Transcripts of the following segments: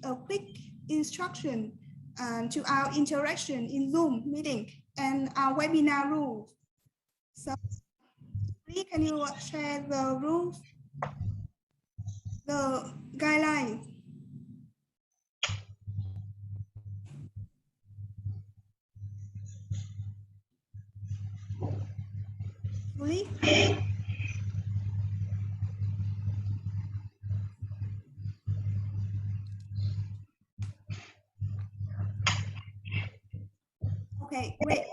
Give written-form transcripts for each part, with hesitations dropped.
a quick instruction to our interaction in Zoom meeting and our webinar rules. So please can you share the rules, the guidelines? Please. Okay, great.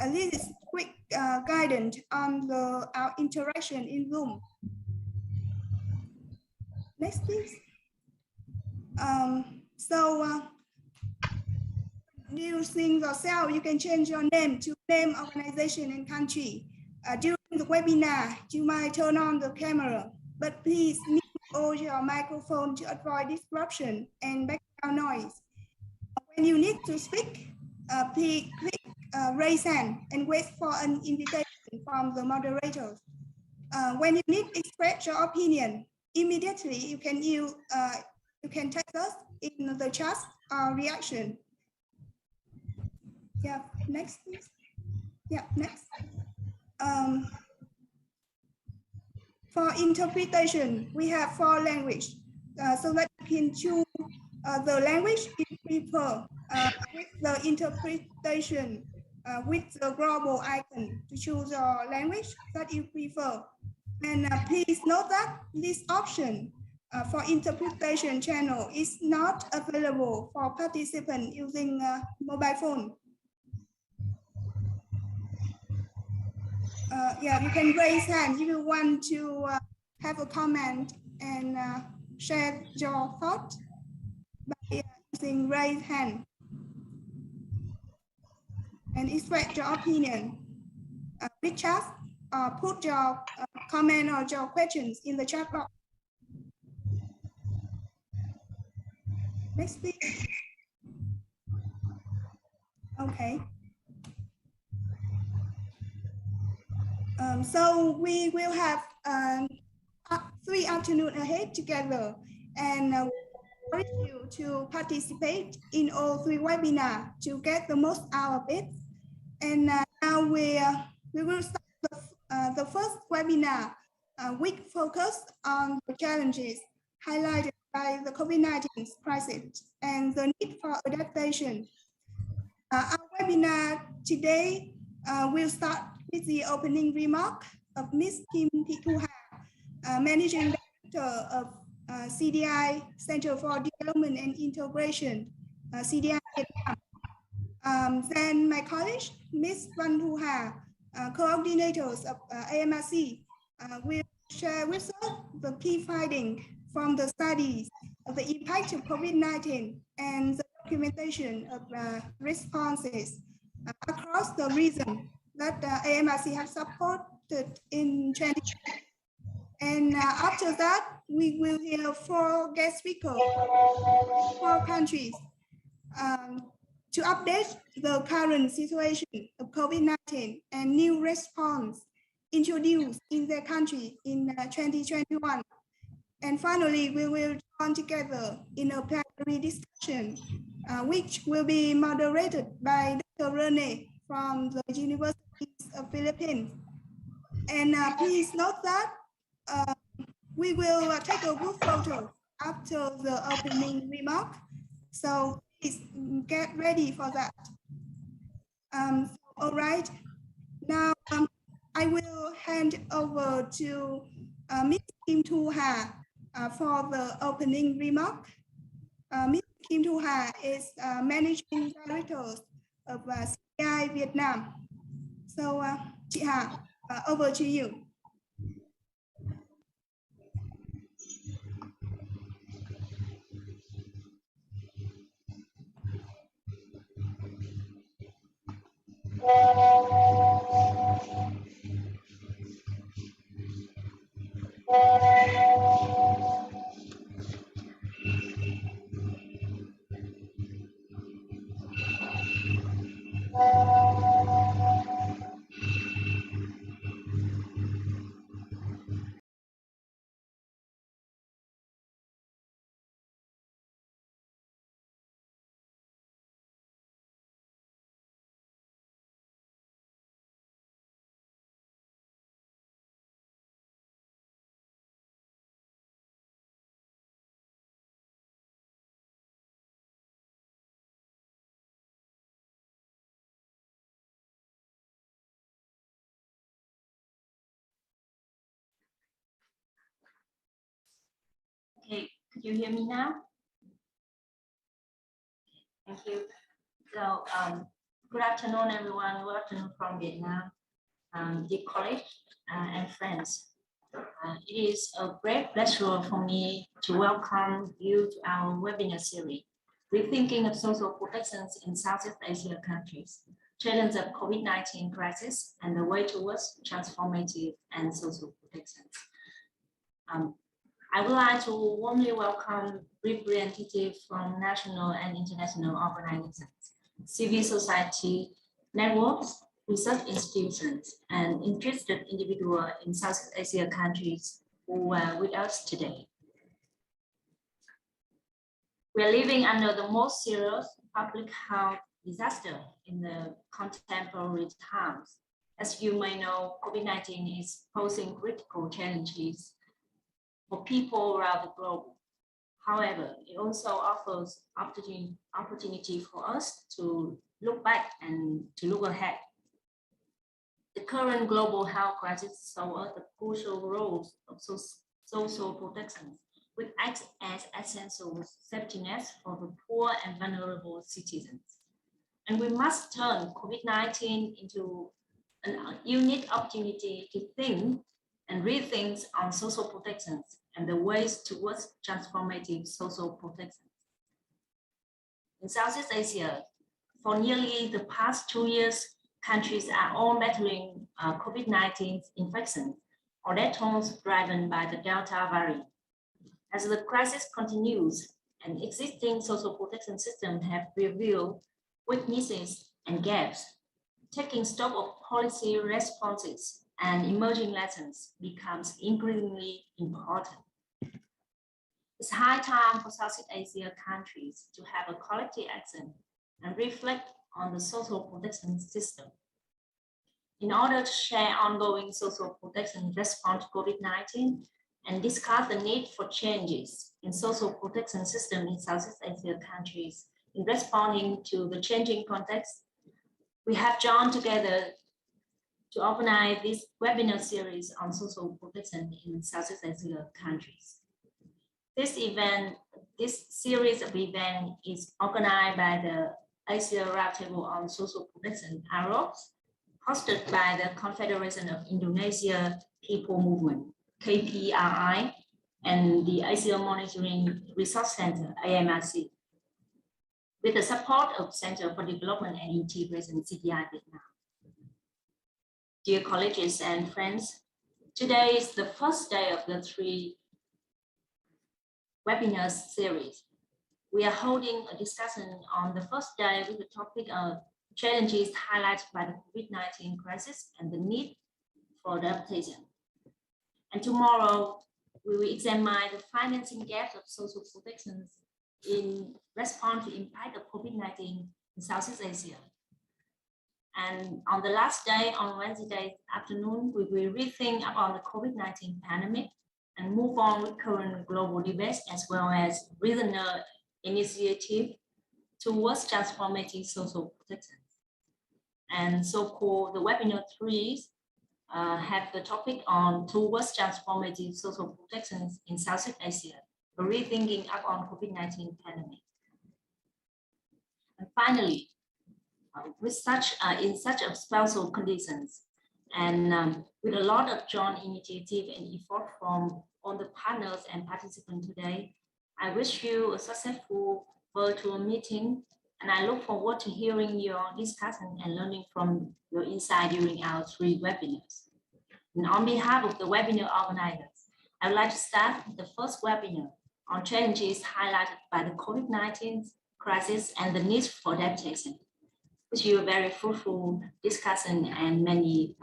This is quick guidance on our interaction in Zoom. Next, please. Using yourself, you can change your name to name, organization, and country. During the webinar, you might turn on the camera, but please mute all your microphone to avoid disruption and background noise. When you need to speak, please click raise hand and wait for an invitation from the moderators. When you need to express your opinion, immediately you can text us in the chat or reaction. Yeah, next please. Yeah, next. For interpretation, we have 4 languages, so that you can choose the language you prefer with the interpretation with the global icon to choose your language that you prefer. And please note that this option for interpretation channel is not available for participants using mobile phone. Yeah, you can raise hand if you want to have a comment and share your thoughts by using raise hand and express your opinion. With chat, put your comment or your questions in the chat box. Next, please. Okay. So we will have 3 afternoons ahead together, and encourage you to participate in all 3 webinars to get the most out of it. And now we will start the first webinar, which focused on the challenges highlighted by the COVID-19 crisis and the need for adaptation. Our webinar today will start with the opening remark of Ms. Kim Thị Thu Hà, Managing Director of CDI, Center for Development and Integration, CDI Vietnam. Then my colleague, Ms. Văn Thu Hà, coordinators of AMRC, will share with us the key findings from the studies of the impact of COVID-19 and the documentation of responses across the region that AMRC has supported in 2020. And after that, we will hear 4 guest speakers, 4 countries, to update the current situation of COVID-19 and new response introduced in their country in 2021. And finally, we will join together in a plenary discussion, which will be moderated by Dr. Rene from the University of Philippines. And please note that we will take a group photo after the opening remark. So please get ready for that. All right, now I will hand over to Ms. Kim Thu Hà for the opening remark. Ms. Kim Thu Hà is Managing Director of CDI Vietnam. So, chị Hà, over to you. you hear me now? Thank you. So, good afternoon, everyone. Good afternoon from Vietnam, dear colleagues and friends. It is a great pleasure for me to welcome you to our webinar series, Rethinking of Social Protections in Southeast Asia Countries, Challenges of COVID-19 Crisis and the Way Towards Transformative and Social Protections. I would like to warmly welcome representatives from national and international organizations, civil society networks, research institutions, and interested individuals in Southeast Asia countries who are with us today. We are living under the most serious public health disaster in the contemporary times. As you may know, COVID-19 is posing critical challenges for people around the globe. However, it also offers opportunity for us to look back and to look ahead. The current global health crisis shows the crucial roles of social protection, which acts as essential safety nets for the poor and vulnerable citizens. And we must turn COVID-19 into a unique opportunity to think and rethink on social protections and the ways towards transformative social protections. In Southeast Asia, for nearly the past 2 years, countries are all battling COVID-19 infections or death tolls driven by the Delta variant. As the crisis continues, an existing social protection system have revealed weaknesses and gaps. Taking stock of policy responses and emerging lessons becomes increasingly important. It's high time for Southeast Asia countries to have a collective action and reflect on the social protection system. In order to share ongoing social protection response to COVID-19 and discuss the need for changes in social protection system in Southeast Asia countries in responding to the changing context, we have joined together to organize this webinar series on social protection in Southeast Asia countries. This series of events is organized by the Asia Roundtable on Social Protection, AROS, hosted by the Confederation of Indonesia People Movement, KPRI, and the Asia Monitoring Resource Center, AMRC, with the support of Center for Development and Integration, CDI Vietnam. Dear colleagues and friends, today is the first day of the 3 webinar series. We are holding a discussion on the first day with the topic of challenges highlighted by the COVID-19 crisis and the need for adaptation. And tomorrow, we will examine the financing gaps of social protections in response to the impact of COVID-19 in Southeast Asia. And on the last day, on Wednesday afternoon, we will rethink about the COVID-19 pandemic and move on with current global debates as well as regional initiative towards transformative social protection. And so-called the webinar 3 have the topic on towards transformative social protections in Southeast Asia, rethinking up on COVID-19 pandemic. And finally, with in such a special conditions and with a lot of joint initiative and effort from all the partners and participants today, I wish you a successful virtual meeting, and I look forward to hearing your discussion and learning from your insight during our 3 webinars. And on behalf of the webinar organizers, I would like to start the first webinar on challenges highlighted by the COVID-19 crisis and the need for adaptation. Wish you a very fruitful discussion and many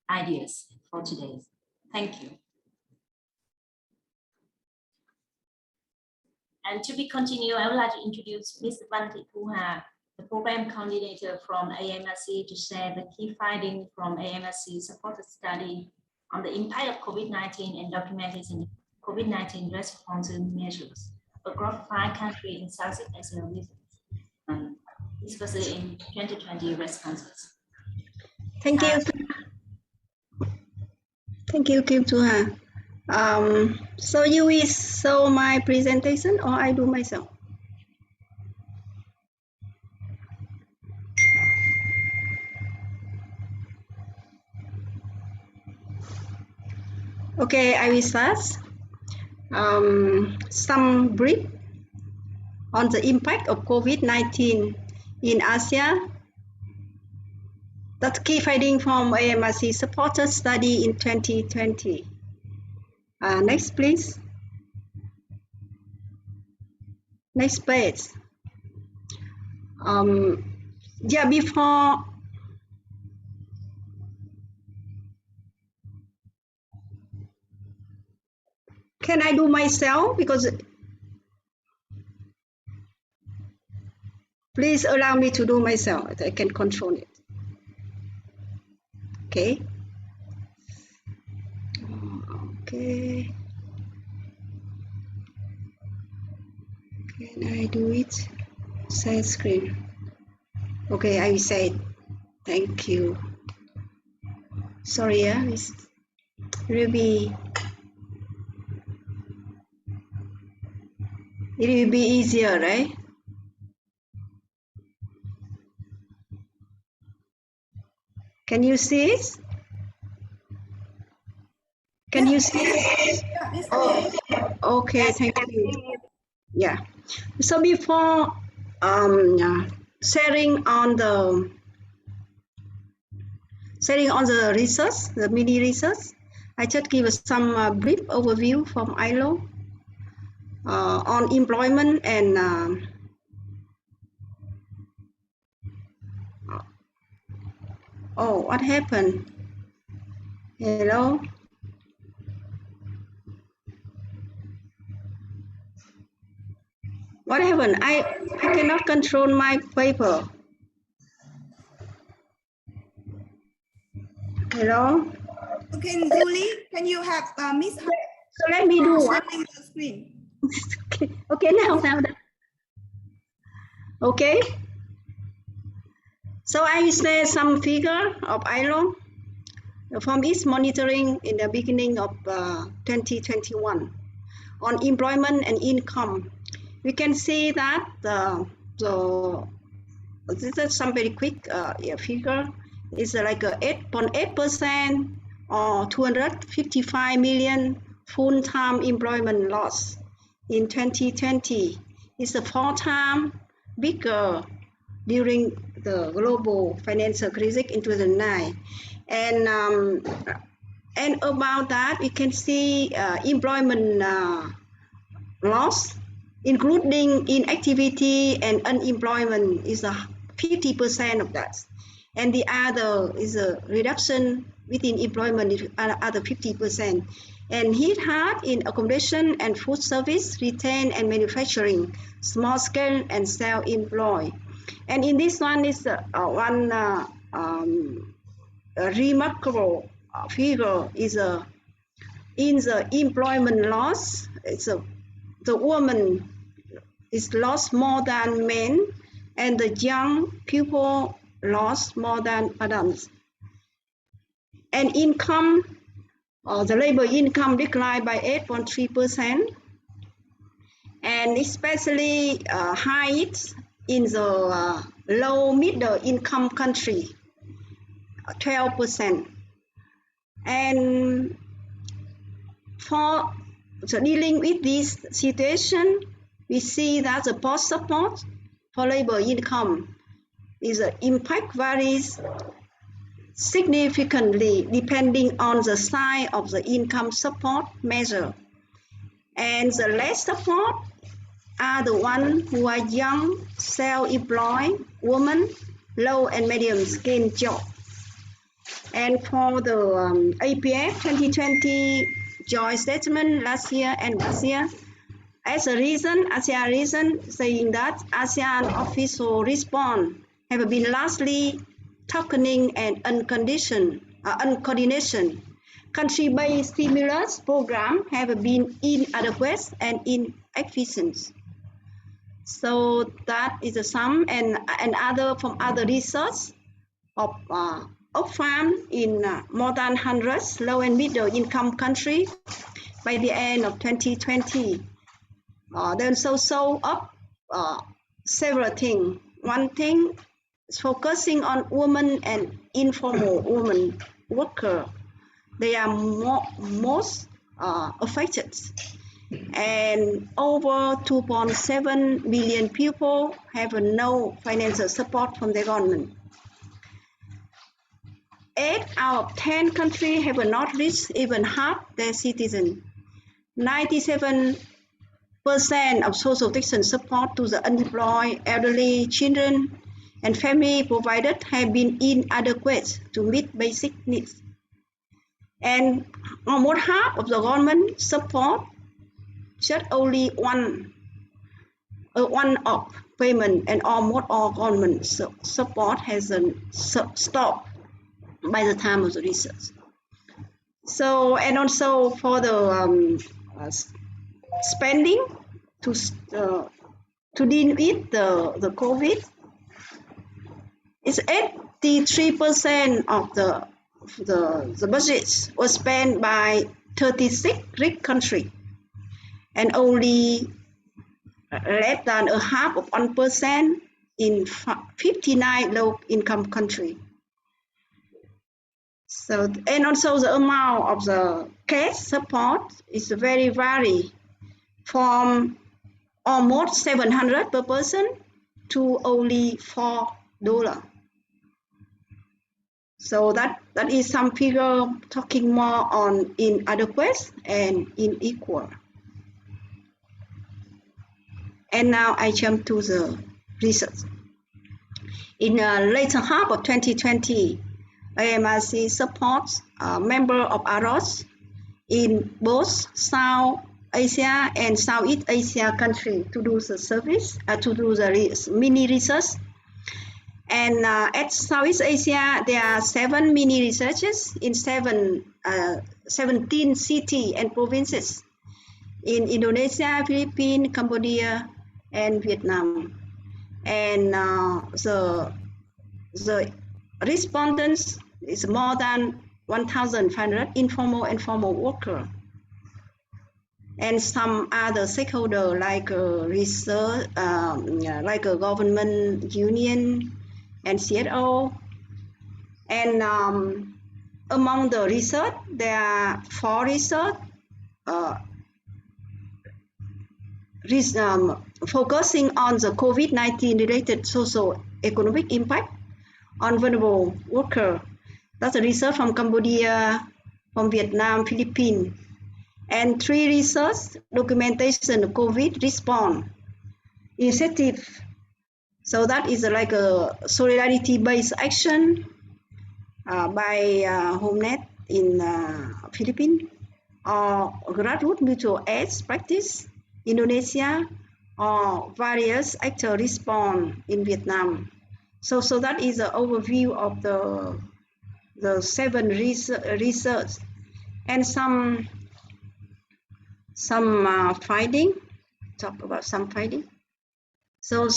ideas for today. Thank you. And to be continued, I would like to introduce Ms. Van Thị Thu Hà, the program coordinator from AMRC, to share the key findings from AMRC supported study on the impact of COVID-19 and documentation of COVID-19 response measures across 5 countries in Southeast Asia regions, especially in 2020 responses. Thank you. Thank you, Kim Thu Hà. So you will show my presentation or I do myself? Okay, I will start. Some brief on the impact of COVID-19 in Asia. That's key finding from AMRC supported study in 2020. Next, please. Next page. Yeah, before. Can I do myself? Because please allow me to do myself. I can control it. Okay. Okay. Can I do it? Share screen. Okay, I will say it. Thank you. Sorry, yeah, it will be easier, right? Can you see it? Can you see it? Oh, okay, thank you. Yeah. So before sharing on the research, the mini research, I just give some brief overview from ILO on employment and oh, what happened? Hello? What happened? I cannot control my paper. Hello? Okay, Julie, can you have Miss So let me do what? sharing the screen? Okay, now. Okay. So I say some figure of ILO from its monitoring in the beginning of 2021 on employment and income. We can see that this is some very quick figure. It's like a 8.8% or 255 million full-time employment loss in 2020. It's a 4 times bigger during the global financial crisis in 2009. And about that, we can see employment loss, including inactivity and unemployment, is a 50% of that. And the other is a reduction within employment, other 50%. And hit hard in accommodation and food service, retail and manufacturing, small scale and self-employed. And in this one is one remarkable figure is in the employment loss. The woman is lost more than men, and the young people lost more than adults. And income, the labor income declined by 8.3%, and especially high in the low middle income country, 12%. And for dealing with this situation, we see that the post support for labor income is impact varies significantly depending on the size of the income support measure. And the less support are the ones who are young, self-employed, women, low and medium skill job. And for the APF 2020 joint statement last year and this year, as a reason, ASEAN reason saying that ASEAN official response have been largely tokening and uncoordination. Country-based stimulus program have been inadequate and inefficient. So that is a sum and other from other research of Oxfam in more than 100 low and middle income countries by the end of 2020. They also show up several things. One thing is focusing on women and informal women worker. They are most affected, and over 2.7 million people have no financial support from the government. 8 out of 10 countries have not reached even half their citizens. 97% of social protection support to the unemployed, elderly, children, and family provided have been inadequate to meet basic needs. And almost half of the government support just only one-off payment, and almost all government support has stopped by the time of the research. So, and also for the spending to deal with the COVID, it's 83% of the budget was spent by 36 rich countries, and only less than a half of 1% in 59 low-income countries. So, and also the amount of the cash support is very varied, from almost $700 per person to only $4. So that is some figure talking more on inadequate and unequal. And now I jump to the research. In the later half of 2020, AMRC supports members of AROS in both South Asia and Southeast Asia countries to do the service, to do the mini research. And at Southeast Asia, there are 7 mini researches in 17 cities and provinces in Indonesia, Philippines, Cambodia, and Vietnam. And the respondents is more than 1,500 informal and formal workers, and some other stakeholders like research, like a government union and CSO. And among the research, there are 4 research focusing on the COVID-19 related socio-economic impact on vulnerable workers. That's a research from Cambodia, from Vietnam, Philippines, and 3 research documentation of COVID response initiative. So that is like a solidarity-based action by HomeNet in Philippines, or grassroots mutual aid practice Indonesia, or various actor response in Vietnam. So that is an overview of the 7 research and some finding. Talk about some finding. So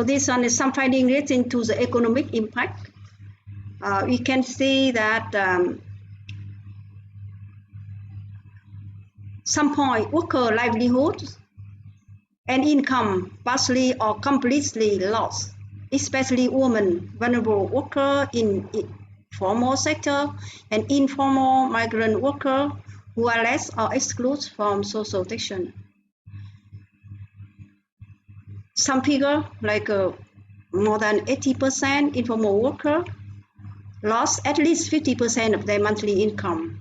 this one is some finding relating to the economic impact. We can see that some point worker livelihood and income partially or completely lost, especially women, vulnerable workers in formal sector, and informal migrant workers who are less or excluded from social protection. Some figure like more than 80% informal workers lost at least 50% of their monthly income,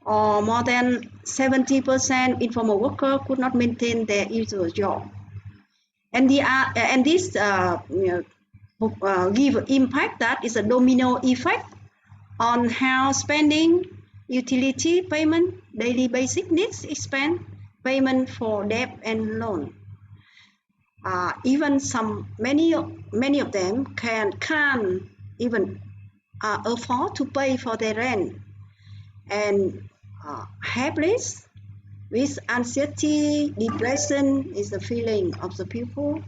or more than 70% informal workers could not maintain their usual job. And this give impact that is a domino effect on how spending, utility payment, daily basic needs expand, payment for debt and loan. Even many of them can't even afford to pay for their rent, and helpless with anxiety, depression is the feeling of the people,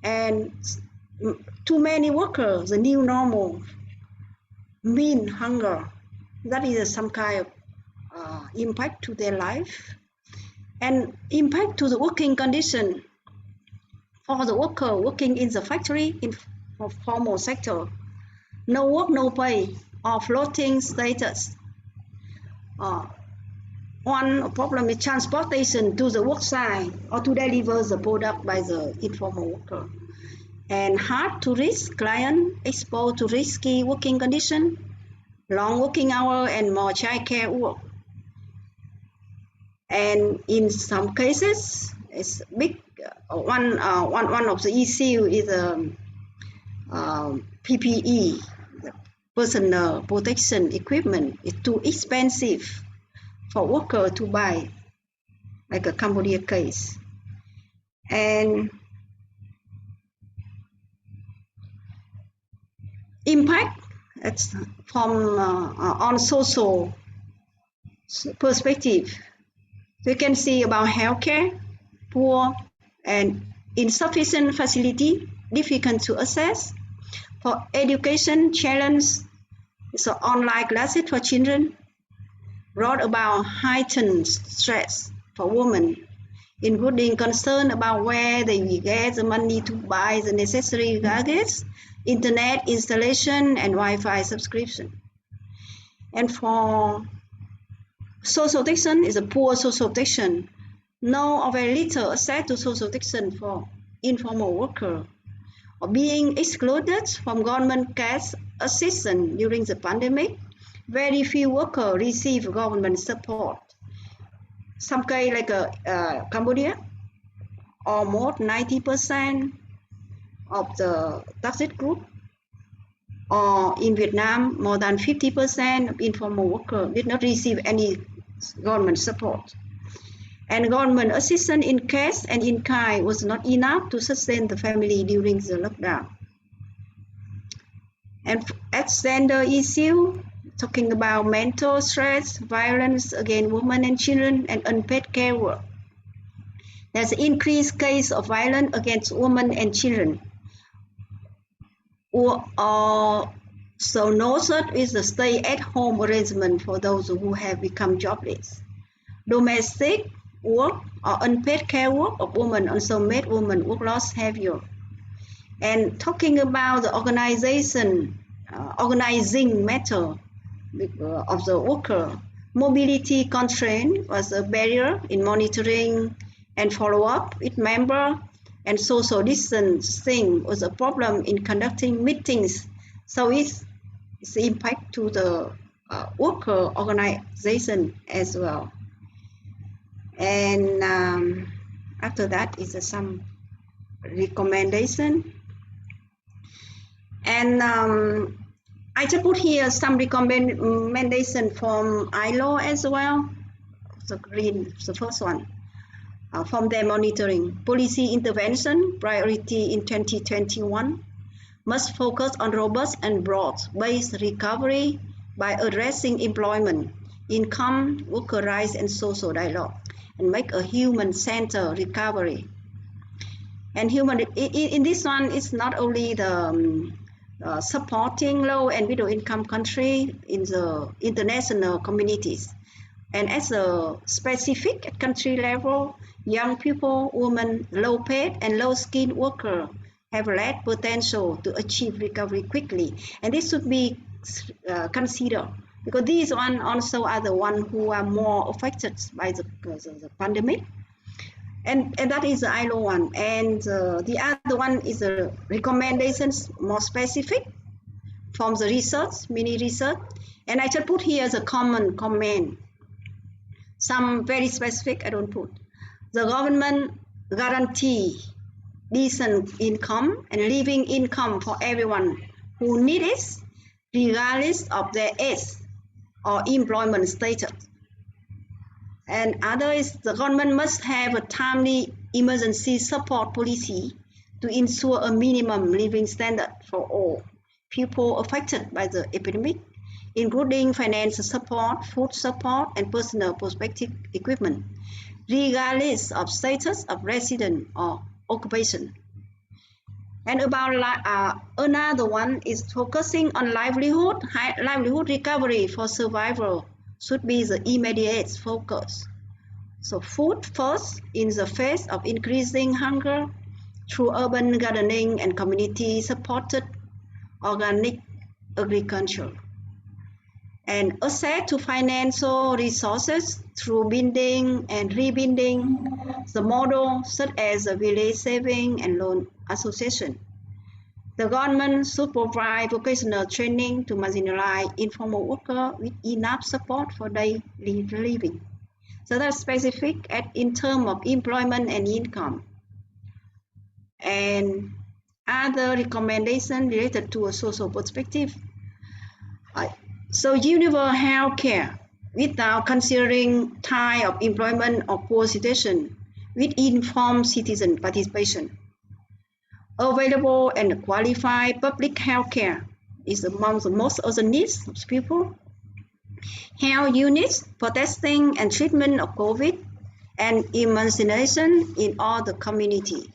and too many workers, the new normal mean hunger. That is some kind impact to their life, and impact to the working condition for the worker working in the factory in formal sector. No work, no pay, or floating status. One problem is transportation to the work site or to deliver the product by the informal worker. And hard to reach client exposed to risky working condition, long working hour, and more childcare work. And in some cases, it's big. One of the issue is PPE, the personal protection equipment, is too expensive for worker to buy, like a Cambodia case. And impact from on social perspective. We can see about healthcare, poor and insufficient facility, difficult to access. For education, challenge is online classes for children, brought about heightened stress for women, including concern about where they will get the money to buy the necessary gadgets, internet installation, and Wi-Fi subscription. And for social protection is a poor social protection. No or very little access to social protection for informal workers, or being excluded from government cash assistance during the pandemic. Very few workers receive government support. Some case like Cambodia, almost 90% of the target group, or in Vietnam, more than 50% of informal workers did not receive any government support. And government assistance in cash and in kind was not enough to sustain the family during the lockdown. And as gender issue, talking about mental stress, violence against women and children, and unpaid care work. There's an increased case of violence against women and children. So noted is the stay-at-home arrangement for those who have become jobless. Domestic work or unpaid care work of women also made women work loss heavier. And talking about the organizing matter of the worker, mobility constraint was a barrier in monitoring and follow-up with members, and social distancing was a problem in conducting meetings. So it's impact to the worker organization as well. And after that is some recommendation. And I just put here some recommendation from ILO as well. The first one. From their monitoring. Policy intervention priority in 2021 must focus on robust and broad-based recovery by addressing employment, income, worker rights, and social dialogue, and make a human-centered recovery. And in this one, it's not only the supporting low and middle income country in the international communities, and as a specific at country level, young people, women, low paid and low skilled workers have less potential to achieve recovery quickly, and this should be considered, because these one also are the ones who are more affected by the pandemic, and that is the ILO one. And the other one is the recommendations more specific from the research, mini research, and I just put here as a common comment. Some very specific I don't put. The government guarantee decent income and living income for everyone who needs it, regardless of their age or employment status. And other is the government must have a timely emergency support policy to ensure a minimum living standard for all people affected by the epidemic, including financial support, food support, and personal protective equipment, regardless of status of resident or occupation. And about another one is focusing on livelihood recovery for survival should be the immediate focus. So food first in the face of increasing hunger through urban gardening and community-supported organic agriculture. And access to financial resources through building and rebuilding the model such as the village saving and loan association. The government should provide vocational training to marginalized informal workers with enough support for daily living. So that's specific in terms of employment and income. And other recommendations related to a social perspective. So universal health care without considering type of employment or poor situation with informed citizen participation. Available and qualified public health care is among the most urgent needs of people. Health units for testing and treatment of COVID and immunization in all the community.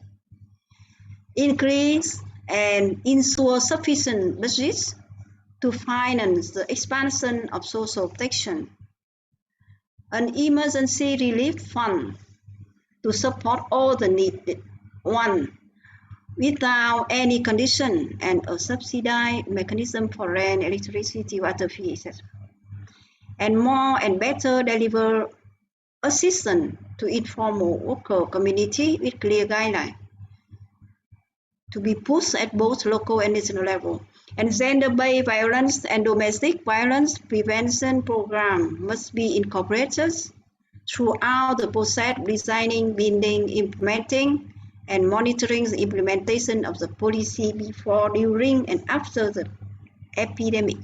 Increase and ensure sufficient budgets to finance the expansion of social protection. An emergency relief fund to support all the needed one without any condition, and a subsidized mechanism for rent, electricity, water fee, etc. And more and better deliver assistance to informal worker community with clear guidelines to be pushed at both local and national level. And gender-based violence and domestic violence prevention program must be incorporated throughout the process, designing, building, implementing, and monitoring the implementation of the policy before, during, and after the epidemic.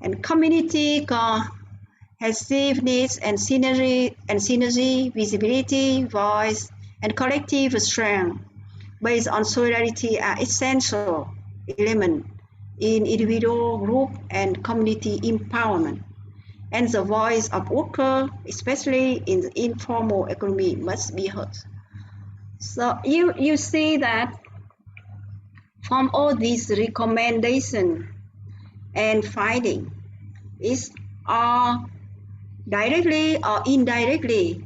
And community cohesive needs and synergy, visibility, voice, and collective strength based on solidarity are essential elements in individual, group, and community empowerment. And the voice of workers, especially in the informal economy, must be heard. So you see that from all these recommendations and findings is directly or indirectly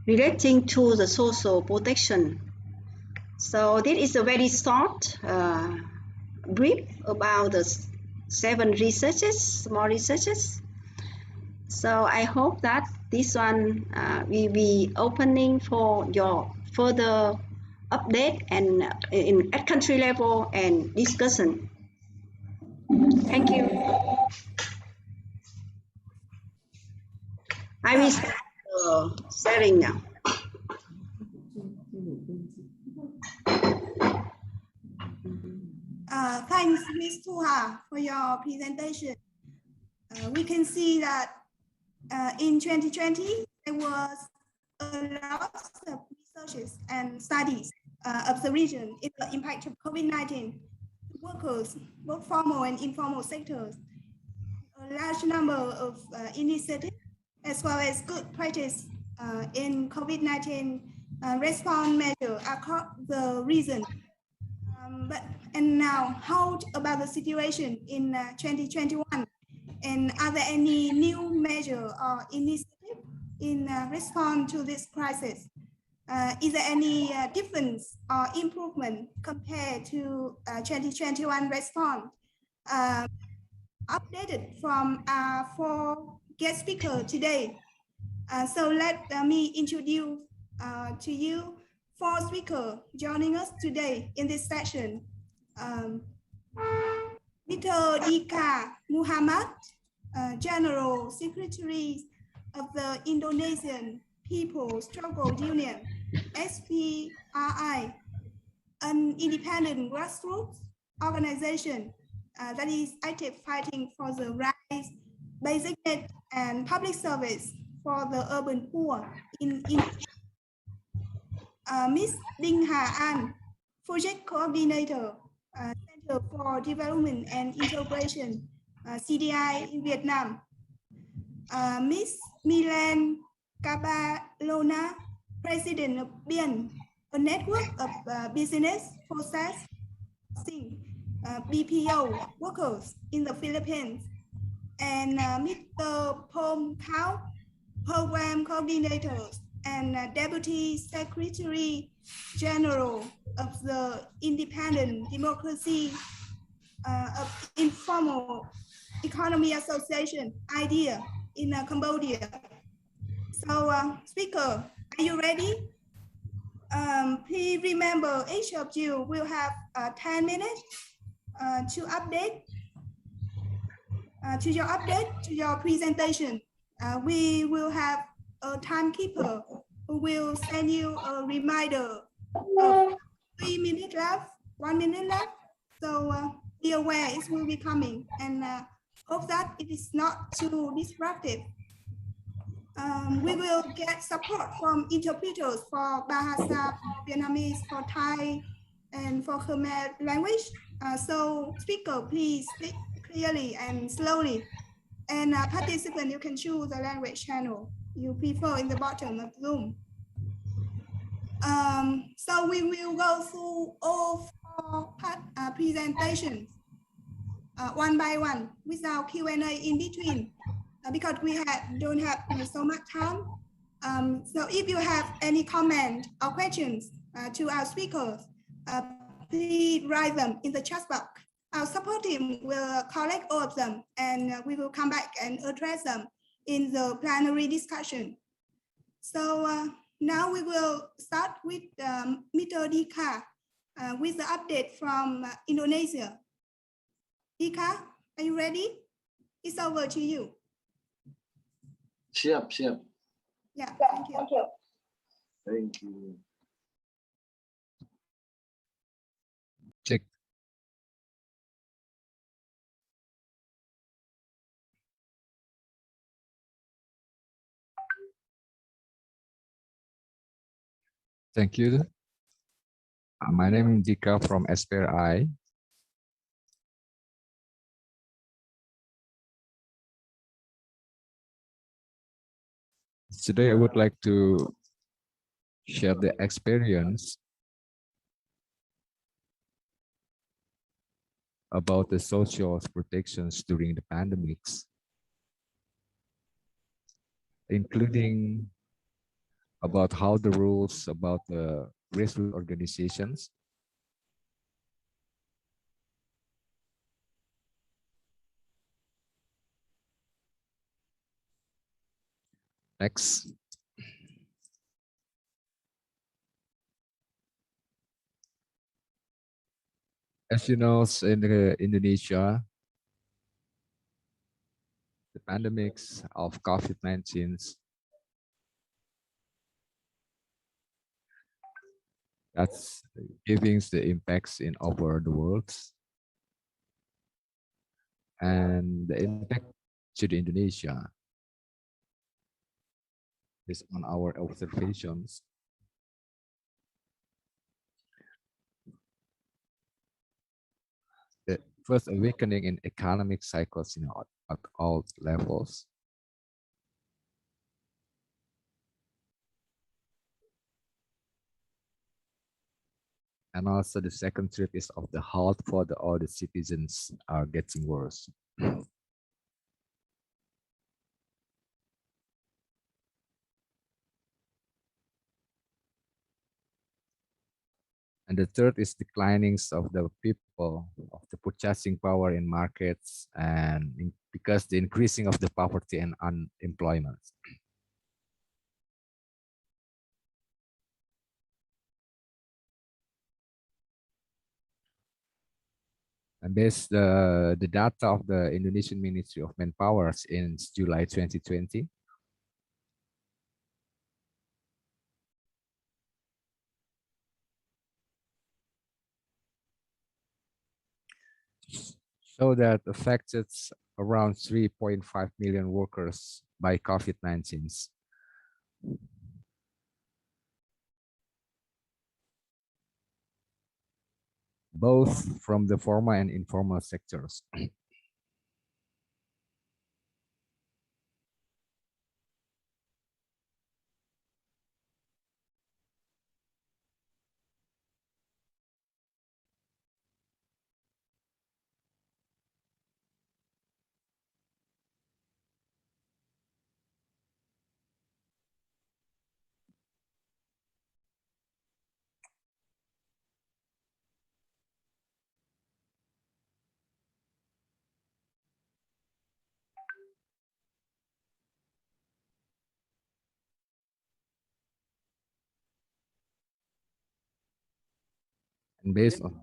relating to the social protection. So this is a very short brief about the 7 researches, small researches. So I hope that this one will be opening for your further update and at country level and discussion. Thank you. I will start sharing now. Thanks, Ms. Thuha, for your presentation. We can see that in 2020, there was a lot of researches and studies of the region in the impact of COVID-19 workers, both formal and informal sectors. A large number of initiatives as well as good practice in COVID-19 response measure across the region. And now, how about the situation in 2021? And are there any new measure or initiative in response to this crisis? Is there any difference or improvement compared to 2021 response? Updated from our 4 guest speakers today. So let me introduce to you 4 speakers joining us today in this session. Mr. Dika Muhammad, General Secretary of the Indonesian People's Struggle Union, SPRI, an independent grassroots organization that is active fighting for the rights, basic need, and public service for the urban poor in Indonesia. Ms. Đinh Hà An, Project Coordinator, Center for Development and Integration, CDI in Vietnam. Ms. Milan Cabalona, President of BIAN, a network of business process BPO workers in the Philippines. and Mr. Pom Khao, Program Coordinators and Deputy Secretary General of the Independent Democracy of Informal Economy Association, IDEA, in Cambodia. So, speaker, are you ready? Please remember, each of you will have 10 minutes to update to your presentation. We will have a timekeeper who will send you a reminder of 3 minutes left, 1 minute left. So be aware it will be coming, and hope that it is not too disruptive. We will get support from interpreters for Bahasa, for Vietnamese, for Thai, and for Khmer language. So speaker, please speak clearly and slowly. And participant, you can choose the language channel you prefer in the bottom of Zoom. So we will go through all 4 presentations one by one without Q&A in between because we don't have so much time. So if you have any comment or questions to our speakers, please write them in the chat box. Our support team will collect all of them and we will come back and address them in the plenary discussion. So now we will start with Mr. Dika with the update from Indonesia. Dika, are you ready? It's over to you. Siap. Yeah, thank you. Thank you. Check. Thank you. My name is Dika from SPRI. Today, I would like to share the experience about the social protections during the pandemics, including about how the rules about the grassroots organizations next. As you know, in Indonesia, the pandemics of COVID-19 that's giving the impacts in over the world, and the impact to the Indonesia is on our observations. The first awakening in economic cycles at all levels. And also the second threat is of the health for all the citizens are getting worse. And the third is declinings of the people, of the purchasing power in markets, and because the increasing of the poverty and unemployment. And based the data of the Indonesian Ministry of Manpower in July 2020, show that affected around 3.5 million workers by COVID-19. Both from the formal and informal sectors. And based on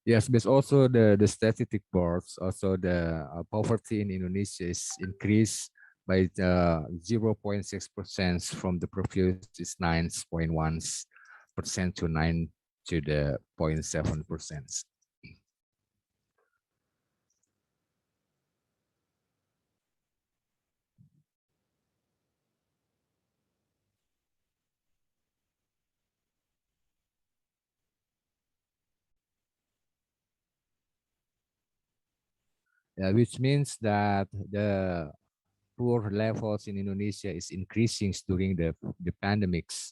yes, but also the statistic boards, also the poverty in Indonesia is increased by 0.6% from the previous is 9.1% to 9 to the 0.7%. Which means that the poor levels in Indonesia is increasing during the pandemics.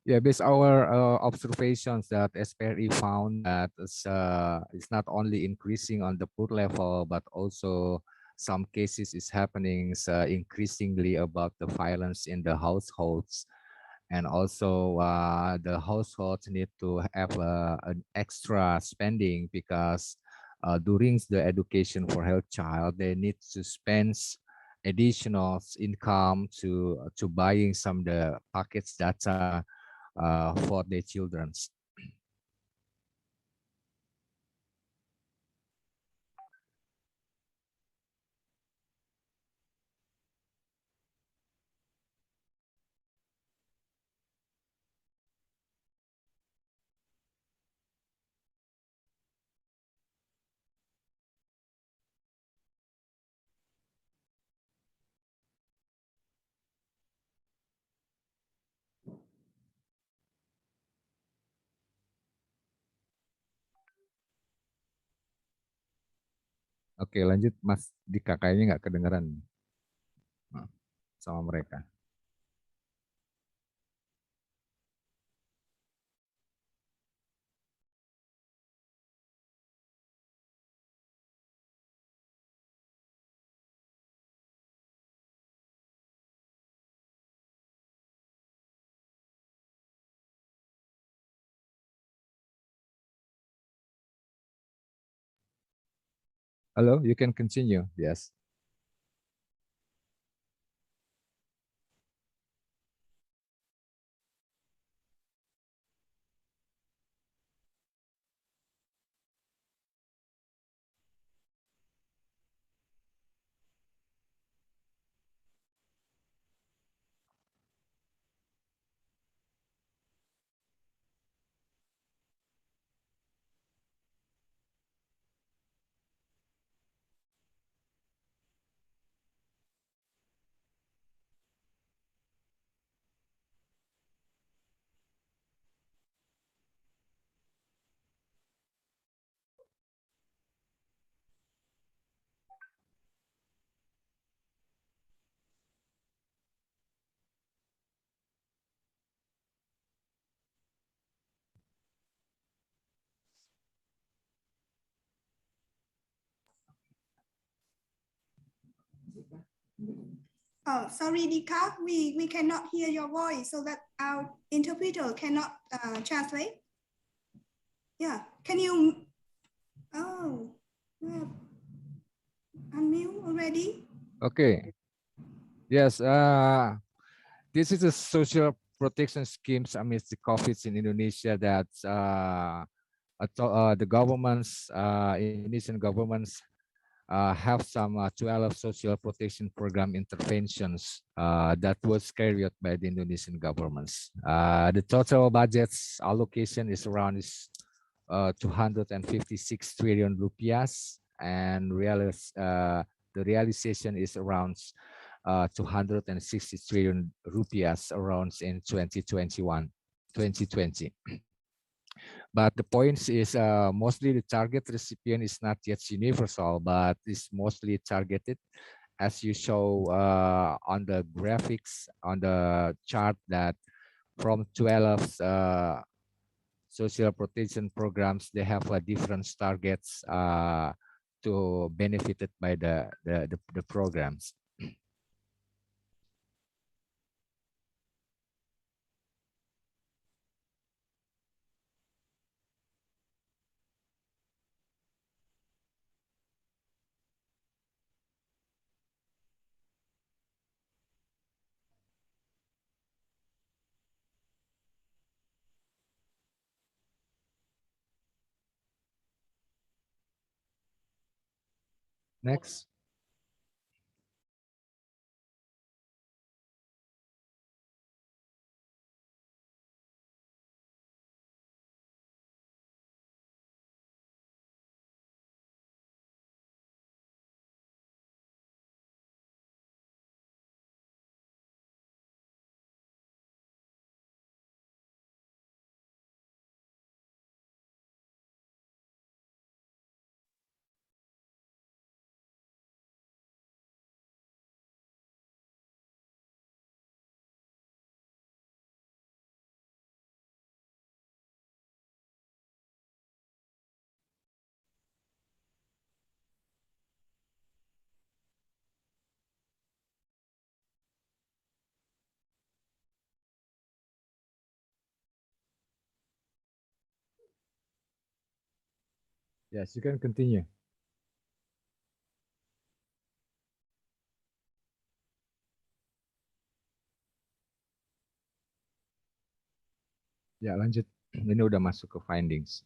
Yeah, based our observations that SPRE found that it's not only increasing on the poor level, but also some cases is happening increasingly about the violence in the households. And also the households need to have an extra spending because during the education for health child, they need to spend additional income to buying some the packets that for their children. Oke, lanjut Mas Dika, kayaknya nggak kedengeran sama mereka. Hello, you can continue. Yes. Oh, sorry, Dika, we cannot hear your voice, so that our interpreter cannot translate. Yeah, can you? Oh, unmute already. Okay. Yes. This is a social protection schemes amidst the COVID in Indonesia that the governments, Indonesian governments, have some 12 social protection program interventions that was carried out by the Indonesian governments. The total budget's allocation is around 256 trillion rupiahs, and the realization is around 260 trillion rupiahs around in 2021. 2020. But the point is mostly the target recipient is not yet universal, but is mostly targeted, as you show on the graphics on the chart, that from 12 social protection programs, they have different targets to benefited by the programs. Next. Yes, you can continue. Ya, lanjut. Ini udah masuk ke findings.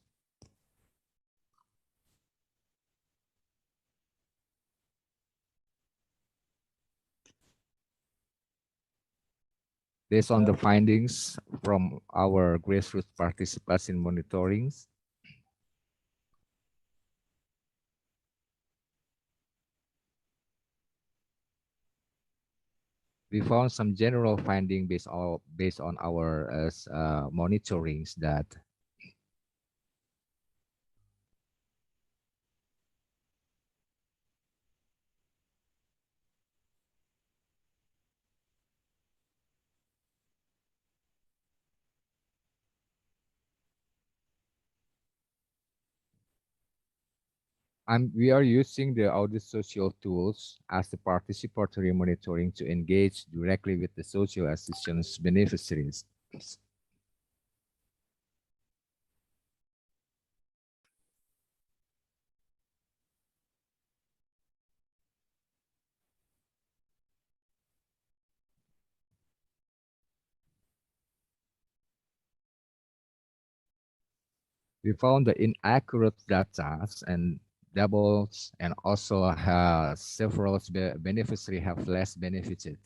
Based on the findings from our grassroots participation monitoring, we found some general finding based on our monitorings that we are using the audit social tools as the participatory monitoring to engage directly with the social assistance beneficiaries. We found the inaccurate data and doubles, and also several beneficiaries have less benefited.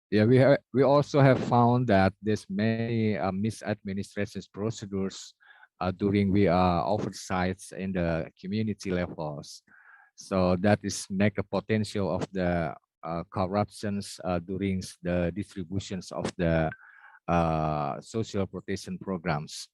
Yeah, we also have found that there's many misadministration procedures during oversights in the community levels. So that is make the potential of the corruptions during the distributions of the social protection programs.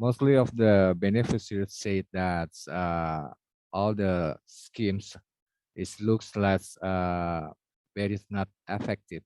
Mostly of the beneficiaries say that all the schemes looks like very not effective.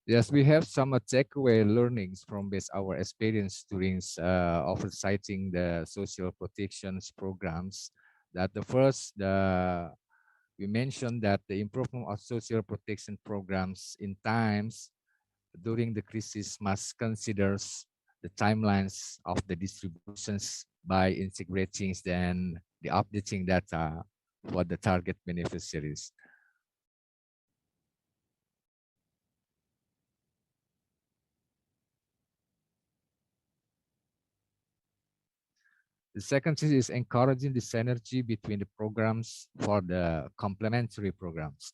Yes, we have some takeaway learnings from this our experience during oversighting the social protections programs. That the first, we mentioned that the improvement of social protection programs in times during the crisis must consider the timelines of the distributions by integrating then the updating data for the target beneficiaries. The second thing is encouraging the synergy between the programs for the complementary programs.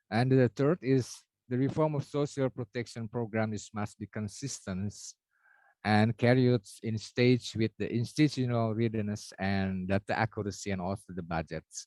And the third is the reform of social protection programs must be consistent and carried in stage with the institutional readiness and data accuracy and also the budgets.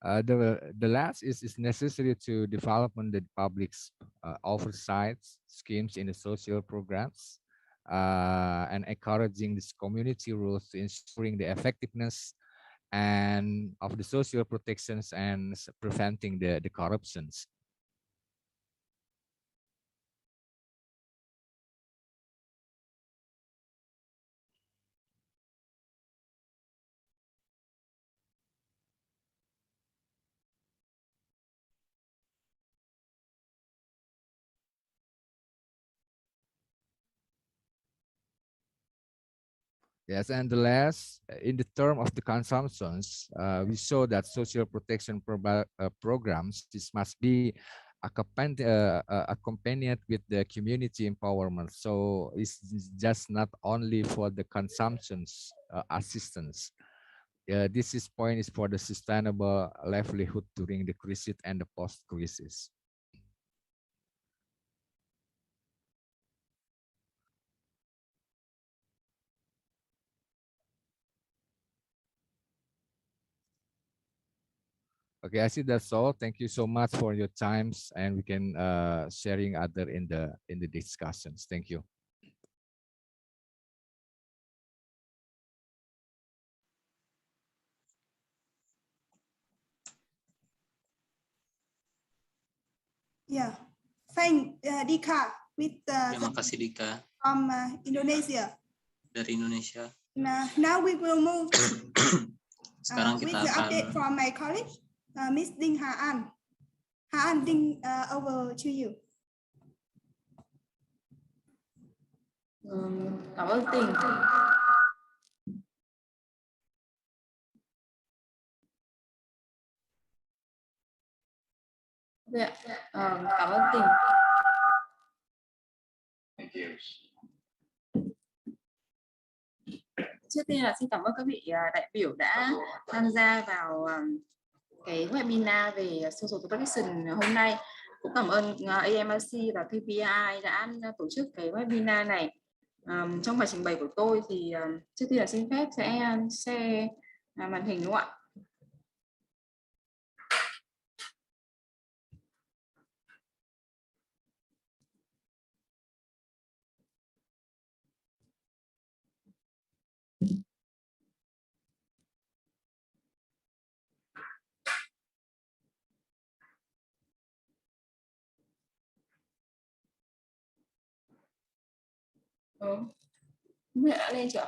The last is necessary to development the public's oversight schemes in the social programs and encouraging this community rules to ensuring the effectiveness and of the social protections and preventing the corruptions. Yes, and the last, in the term of the consumptions, we saw that social protection programs, this must be accompanied with the community empowerment. So it's just not only for the consumptions assistance. This is point is for the sustainable livelihood during the crisis and the post-crisis. Okay, I see that's all. Thank you so much for your times, and we can sharing other in the discussions. Thank you. Yeah, thank Dika with Terima kasih Dika from Indonesia. dari Indonesia. Now we will move Sekarang with kita the akan update from my colleague, Miss Ding Ha An. Ha An, Ding, over to you. Cảm ơn Tình. Cảm ơn Tình. Trước tiên là xin cảm ơn các vị đại biểu đã tham gia vào cái webinar về social protection hôm nay. Cũng cảm ơn AMRC và KPI đã tổ chức cái webinar này. Trong bài trình bày của tôi thì trước tiên là xin phép sẽ share màn hình đúng không ạ? Không biết đã lên chưa?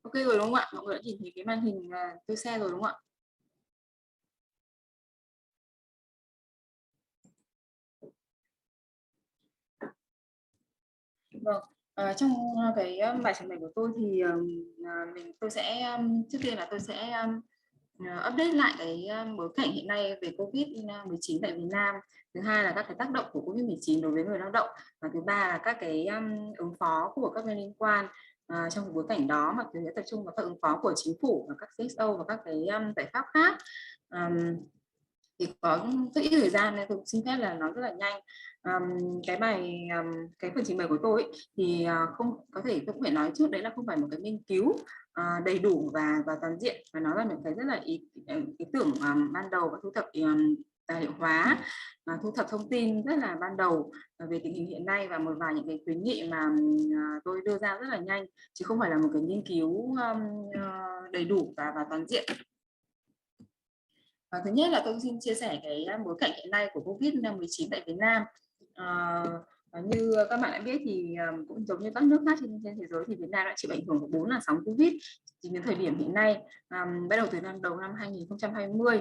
Ok rồi đúng không ạ? Mọi người đã nhìn thấy cái màn hình tôi share rồi đúng không ạ? Vâng, trong cái bài trình bày của tôi thì tôi sẽ trước tiên là tôi sẽ update lại cái bối cảnh hiện nay về COVID-19 tại Việt Nam. Thứ hai là các cái tác động của COVID-19 đối với người lao động, và thứ ba là các cái ứng phó của các bên liên quan. Trong cái bối cảnh đó mà tôi sẽ tập trung vào các ứng phó của chính phủ và các CSO và các cái giải pháp khác. Thì có rất ít thời gian nên tôi xin phép là nói rất là nhanh. Cái phần trình bày của tôi ấy, thì không có thể tôi cũng phải nói trước đấy là không phải một cái nghiên cứu đầy đủ và toàn diện, và nó là một cái rất là ý tưởng ban đầu và thu thập tài liệu hóa, thu thập thông tin rất là ban đầu về tình hình hiện nay và một vài những cái khuyến nghị mà tôi đưa ra rất là nhanh, chứ không phải là một cái nghiên cứu đầy đủ và toàn diện. Thứ nhất là tôi xin chia sẻ cái bối cảnh hiện nay của COVID-19 tại Việt Nam. Như các bạn đã biết thì cũng giống như các nước khác trên thế giới thì Việt Nam đã chịu ảnh hưởng của 4 làn sóng Covid tính đến thời điểm hiện nay, bắt đầu từ đầu năm 2020.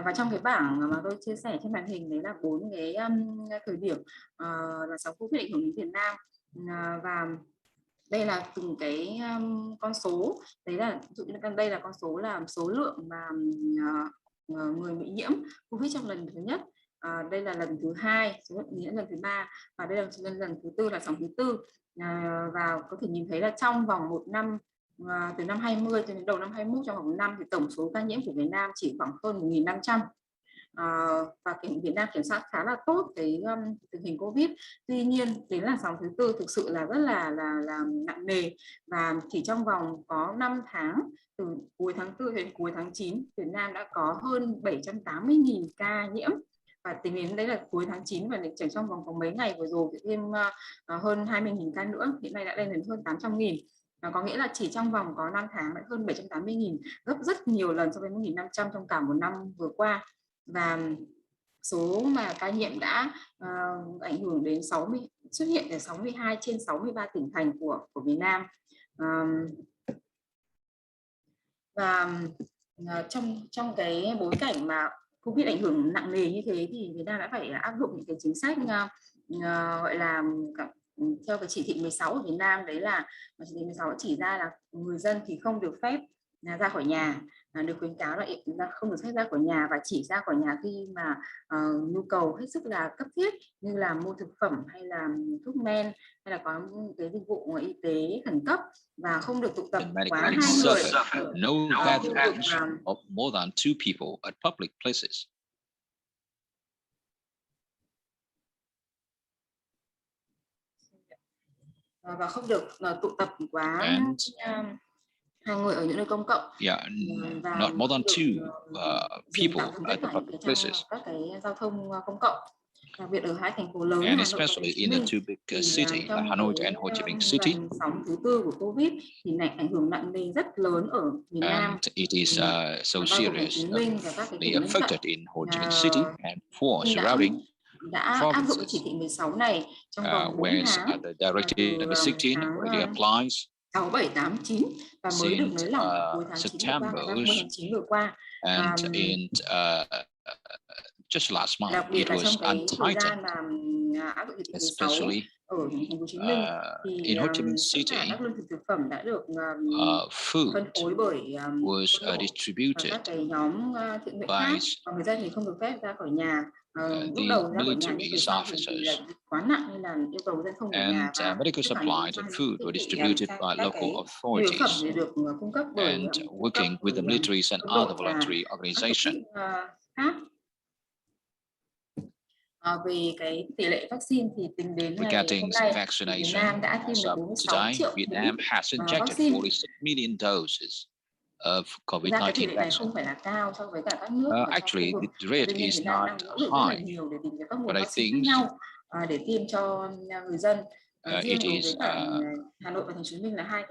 Và trong cái bảng mà tôi chia sẻ trên màn hình đấy là 4 cái thời điểm làn sóng Covid ảnh hưởng đến Việt Nam, và đây là từng cái con số, đấy là ví dụ như đây là con số là số lượng mà người bị nhiễm Covid trong lần thứ nhất, đây là lần thứ hai, số lượng nhiễm lần thứ ba, và đây là lần thứ tư, là sóng thứ tư. Và có thể nhìn thấy là trong vòng một năm, từ năm 20 cho đến đầu năm 21, trong vòng một năm thì tổng số ca nhiễm của Việt Nam chỉ khoảng hơn 1.500. Và Việt Nam kiểm soát khá là tốt cái tình hình Covid. Tuy nhiên đến làn sóng thứ tư thực sự là rất là nặng nề, và chỉ trong vòng có 5 tháng, từ cuối tháng 4 đến cuối tháng 9, Việt Nam đã có hơn 780.000 ca nhiễm, và tính đến đấy là cuối tháng 9, và chỉ trong vòng có mấy ngày vừa rồi thêm hơn 20.000 ca nữa, hiện nay đã lên đến hơn 800.000. Có nghĩa là chỉ trong vòng có 5 tháng đã hơn 780.000, gấp rất nhiều lần so với 1.500 trong cả một năm vừa qua. Và số mà ca nhiễm đã ảnh hưởng đến xuất hiện ở 62 trên 63 tỉnh thành của Việt Nam. Và trong cái bối cảnh mà Covid ảnh hưởng nặng nề như thế thì Việt Nam đã phải áp dụng những cái chính sách gọi là theo cái chỉ thị 16 của Việt Nam, đấy là chỉ thị 16 chỉ ra là người dân thì không được phép ra khỏi nhà, được khuyến cáo là không được phép ra khỏi nhà, và chỉ ra khỏi nhà khi mà nhu cầu hết sức là cấp thiết, như là mua thực phẩm hay là thuốc men, hay là có cái dịch vụ y tế khẩn cấp, và không được tụ tập quá 2 người. No gatherings of more than 2 people at public places. Và không được tụ tập quá 2 người ở những nơi công cộng. Not more than 2 people at the public places. Các cái giao thông công cộng, đặc biệt ở hai thành phố lớn, and especially in the two big cities like Hanoi and Ho Chi Minh City. Sóng thứ tư của Covid thì này ảnh hưởng nặng nề rất lớn ở miền Nam. And it is so serious they affected in Ho Chi Minh City and four surrounding đã áp dụng chỉ thị 16 này trong vòng 4 tháng. The Directive number 16 already applies 6, 7, 8, 9 và mới được nới lỏng cuối tháng 9 vừa qua. And in just last month it was untightened, especially in Ho Chi Minh City. Food was distributed by the military officers, and medical supplies and food were distributed by local authorities and working with the militaries and other voluntary organizations. Về cái tỷ lệ vaccine thì tính đến regarding vaccination, as of today, Vietnam has injected 46 million doses of COVID-19 vaccine. Actually, the rate is not high, but I think để tiêm cho người dân. Riêng it đối với is cả Hà Nội và Thành phố Hồ Chí Minh là hai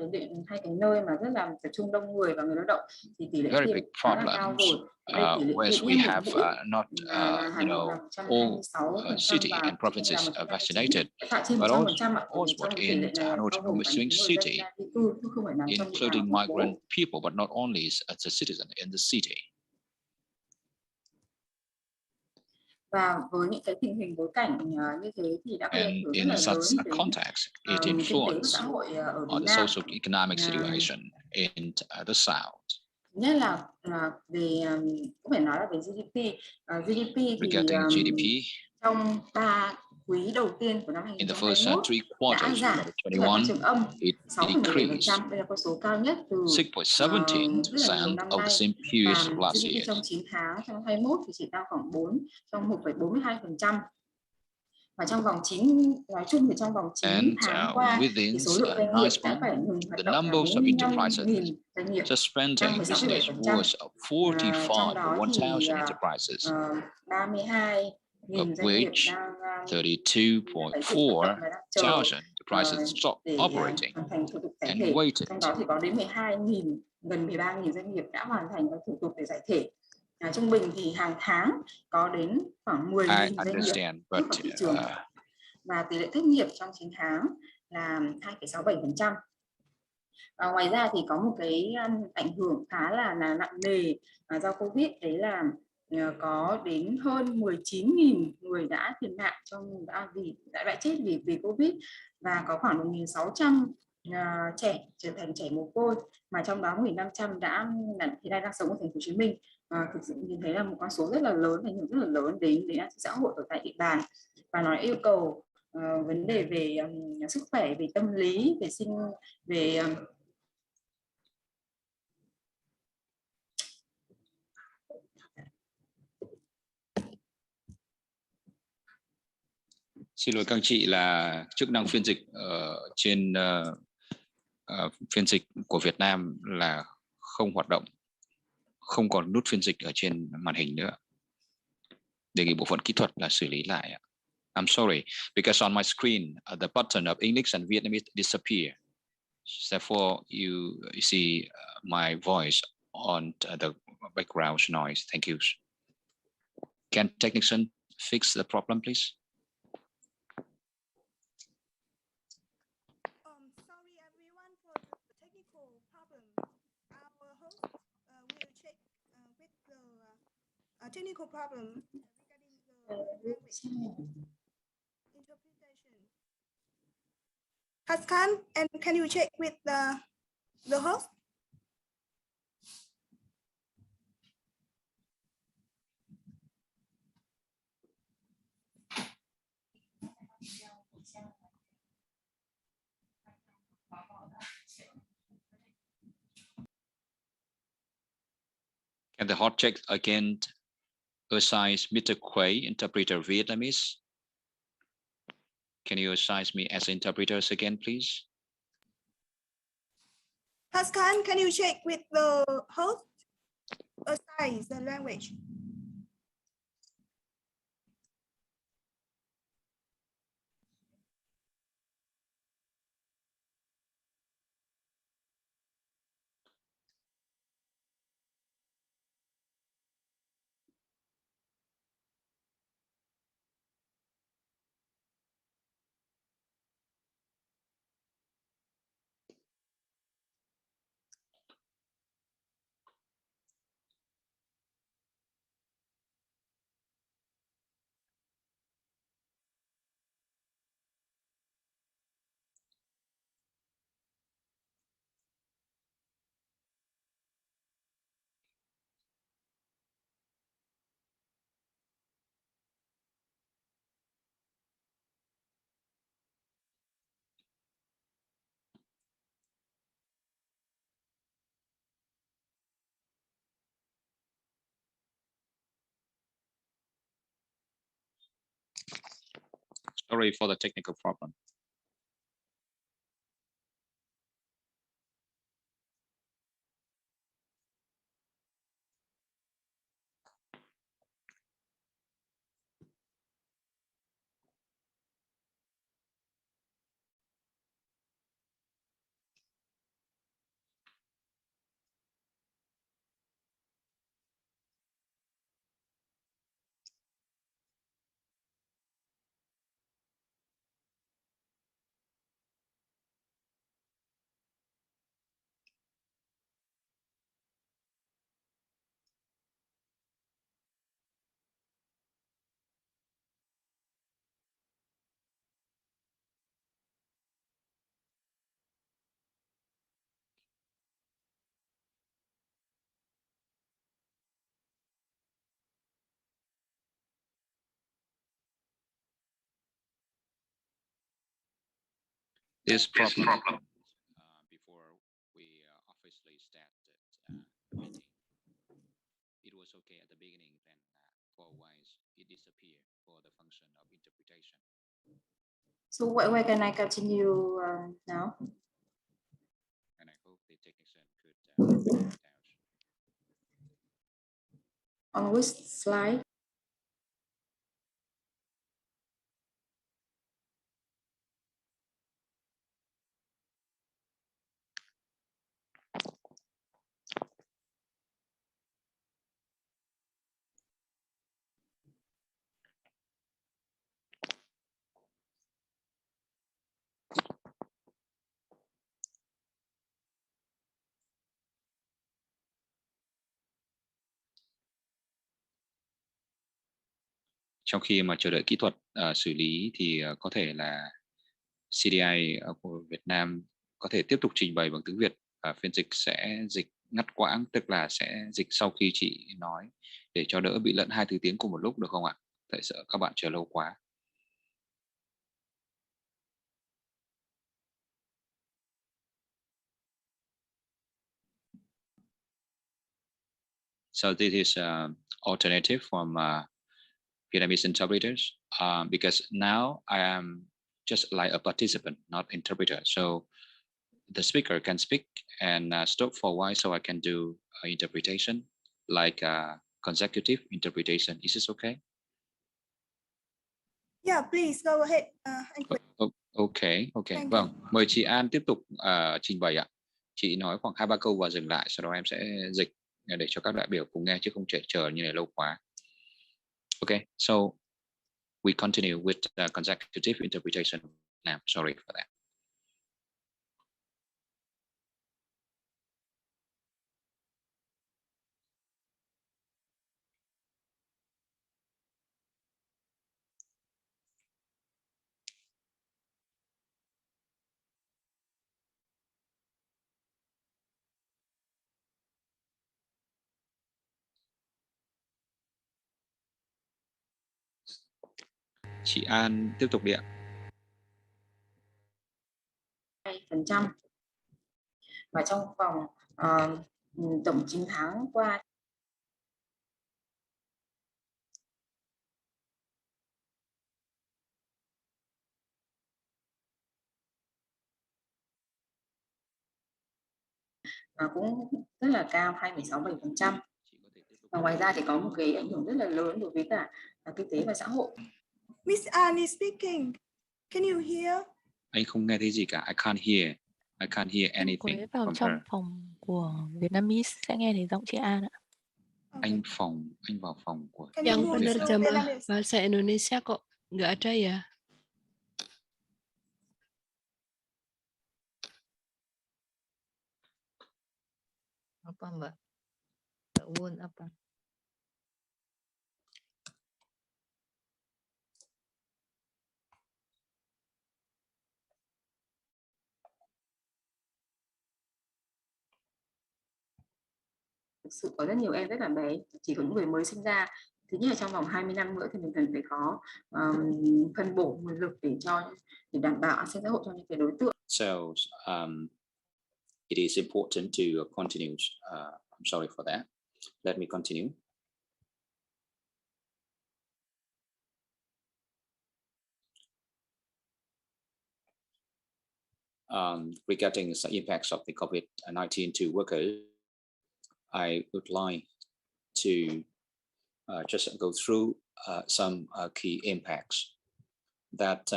cái nơi mà rất là tập trung đông người và người lao động, thì tỷ lệ very tiêm big khá là cao problems rồi. Đây tỷ lệ whereas tiêm we ít một have mũi not là Hà Nội là all 126% city và and provinces are vaccinated, trên but 100% ạ. also Trong what tỷ lệ in này Hanoi bao gồm cả những Swing người dân City, đang di cư, chứ không phải nằm trong địa bàn including thành migrant phố. people, but not only as a citizen in the city. Và với những cái tình hình bối cảnh như thế thì đã gây ảnh And hưởng rất in là lớn such a đến context, it kinh tế và influences xã hội ở on Việt the Nam. social economic situation in the South. Nhất là về cũng phải nói là về GDP. GDP thì Regarding GDP, trong 3 quý đầu tiên của năm in the first 2021 three đã quarters giảm, of tức là tăng 2021, trưởng âm it 6,17%. decreased Đây là con số cao nhất từ rất là nhiều 6.17% năm of the nay. same period Và of last GDP year. trong 9 tháng trong 2021 thì chỉ tăng khoảng 1,42%. Và trong vòng 9, nói chung thì trong vòng 9 tháng qua within thì số lượng doanh 9 nghiệp đã months, phải ngừng hoạt the động là numbers of enterprises 45.000 doanh nghiệp, tăng suspending business 16,7%. was Trong đó 45,1,000 thì enterprises, 32.000 of doanh nghiệp which đang phải dừng hoạt động 32,4,000 và đang chờ enterprises stopped để operating hoàn thành thủ tục giải and thể. waited. Trong đó thì có đến 12.000, gần 13.000 doanh nghiệp đã hoàn thành các thủ tục để giải thể. Trung bình thì hàng tháng có đến khoảng 10.000 doanh nghiệp bước vào thị trường. Và tỷ lệ thất nghiệp trong 9 tháng là 2,67%. Ngoài ra thì có một cái ảnh hưởng khá là nặng nề do Covid, đấy là có đến hơn 19.000 người đã thiệt mạng đã chết vì Covid, và có khoảng 1.600 trẻ trở thành trẻ mồ côi, mà trong đó 1.500 thì đang sống ở Thành phố Hồ Chí Minh. Thực sự nhìn thấy là một con số rất là lớn, ảnh hưởng rất là lớn đến an sinh xã hội ở tại địa bàn, và nó yêu cầu vấn đề về sức khỏe, về tâm lý, về Xin lỗi các anh chị là chức năng phiên dịch trên phiên dịch của Việt Nam là không hoạt động, không còn nút phiên dịch ở trên màn hình nữa. Đề nghị bộ phận kỹ thuật là xử lý lại. I'm sorry, because on my screen the button of English and Vietnamese disappear. Therefore, you see my voice on the background noise. Thank you. Can technician fix the problem, please? Sorry everyone for the technical problem. Our host will check with the technical problem regarding the language interpretation. Haskan, and can you check with the host? Can the hot check again assign Mr. Quay, interpreter Vietnamese? Can you assign me as interpreters again, please? Haskan, can you check with the host? Assign the language. Sorry for the technical problem. this problem before we officially started the meeting. It was okay at the beginning, then for a while it disappeared for the function of interpretation. So where can I continue now? And I hope the technician could figure it out. On which slide? Trong khi mà chờ đợi kỹ thuật xử lý thì có thể là CDI của Việt Nam có thể tiếp tục trình bày bằng tiếng Việt và phiên dịch sẽ dịch ngắt quãng, tức là sẽ dịch sau khi chị nói để cho đỡ bị lẫn hai thứ tiếng cùng một lúc, được không ạ? Tại sợ các bạn chờ lâu quá. So this is alternative from Vietnamese interpreters because now I am just like a participant, not interpreter. So the speaker can speak and stop for a while so I can do interpretation, like consecutive interpretation. Is this okay? Yeah, please go ahead. Anh Quỳnh. Okay. Vâng, mời chị An tiếp tục trình bày ạ. Chị nói khoảng 2-3 câu và dừng lại, sau đó em sẽ dịch để cho các đại biểu cùng nghe chứ không thể chờ như này lâu quá. Okay, so we continue with consecutive interpretation now. Sorry for that. Chị An tiếp tục đi ạ. 2%. Và trong vòng tổng 9 tháng qua cũng rất là cao, 2,67%. Và ngoài ra thì có một cái ảnh hưởng rất là lớn đối với cả kinh tế và xã hội. Miss Anne is speaking. Can you hear? Anh không nghe thấy gì cả. I can't hear anything. Quế vào trong phòng của Vietnamese sẽ nghe thấy giọng chị An ạ. Okay. Anh vào phòng của Yang penerjemah bahasa Indonesia kok nggak ada ya? Apa Mbak? Mbak Wun apa? Thực sự có rất nhiều em rất là bé, chỉ có những người mới sinh ra. Thế nhưng mà trong vòng 20 năm nữa thì mình cần phải có phân bổ nguồn lực để đảm bảo an sinh xã hội cho những cái đối tượng. So it is important to continue. I'm sorry for that. Let me continue. Regarding the impacts of the COVID-19 to workers, I would like to just go through some key impacts. That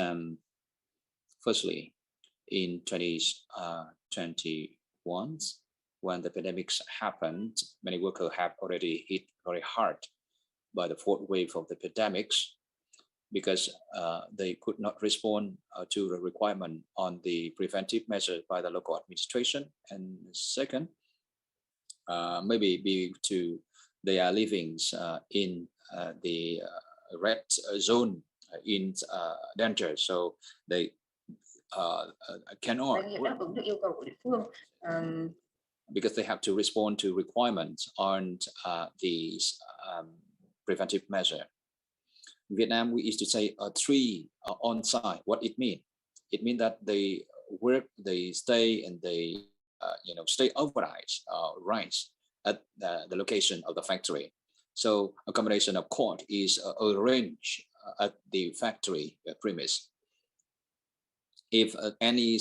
firstly, in 2021, when the pandemics happened, many workers have already hit very hard by the fourth wave of the pandemics because they could not respond to the requirement on the preventive measures by the local administration. And second, maybe due to their livings in the red zone in danger, so they cannot đáp ứng được yêu cầu của địa phương. Because they have to respond to requirements on these preventive measure. In Vietnam, we used to say 3 on site. What it means? It means that the work, they stay and they stay overnight, right at the location of the factory. So accommodation of court is arranged at the factory premise. If any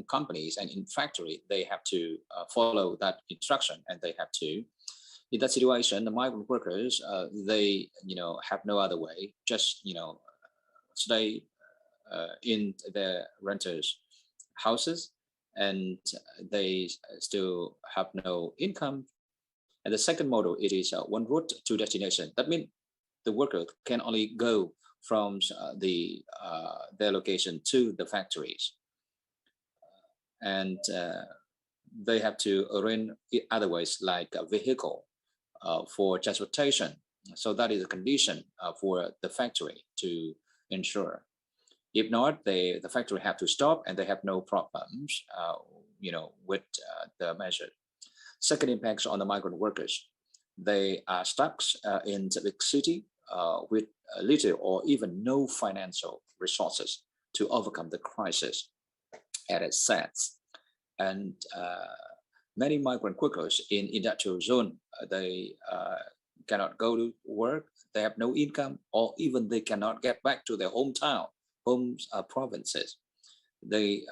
companies and in factory, they have to follow that instruction, and they have to. In that situation, the migrant workers, they have no other way, just stay in their renters' houses, and they still have no income. And the second model, it is one route, two destination. That means the worker can only go from their location to the factories, and they have to arrange it otherwise, like a vehicle for transportation. So that is a condition for the factory to ensure. If not, the factory have to stop, and they have no problems, with the measure. Second impacts on the migrant workers. They are stuck in the big city with little or even no financial resources to overcome the crisis at its sets. And many migrant workers in industrial zone, they cannot go to work, they have no income, or even they cannot get back to their hometown, provinces. They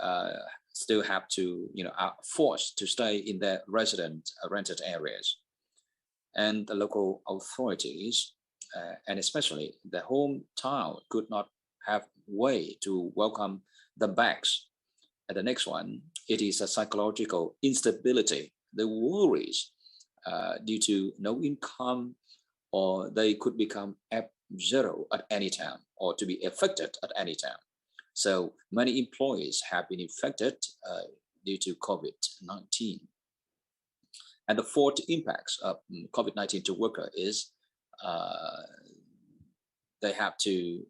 still have to, are forced to stay in their rented areas. And the local authorities, and especially the hometown, could not have way to welcome them back. And the next one, it is a psychological instability. The worries due to no income, or they could become zero at any time, or to be affected at any time. So many employees have been infected due to COVID-19. And the fourth impacts of COVID-19 to worker is they have to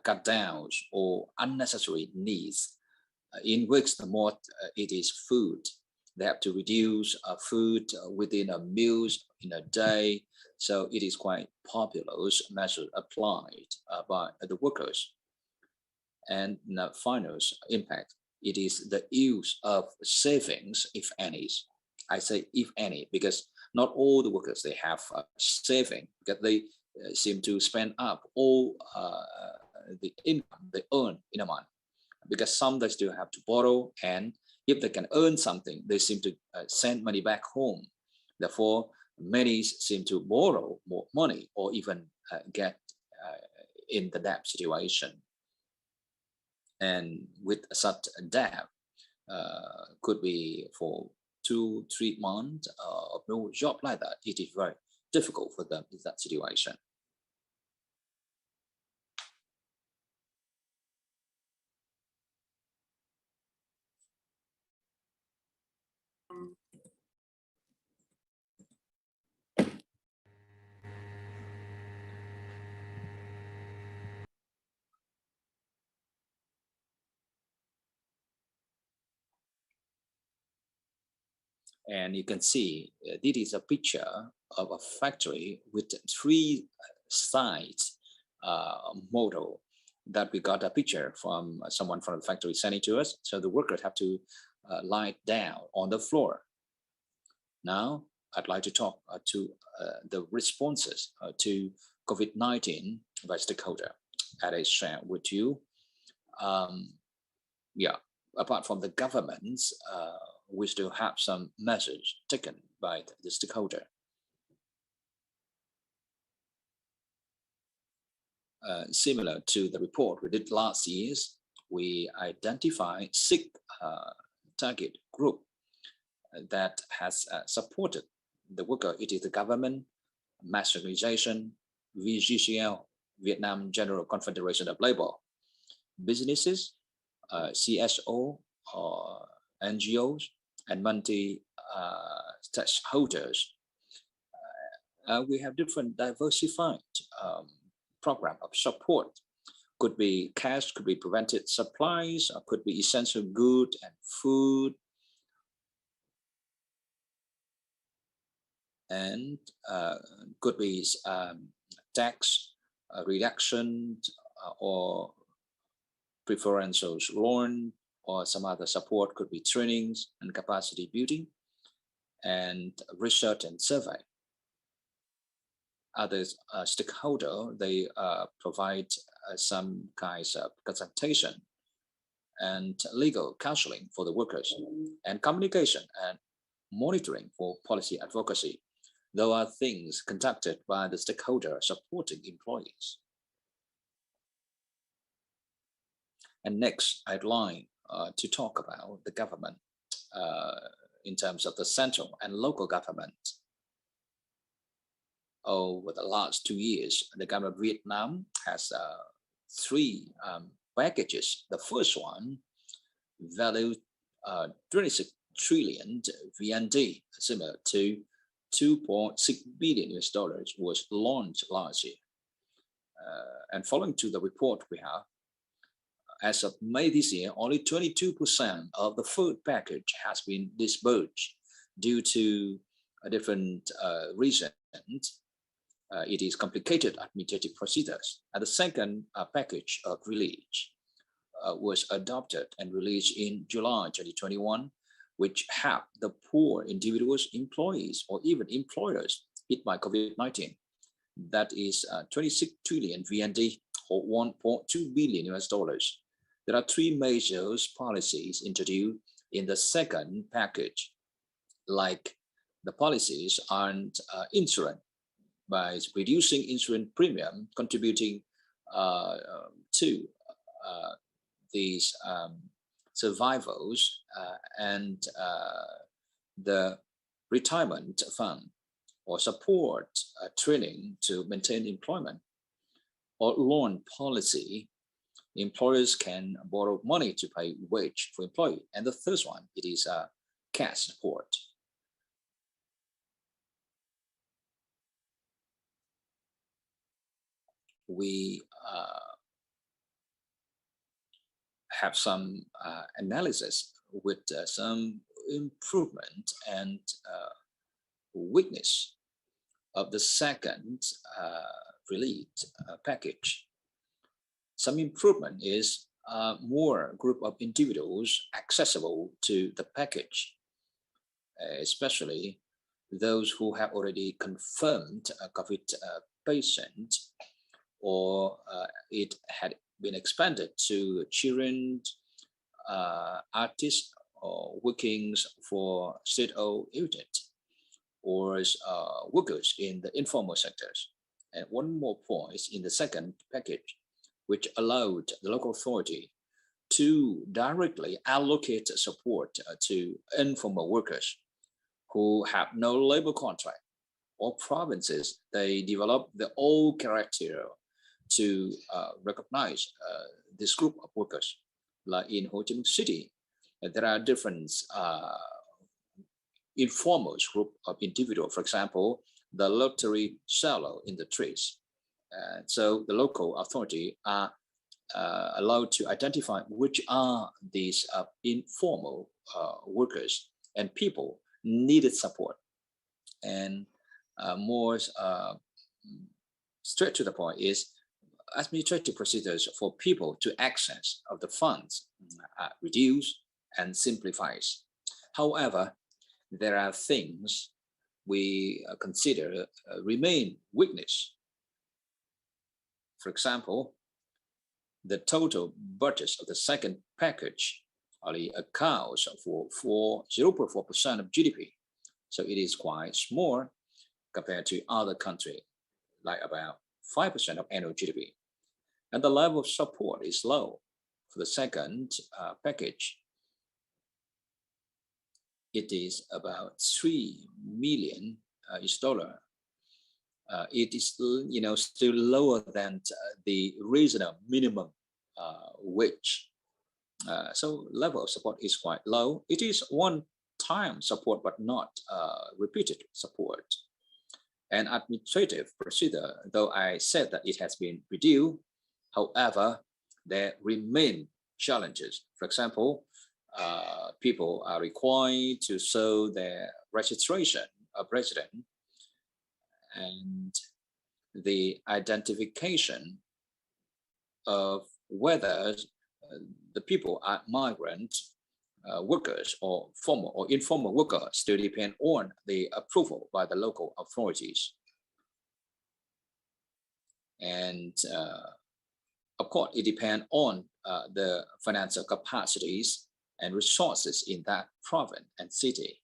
cut down or unnecessary needs, in which the more it is food. They have to reduce food within a meals in a day. So it is quite popular measure applied by the workers. And the final impact, it is the use of savings, if any. I say if any, because not all the workers, they have saving, because they seem to spend up all the income they earn in a month, because some they still have to borrow, and if they can earn something, they seem to send money back home. Therefore, many seem to borrow more money, or even get in the debt situation. And with such debt, could be for 2-3 months of no job like that, it is very difficult for them in that situation. And you can see this is a picture of a factory with 3 sides model that we got a picture from someone from the factory sending to us. So the workers have to lie down on the floor. Now, I'd like to talk to the responses to COVID-19 by stakeholder. As I share with you, apart from the governments, we still have some measures taken by the stakeholder. Similar to the report we did last year, we identified 6 target group that has supported the worker. It is the government, mass organization, VGCL, Vietnam General Confederation of Labor, businesses, CSO, NGOs, and multi-stakeholders. We have different diversified program of support. Could be cash, could be prevented supplies, or could be essential good and food, and could be tax reduction or preferential loan, or some other support could be trainings and capacity building and research and survey. Other stakeholder, they provide some kinds of consultation and legal counseling for the workers, and communication and monitoring for policy advocacy. Those are things conducted by the stakeholder supporting employees. And next, I'd like to talk about the government in terms of the central and local government. Over the last 2 years, the government of Vietnam has 3 packages. The first one, valued 26 trillion VND, similar to 2.6 billion US dollars, was launched last year. And following to the report we have, as of May this year, only 22% of the food package has been disbursed due to different reasons. It is complicated administrative procedures. And the second package of relief was adopted and released in July 2021, which helped the poor individuals, employees, or even employers hit by COVID-19. That is 26 trillion VND, or 1.2 billion US dollars. There are 3 major policies introduced in the second package, like the policies on insurance, by reducing insurance premium, contributing to these survivals, and the retirement fund, or support training to maintain employment, or loan policy. Employers can borrow money to pay wage for employee. And the third one, it is cash support. We have some analysis with some improvement and weakness of the second relief package. Some improvement is more group of individuals accessible to the package, especially those who have already confirmed a COVID patient, or it had been expanded to children, artists, or working for state-owned unit, or workers in the informal sectors. And one more point is in the second package, which allowed the local authority to directly allocate support to informal workers who have no labor contract, or provinces, they develop their own criteria to recognize this group of workers. Like in Ho Chi Minh City, there are different informal group of individuals. For example, the lottery seller in the trees. So the local authority are allowed to identify which are these informal workers and people needed support. And more straight to the point is administrative procedures for people to access of the funds are reduced and simplifies. However, there are things we consider remain weakness. For example, the total budget of the second package only accounts for 0.4% of GDP. So it is quite small compared to other countries, like about 5% of annual GDP. And the level of support is low. For the second package, it is about 3 million US dollar. It is, still lower than the reasonable minimum wage. So level of support is quite low. It is one-time support, but not repeated support. And administrative procedure, though I said that it has been reduced, however, there remain challenges. For example, people are required to show their registration of resident, and the identification of whether the people are migrant workers or formal or informal workers still depend on the approval by the local authorities. And of course, it depends on the financial capacities and resources in that province and city.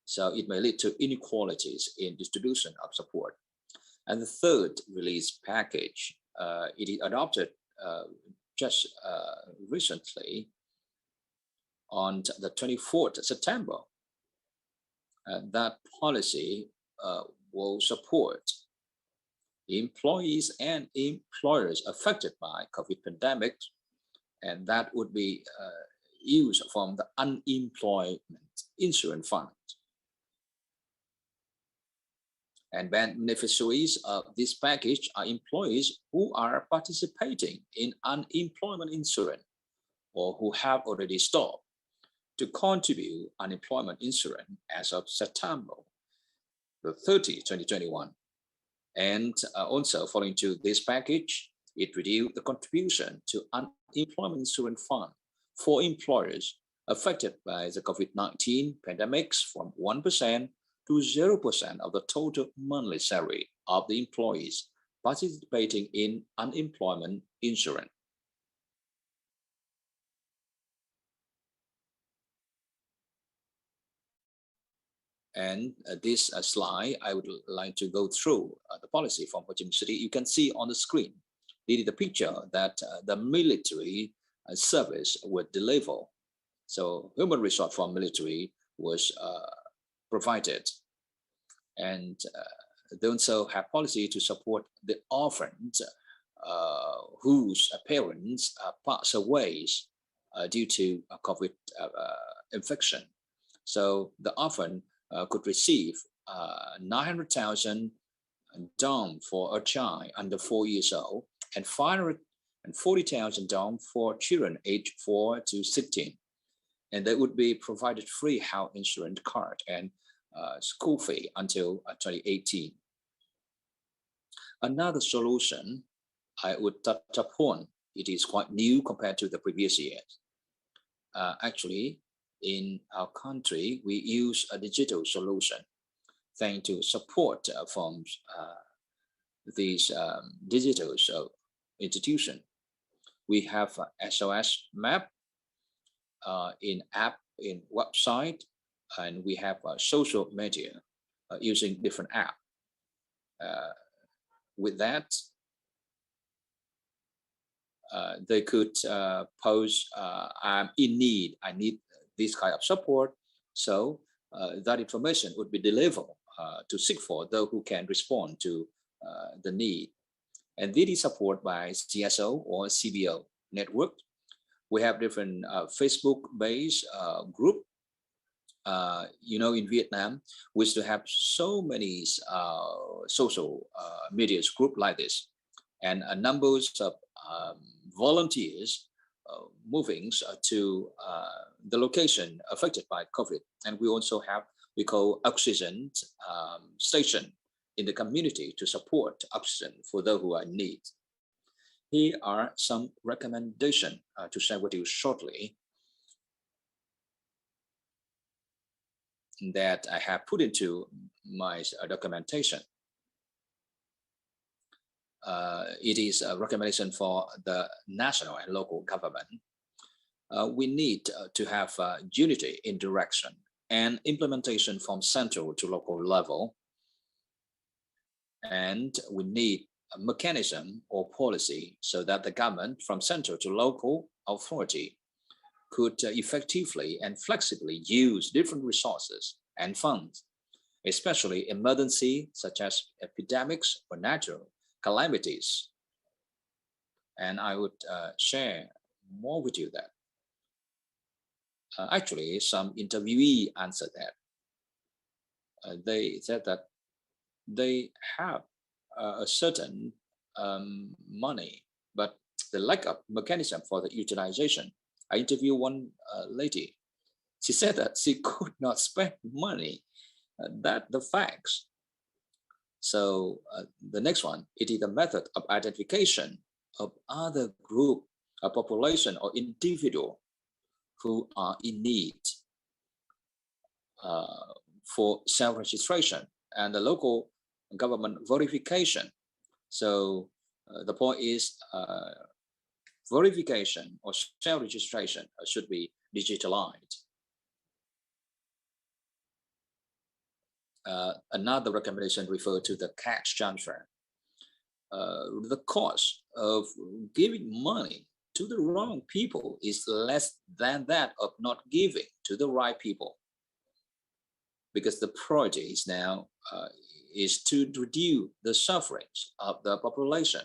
So it may lead to inequalities in distribution of support. And the third release package, it is adopted just recently on the 24th September. That policy will support employees and employers affected by COVID pandemic, and that would be used from the unemployment insurance fund. And beneficiaries of this package are employees who are participating in unemployment insurance or who have already stopped to contribute unemployment insurance as of September the 30th, 2021. And also following to this package, it reduced the contribution to unemployment insurance fund for employers affected by the COVID-19 pandemics from 1% to 0% of the total monthly salary of the employees participating in unemployment insurance. And this slide, I would like to go through the policy from Ho Chi Minh City. You can see on the screen, this is the picture that the military service would deliver. So human resource from military was provided. And they also have policy to support the orphans whose parents pass away due to COVID infection. So the orphan could receive 900,000 dong for a child under 4 years old and 540,000 dong for children aged 4 to 16. And they would be provided free health insurance card and school fee until 2018. Another solution I would touch upon, it is quite new compared to the previous years. Actually, in our country, we use a digital solution thanks to support from these digital institutions. We have SOS map in app, in website, and we have social media using different apps. With that, they could post, I'm in need, I need this kind of support. So that information would be delivered to seek for those who can respond to the need. And this is supported by CSO or CBO network. We have different Facebook-based group. In Vietnam, we used to have so many social media group like this, and numbers of volunteers moving to the location affected by COVID. And we also have, we call oxygen station in the community to support oxygen for those who are in need. Here are some recommendations to share with you shortly that I have put into my documentation. It is a recommendation for the national and local government. We need to have unity in direction and implementation from central to local level. And we need a mechanism or policy so that the government from central to local authority could effectively and flexibly use different resources and funds, especially emergency such as epidemics or natural calamities. And I would share more with you that. Actually, some interviewee answered that. They said that they have a certain money, but the lack of mechanism for the utilization. I interviewed one lady. She said that she could not spend money. That the facts. So the next one, it is the method of identification of other group a population or individual who are in need for self-registration and the local government verification. So the point is verification or self-registration should be digitalized. Another recommendation referred to the cash transfer. The cost of giving money to the wrong people is less than that of not giving to the right people, because the priority is now is to reduce the sufferings of the population.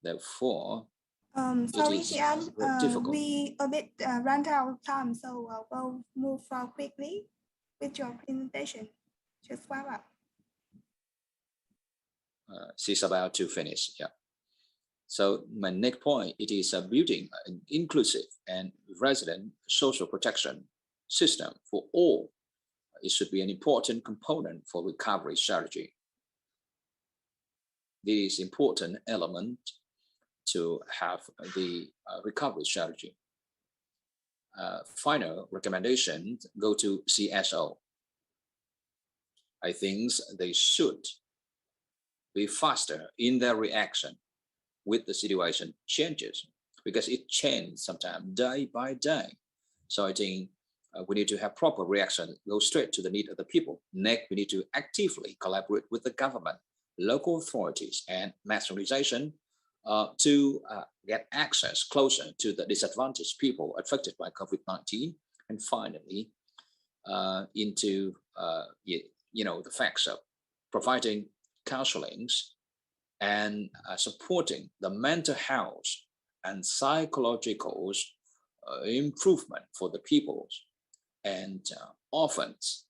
Therefore, sorry, is Xian, difficult. we a bit ran out of time, so we'll move quickly with your presentation. Just wrap up. She's about to finish. Yeah. So my next point, it is building an inclusive and resident social protection system for all. It should be an important component for recovery strategy. This is important element to have the recovery strategy. Final recommendations go to CSO. I think they should be faster in their reaction with the situation changes, because it changes sometimes day by day. So I think we need to have proper reaction, go straight to the need of the people. Next, we need to actively collaborate with the government, local authorities, and mass organization to get access closer to the disadvantaged people affected by COVID-19. And finally, into the facts of providing counselings and supporting the mental health and psychological improvement for the people and orphans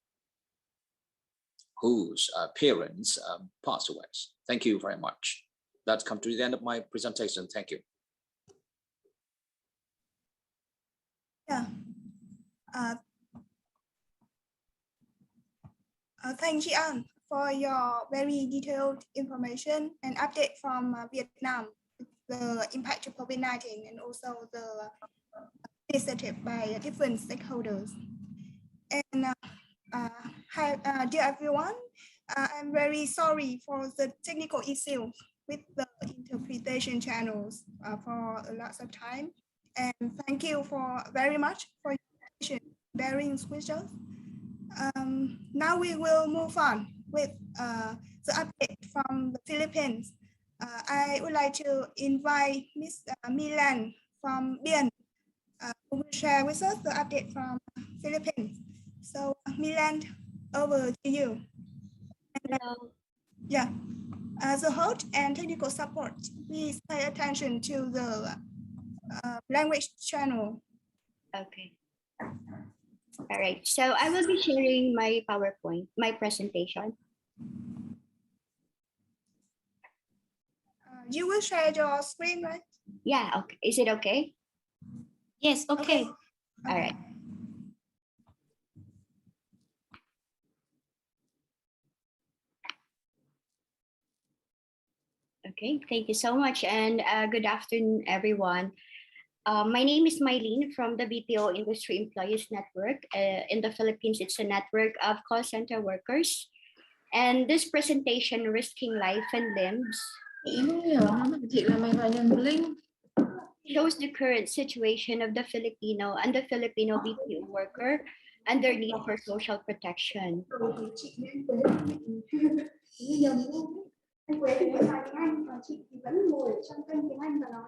whose parents passed away. Thank you very much. That's come to the end of my presentation. Thank you. Yeah. Thank you, An, for your very detailed information and update from Vietnam, the impact of COVID-19 and also the initiative by different stakeholders. And hi, dear everyone, I'm very sorry for the technical issue with the interpretation channels for lots of time. And thank you very much for your attention, bearing with us. Now we will move on with the update from the Philippines. I would like to invite Ms. Milan from Bien, who will share with us the update from Philippines. So Milan, over to you. Hello. Yeah, the host and technical support, please pay attention to the language channel. Okay. All right, so I will be sharing my PowerPoint, my presentation. You will share your screen, right? Yeah, okay. Is it okay? Yes, okay. All right. Okay, thank you so much, and good afternoon, everyone. My name is Mylene from the BPO Industry Employees Network. In the Philippines, it's a network of call center workers. And this presentation, Risking Life and Limbs, shows the current situation of the Filipino and the Filipino BPO worker and their need for social protection.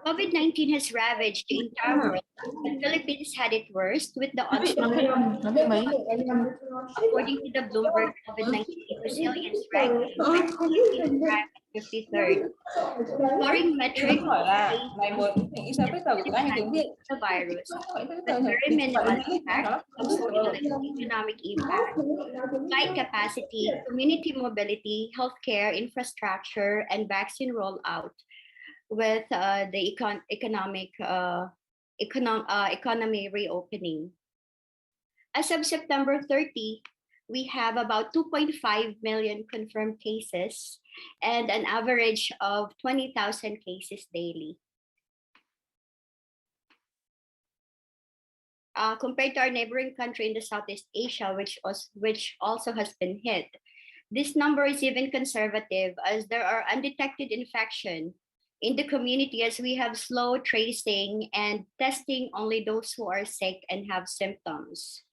COVID-19 has ravaged the entire world. The Philippines had it worst with the onset according to the Bloomberg COVID-19 resilience ranking, 53rd. Scoring metric the virus with very minimal impact of social and economic impact, flight capacity, community mobility, healthcare infrastructure, and vaccine rollout, with the economy reopening. As of September 30, we have about 2.5 million confirmed cases and an average of 20,000 cases daily. compared to our neighboring country in the Southeast Asia, which also has been hit. This number is even conservative as there are undetected infection in the community as we have slow tracing and testing only those who are sick and have symptoms.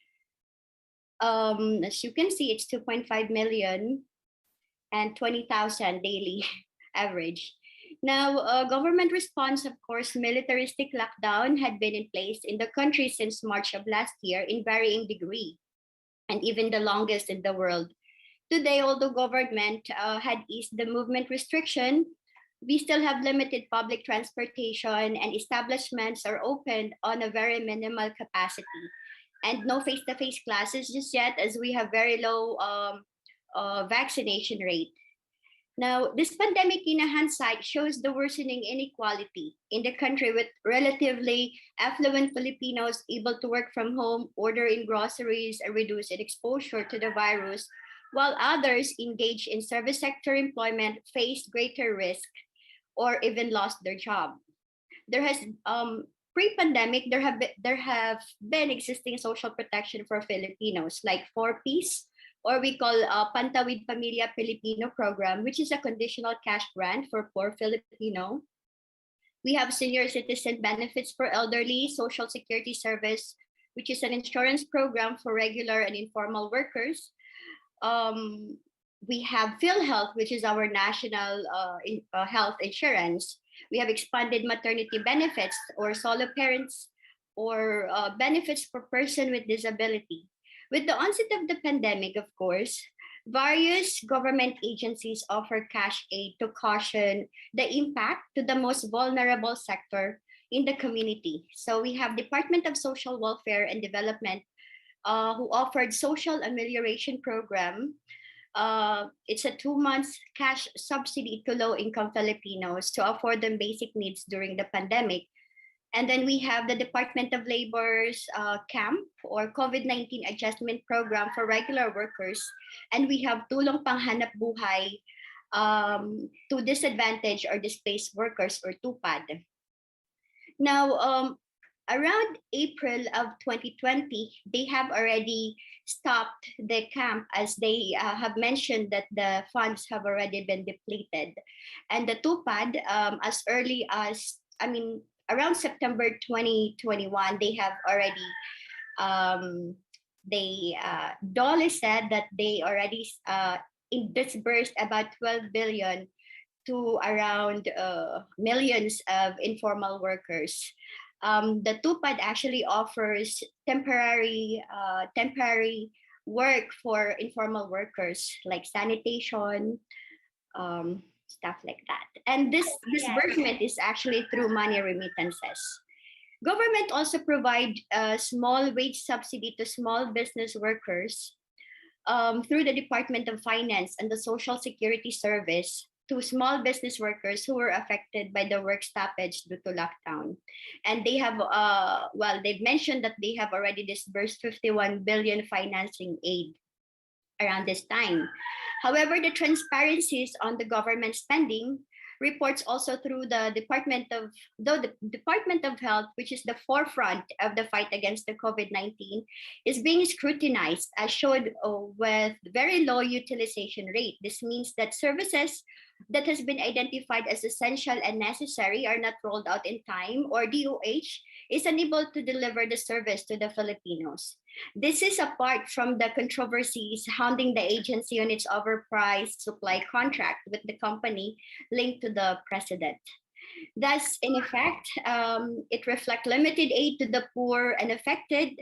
As you can see, it's 2.5 million and 20,000 daily average. Now, government response, of course, militaristic lockdown had been in place in the country since March of last year in varying degree, and even the longest in the world. Today, although government had eased the movement restriction, we still have limited public transportation and establishments are opened on a very minimal capacity. And no face-to-face classes just yet as we have very low vaccination rate. Now, this pandemic in hindsight shows the worsening inequality in the country with relatively affluent Filipinos able to work from home, order in groceries, and reduce in exposure to the virus, while others engaged in service sector employment faced greater risk or even lost their job. There has pre-pandemic, there have been existing social protection for Filipinos like 4Ps, or we call Pantawid Pamilya Filipino program, which is a conditional cash grant for poor Filipino. We have senior citizen benefits for elderly, social security service, which is an insurance program for regular and informal workers. We have PhilHealth, which is our national health insurance. We have expanded maternity benefits or solo parents or benefits for person with disability. With the onset of the pandemic, of course, various government agencies offer cash aid to cushion the impact to the most vulnerable sector in the community. So we have Department of Social Welfare and Development who offered social amelioration program. It's a 2 months cash subsidy to low-income Filipinos to afford them basic needs during the pandemic. And then we have the Department of Labor's camp or COVID-19 adjustment program for regular workers. And we have Tulong Panghanap Buhay to disadvantaged or displaced workers or TUPAD. Now, around April of 2020, they have already stopped the camp as they have mentioned that the funds have already been depleted. And the TUPAD, as early as, around September 2021, they have already, Dole said that they already disbursed about 12 billion to around millions of informal workers. The TUPAD actually offers temporary work for informal workers like sanitation, stuff like that. And this disbursement is actually through money remittances. Government also provide a small wage subsidy to small business workers through the Department of Finance and the Social Security Service to small business workers who were affected by the work stoppage due to lockdown. And they have, they've mentioned that they have already disbursed 51 billion financing aid around this time. However, the transparencies on the government spending reports also through the Department of Health, which is the forefront of the fight against the COVID-19, is being scrutinized as showed with very low utilization rate. This means that services that has been identified as essential and necessary are not rolled out in time, or DOH is unable to deliver the service to the Filipinos. This is apart from the controversies hounding the agency on its overpriced supply contract with the company linked to the president. Thus, in effect, it reflects limited aid to the poor and affected,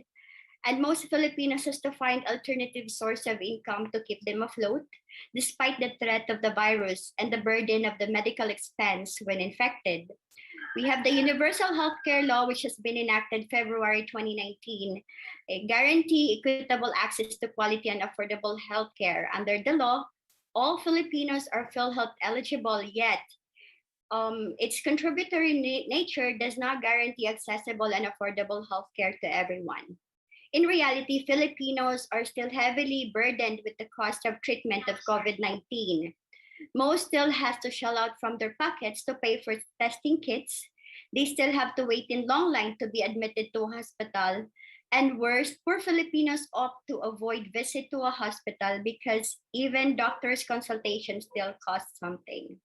and most Filipinos has to find alternative source of income to keep them afloat, despite the threat of the virus and the burden of the medical expense when infected. We have the Universal Healthcare Law, which has been enacted February 2019, guarantee equitable access to quality and affordable healthcare. Under the law, all Filipinos are PhilHealth eligible, yet its contributory nature does not guarantee accessible and affordable healthcare to everyone. In reality, Filipinos are still heavily burdened with the cost of treatment of COVID-19. Most still have to shell out from their pockets to pay for testing kits. They still have to wait in long line to be admitted to a hospital. And worse, poor Filipinos opt to avoid visit to a hospital because even doctor's consultation still costs something.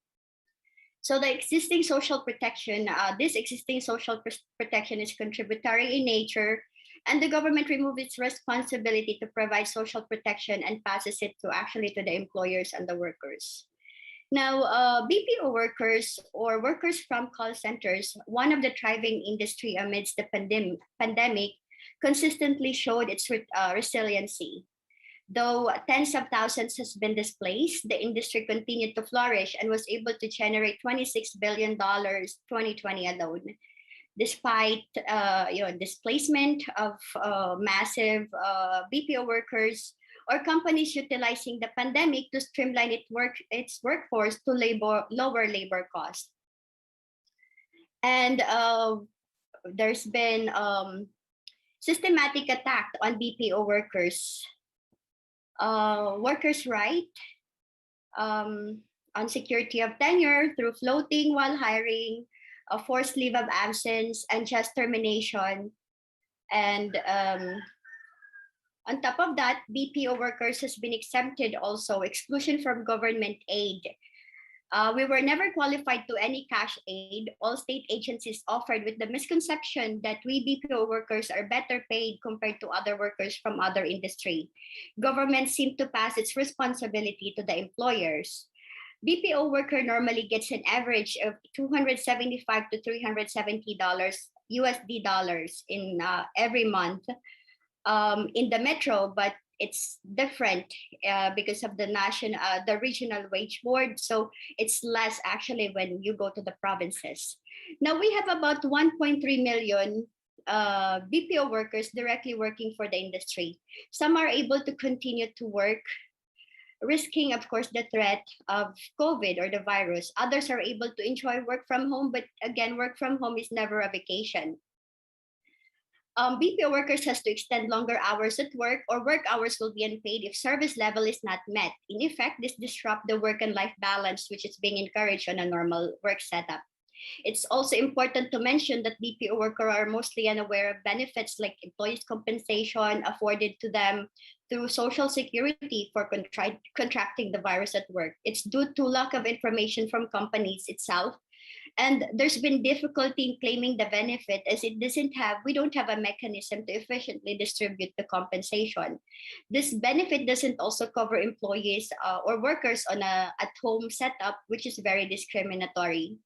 So the existing social protection, this existing social protection is contributory in nature, and the government removes its responsibility to provide social protection and passes it to actually to the employers and the workers. Now, BPO workers or workers from call centers, one of the thriving industry amidst the pandemic, consistently showed its resiliency. Though tens of thousands has been displaced, the industry continued to flourish and was able to generate $26 billion 2020 alone. Despite displacement of massive BPO workers or companies utilizing the pandemic to streamline its workforce to lower labor costs. And there's been systematic attack on BPO workers. Workers' right on security of tenure through floating while hiring, a forced leave of absence, and just termination. And on top of that, BPO workers has been exempted also, exclusion from government aid. We were never qualified to any cash aid. All state agencies offered with the misconception that we BPO workers are better paid compared to other workers from other industry. Government seemed to pass its responsibility to the employers. BPO worker normally gets an average of $275 to $370 USD dollars in every month in the metro, but it's different because of the the regional wage board. So it's less actually when you go to the provinces. Now we have about 1.3 million BPO workers directly working for the industry. Some are able to continue to work, risking, of course, the threat of COVID or the virus. Others are able to enjoy work from home, but again, work from home is never a vacation. BPO workers has to extend longer hours at work, or work hours will be unpaid if service level is not met. In effect, this disrupts the work and life balance, which is being encouraged on a normal work setup. It's also important to mention that BPO workers are mostly unaware of benefits like employees' compensation afforded to them through Social Security for contracting the virus at work. It's due to lack of information from companies itself. And there's been difficulty in claiming the benefit as we don't have a mechanism to efficiently distribute the compensation. This benefit doesn't also cover employees or workers on a at-home setup, which is very discriminatory.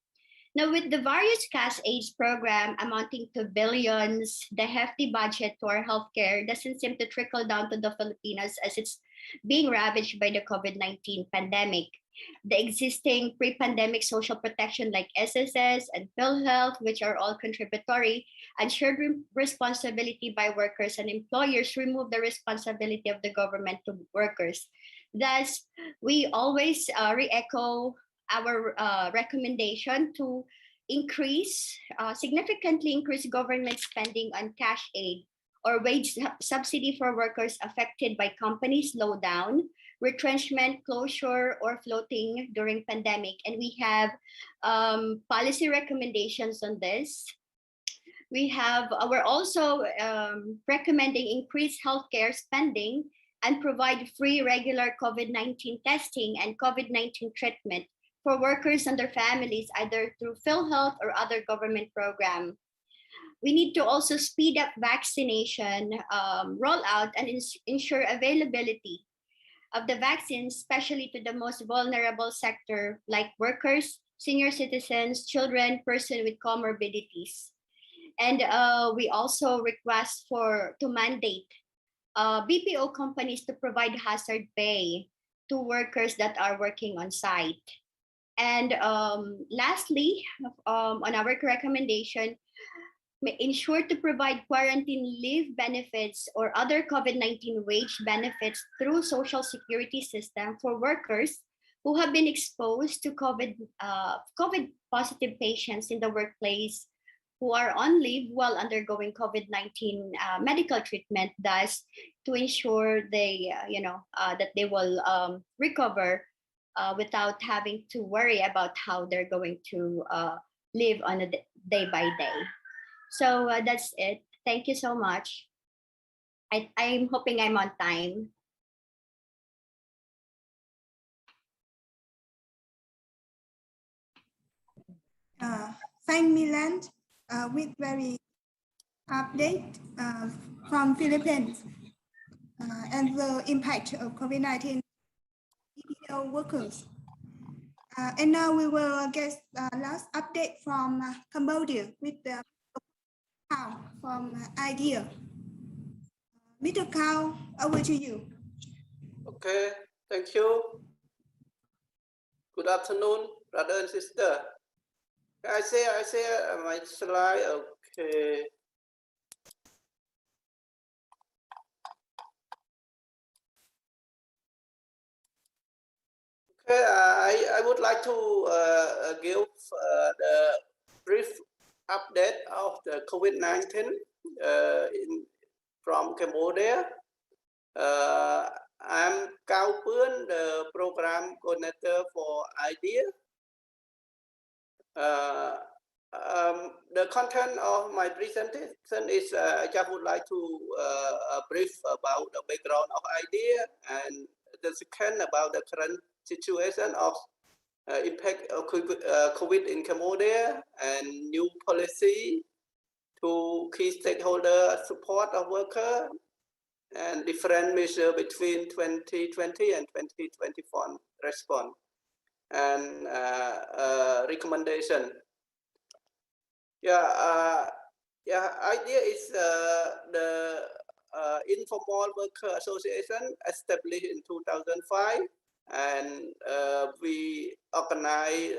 Now, with the various cash aids program amounting to billions, the hefty budget to our healthcare doesn't seem to trickle down to the Filipinos as it's being ravaged by the COVID-19 pandemic. The existing pre-pandemic social protection like SSS and PhilHealth, which are all contributory, and shared responsibility by workers and employers remove the responsibility of the government to workers. Thus, we always re-echo our recommendation to significantly increase government spending on cash aid or wage subsidy for workers affected by company slowdown, retrenchment, closure, or floating during pandemic. And we have policy recommendations on this. We're also recommending increased healthcare spending and provide free regular COVID-19 testing and COVID-19 treatment for workers and their families, either through PhilHealth or other government program. We need to also speed up vaccination rollout and ensure availability of the vaccines, especially to the most vulnerable sector like workers, senior citizens, children, persons with comorbidities. And we also request to mandate BPO companies to provide hazard pay to workers that are working on site. And lastly, on our recommendation, ensure to provide quarantine leave benefits or other COVID-19 wage benefits through Social Security system for workers who have been exposed to COVID positive patients in the workplace who are on leave while undergoing COVID-19 medical treatment, thus to ensure that they will recover without having to worry about how they're going to live on a day by day. So that's it. Thank you so much. I'm hoping I'm on time. Thank Milan with very update from Philippines and the impact of COVID-19 BPO workers. And now we will get last update from Cambodia with the Cao from IDEA. Mr. Cao, over to you. Okay, thank you. Good afternoon, brother and sister. I share my slide. Okay. Okay, I would like to give the brief update of the COVID-19 from Cambodia. I'm Cao Pươn, the program coordinator for IDEA. The content of my presentation is I just would like to brief about the background of IDEA, and the second about the current situation of impact of COVID in Cambodia and new policy to key stakeholder support of worker and different measures between 2020 and 2021 response and recommendation. IDEA is the informal worker association established in 2005, and we organize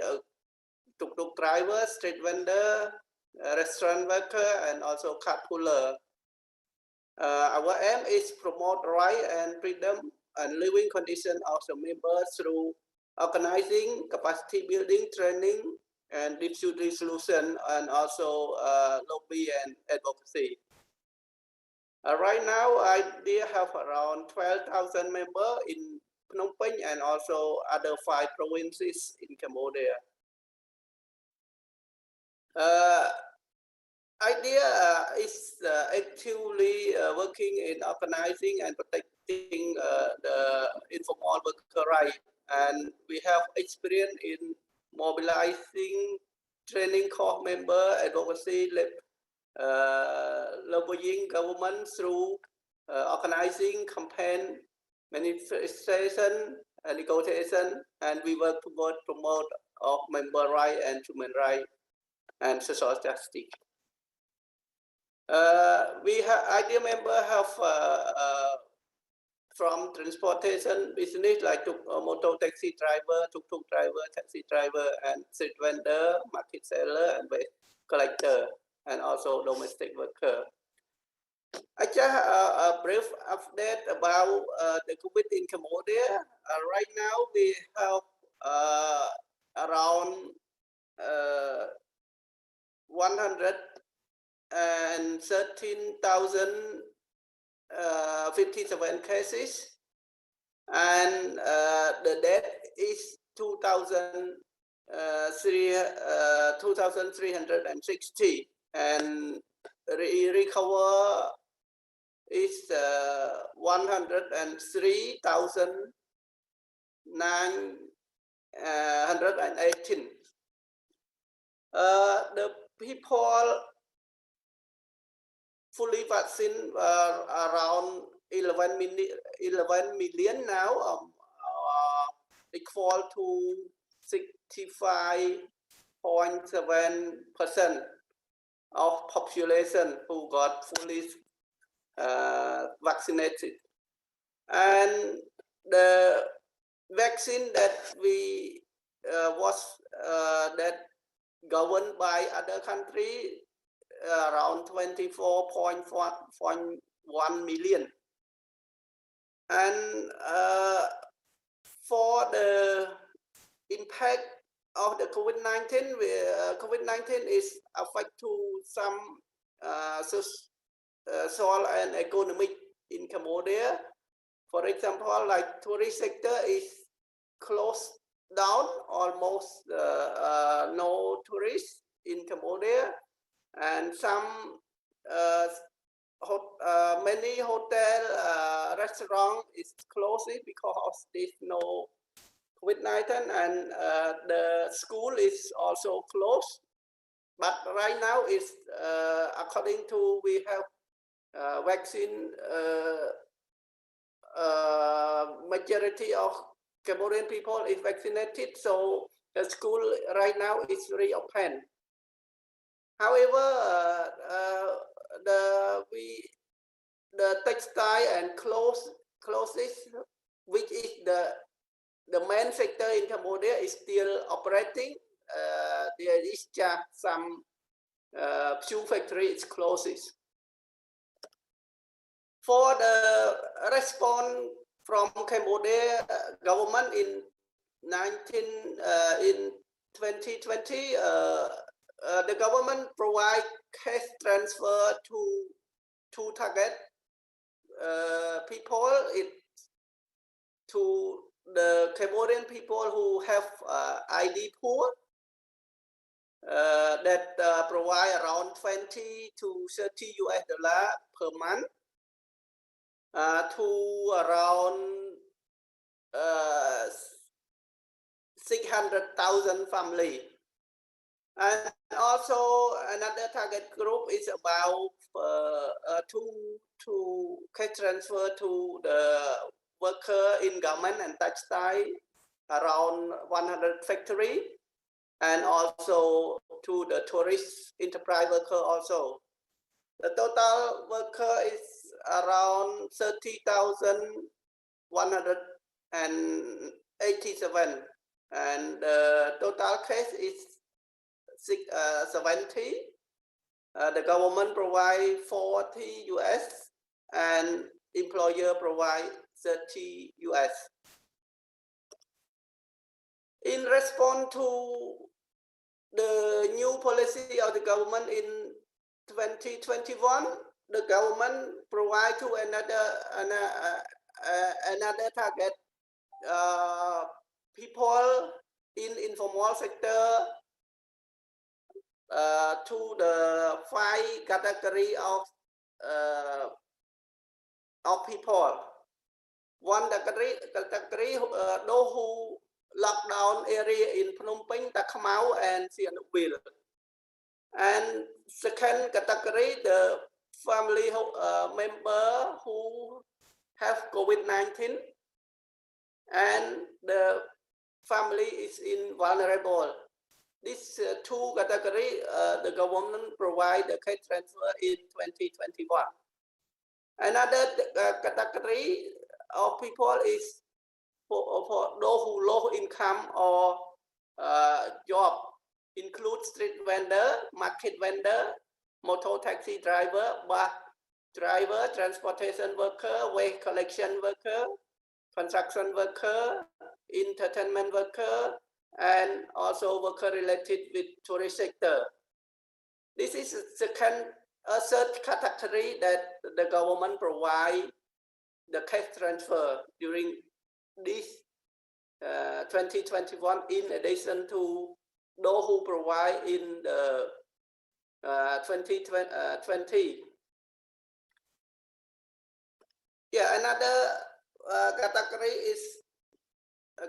tuk-tuk drivers, street vendor, restaurant worker, and also carpooler. Our aim is promote right and freedom and living condition of the members through organizing, capacity building, training, and dispute resolution, and also lobby and advocacy. Right now, IDEA have around 12,000 members in Phnom Penh and also other 5 provinces in Cambodia. IDEA is actively working in organizing and protecting the informal worker rights, and we have experience in mobilizing, training core member, advocacy, lobbying government through organizing campaign, manifestation, and negotiation, and we work toward promote of member rights and human rights and social justice. We have IDEA member have from transportation business like motor taxi driver, tuk-tuk driver, taxi driver, and street vendor, market seller, and waste collector, and also domestic worker. I just a brief update about the COVID in Cambodia. Right now we have around 113,057 cases, and the death is 2,360, and recover is 103,918. The people fully vaccinated around 11 million now, equal to 65.7% of population who got fully vaccinated. And the vaccine that we was that governed by other country around 24.1 million. And for the impact of the COVID-19, COVID-19 is affect to some social and economic in Cambodia. For example, like tourist sector is closed down, almost no tourists in Cambodia, and some many hotel, restaurant is closed because of this no COVID-19, and the school is also closed. But right now, it's according to we have vaccine. Majority of Cambodian people is vaccinated, so the school right now is reopened. However, the textile and clothes, which is the main sector in Cambodia, is still operating. There is just some few factories closes. For the response from Cambodia government in 2020, the government provide cash transfer to target people, to the Cambodian people who have ID poor, that provide around 20 to 30 US dollar per month. To around 600,000 family. And also another target group is about to cash transfer to the worker in garment and textile, around 100 factory, and also to the tourist enterprise worker also. The total worker is around 30,187, and the total case is 70. The government provide 40 US and employer provide 30 US. In response to the new policy of the government in 2021, the government provide to another target people in informal sector to the 5 category of people. One category those who lockdown area in Phnom Penh, Tak Mau, and Sihanoukville. And second category, the family member who have COVID-19, and the family is vulnerable. These two categories, the government provide the cash transfer in 2021. Another category of people is for those who low income or job, include street vendor, market vendor, motor taxi driver, bus driver, transportation worker, waste collection worker, construction worker, entertainment worker, and also worker related with tourist sector. This is the third category that the government provide the cash transfer during this 2021, in addition to those who provide in the 2020. Yeah, another category is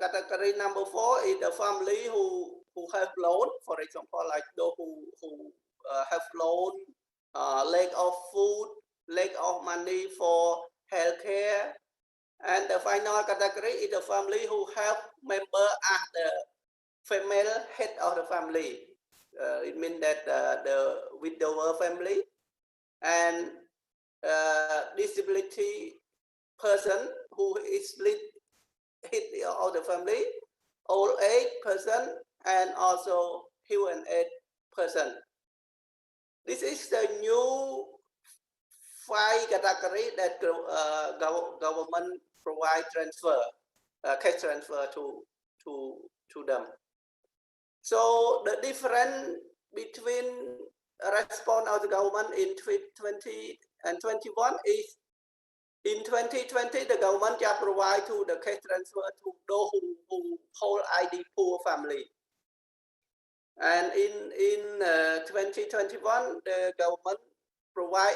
category number 4 is the family who have loan, for example, like those who have loan, lack of food, lack of money for healthcare. And the final category is the family who have member as the female head of the family. It means that the widower family and disability person who is head of the family, old age person, and also human age person. This is the new 5 categories that government provide transfer, cash transfer to them. So the difference between response of the government in 2020 and 21 is, in 2020 the government just provide to the cash transfer to those who hold ID poor family. And in 2021 the government provide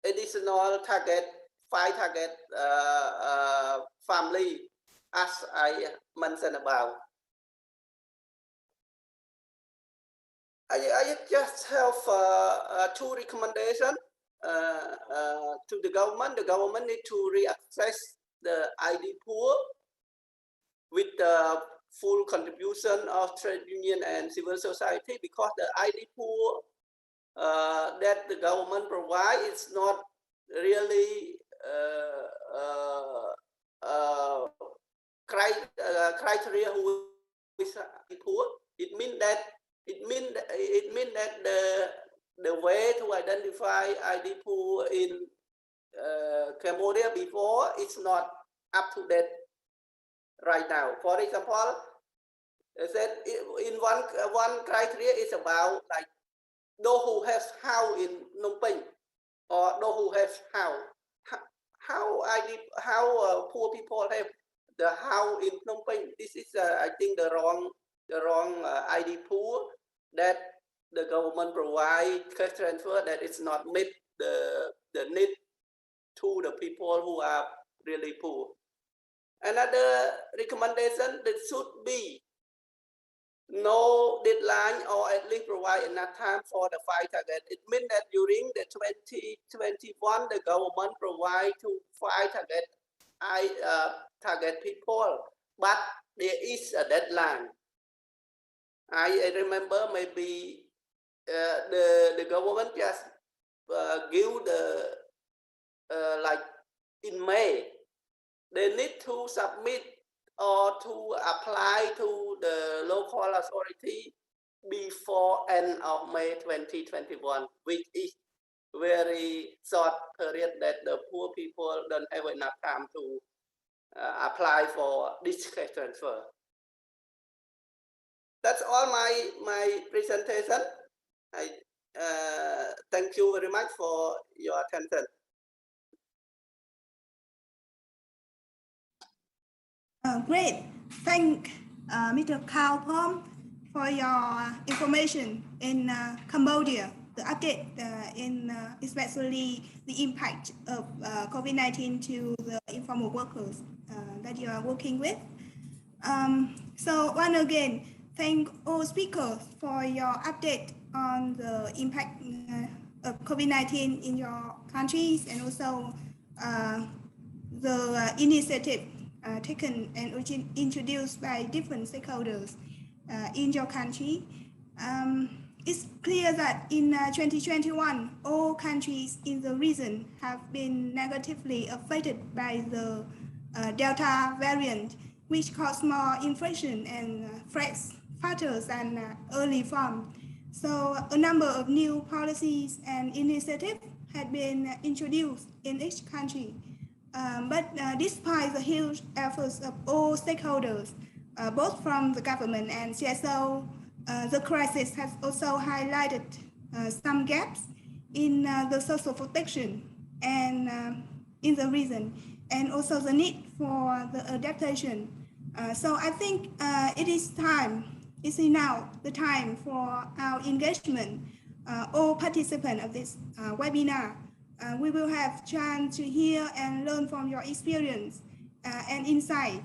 additional target, 5 target family, as I mentioned about. I just have 2 recommendations to the government. The government need to reassess the ID pool with the full contribution of trade union and civil society, because the ID pool that the government provides is not really criteria who is poor. It means that the way to identify ID pool in Cambodia before is not up to date right now. For example, that in one criteria is about like those who have house in Phnom Penh, or those who have house. How poor people have the house in Phnom Penh. This is I think the wrong ID pool that the government provide cash transfer, that it's not meet the need to the people who are really poor. Another recommendation, that should be no deadline, or at least provide enough time for the 5 target. It means that during the 2021, the government provide to 5 target people, but there is a deadline. I remember maybe the government just give the like in May, they need to submit or to apply to the local authority before end of May 2021, which is very short period that the poor people don't have enough time to apply for this cash transfer. That's all my presentation. I thank you very much for your attention. Great. Thank Mr. Cao Phom for your information in Cambodia, the update in especially the impact of COVID-19 to the informal workers that you are working with. So once again, thank all speakers for your update on the impact of COVID-19 in your countries, and also the initiative taken and introduced by different stakeholders in your country. It's clear that in 2021, all countries in the region have been negatively affected by the Delta variant, which caused more infection and threats faster than early form. So a number of new policies and initiatives had been introduced in each country. But despite the huge efforts of all stakeholders, both from the government and CSO, the crisis has also highlighted some gaps in the social protection and in the region, and also the need for the adaptation. So I think it is now the time for our engagement, all participants of this webinar. We will have chance to hear and learn from your experience and insight.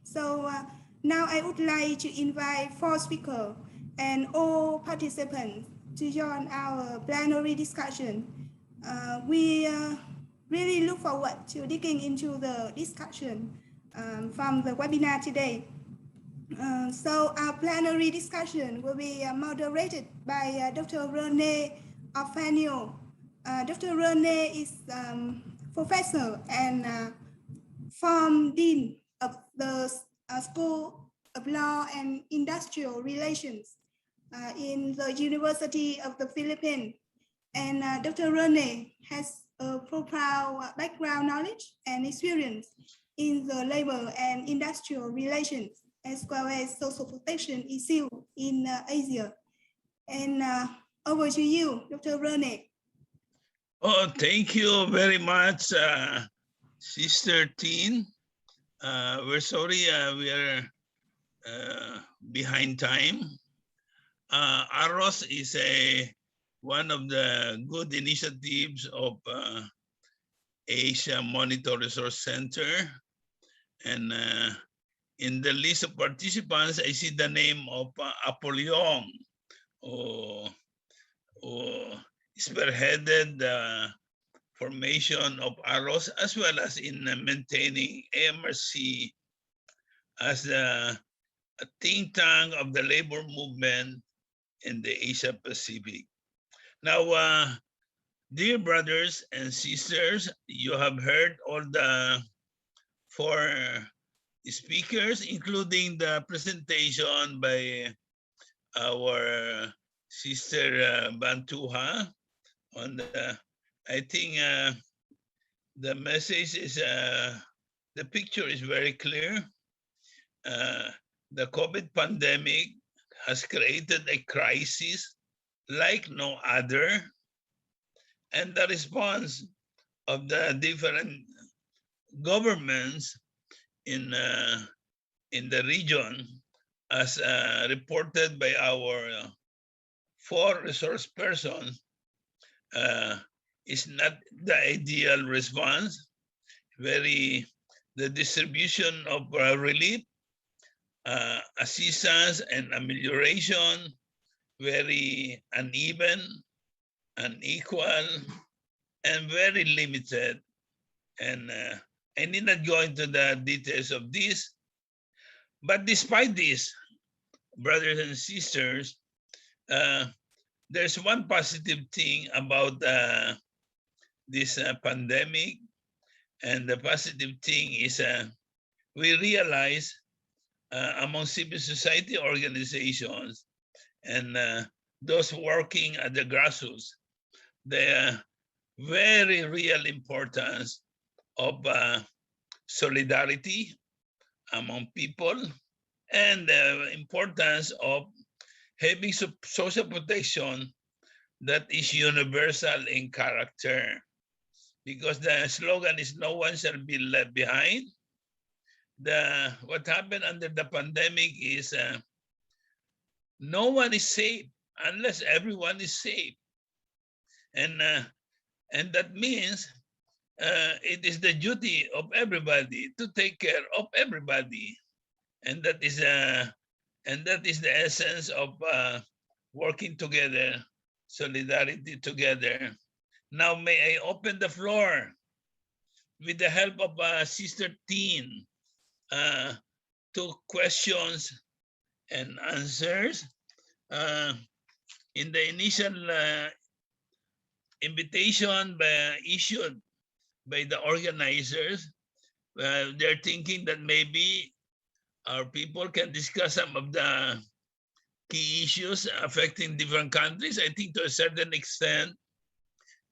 So now I would like to invite 4 speakers and all participants to join our plenary discussion. We really look forward to digging into the discussion from the webinar today. So our plenary discussion will be moderated by Dr. René Orfanio. Dr. René is professor and former dean of the School of Law and Industrial Relations in the University of the Philippines. And Dr. René has a profound background knowledge and experience in the labor and industrial relations, as well as social protection issues in Asia. And over to you, Dr. René. Oh, thank you very much, Sister Teen. We're sorry we are behind time. Arroz is a one of the good initiatives of Asia Monitor Resource Center. And in the list of participants, I see the name of Apollyon, who spearheaded the formation of AROS, as well as in maintaining AMRC as a think tank of the labor movement in the Asia Pacific. Now, dear brothers and sisters, you have heard all the 4 speakers, including the presentation by our sister Bantuha on the, I think the message is, the picture is very clear. The COVID pandemic has created a crisis like no other, and the response of the different governments in the region, as reported by our 4 resource persons, is not the ideal response. The distribution of relief, assistance, and amelioration, very uneven, unequal, and very limited. And I need not go into the details of this, but despite this, brothers and sisters, there's one positive thing about this pandemic, and the positive thing is we realize among civil society organizations and those working at the grassroots, the very real importance of solidarity among people, and the importance of having social protection that is universal in character. Because the slogan is no one shall be left behind. What happened under the pandemic is no one is safe unless everyone is safe. And that means it is the duty of everybody to take care of everybody. And that is the essence of working together, solidarity together. Now, may I open the floor with the help of Sister Teen to questions and answers. In the initial invitation issued by the organizers, they're thinking that maybe our people can discuss some of the key issues affecting different countries. I think to a certain extent,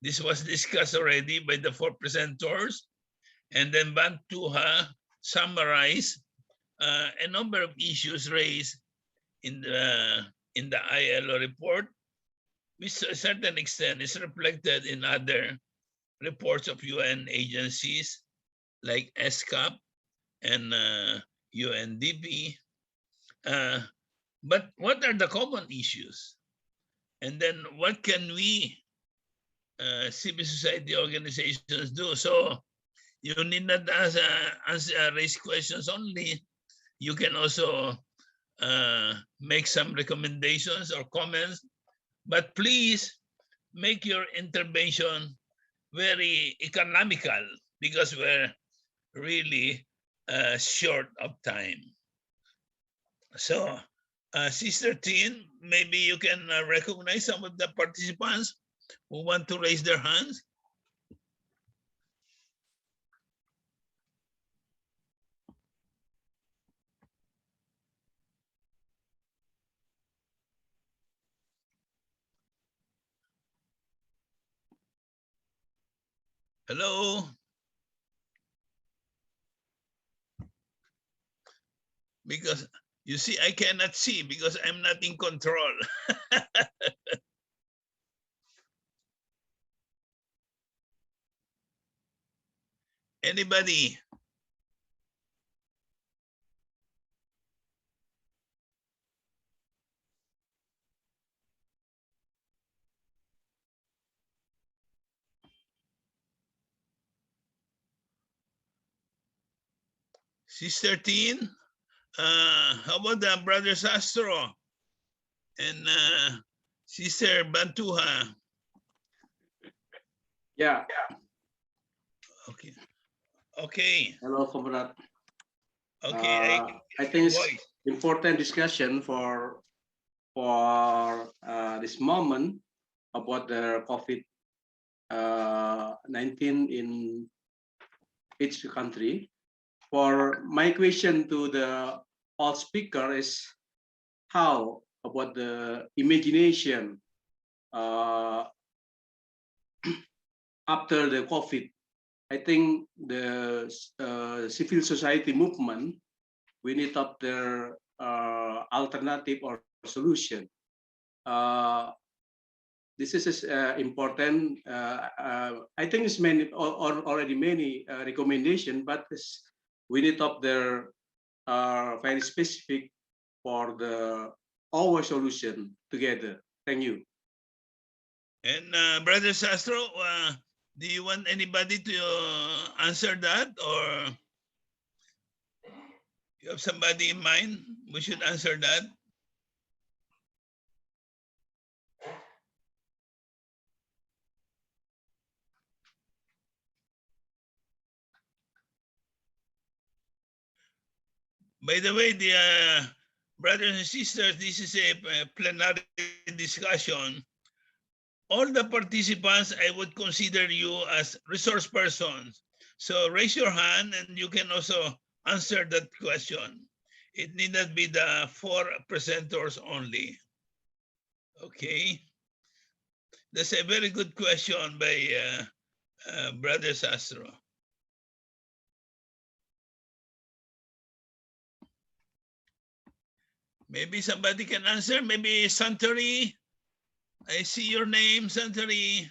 this was discussed already by the 4 presenters, and then Bantuha summarized a number of issues raised in the ILO report, which to a certain extent is reflected in other reports of UN agencies like ESCAP and UNDP. But what are the common issues? And then what can we civil society organizations do? So you need not raise questions only. You can also make some recommendations or comments, but please make your intervention very economical, because we're really short of time. So Sister Tin, maybe you can recognize some of the participants who want to raise their hands. Hello? Because you see, I cannot see because I'm not in control. Anybody? Sister Teen, how about the Brother Sastro and Sister Bantuha? Yeah. Okay. Okay. Hello, comrade. Okay. I think it's important discussion for this moment about the COVID-19 in each country. For my question to the all speaker is how about the imagination after the COVID. I think the civil society movement, we need up their alternative or solution. This is important. I think it's many or already many recommendation, but we need up their very specific for the our solution together. Thank you. And Brother Sastro, do you want anybody to answer that, or you have somebody in mind? We should answer that. By the way, the brothers and sisters, this is a plenary discussion. All the participants, I would consider you as resource persons. So raise your hand and you can also answer that question. It need not be the 4 presenters only. Okay. That's a very good question by Brother Sastro. Maybe somebody can answer, maybe Santari. I see your name, Santari.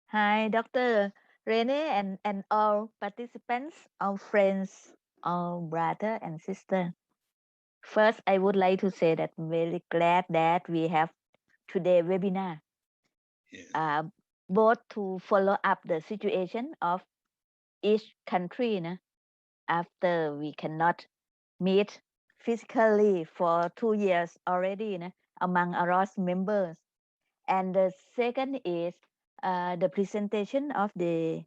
Hi, Dr. Rene and all participants, all friends, all brother and sister. First, I would like to say that I'm very glad that we have today webinar. Both to follow up the situation of each country after we cannot meet physically for 2 years already among our members. And the second is the presentation of the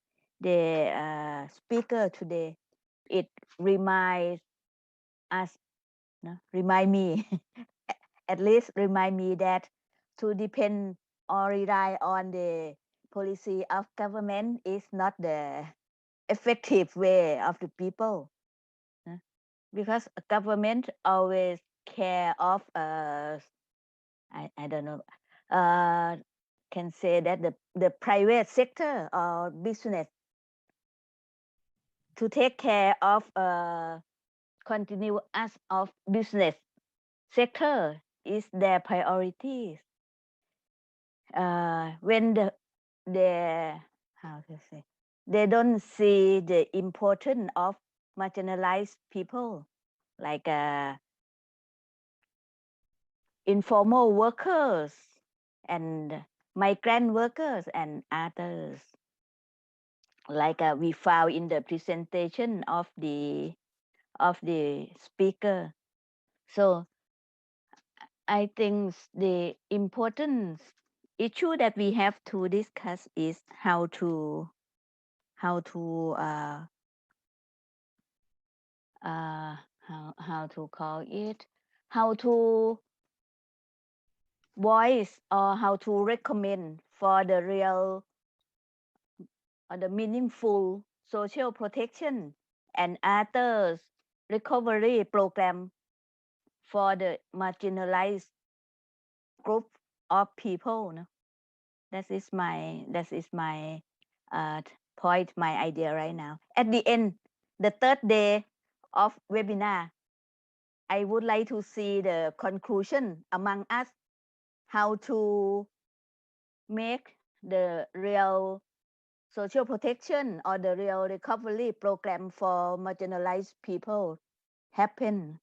speaker today. It reminds us, remind me, at least remind me that to depend or rely on the policy of government is not the effective way of the people. Because government always care of I don't know, can say that the private sector or business to take care of continuous of business sector is their priorities. When the how to say, they don't see the importance of marginalized people like informal workers and migrant workers and others, like we found in the presentation of the speaker. So I think the important issue that we have to discuss is how to how to call it, how to voice or how to recommend for the real or the meaningful social protection and others recovery program for the marginalized group of people. That is my point, my idea right now. At the end, the third day of webinar, I would like to see the conclusion among us, how to make the real social protection or the real recovery program for marginalized people happen.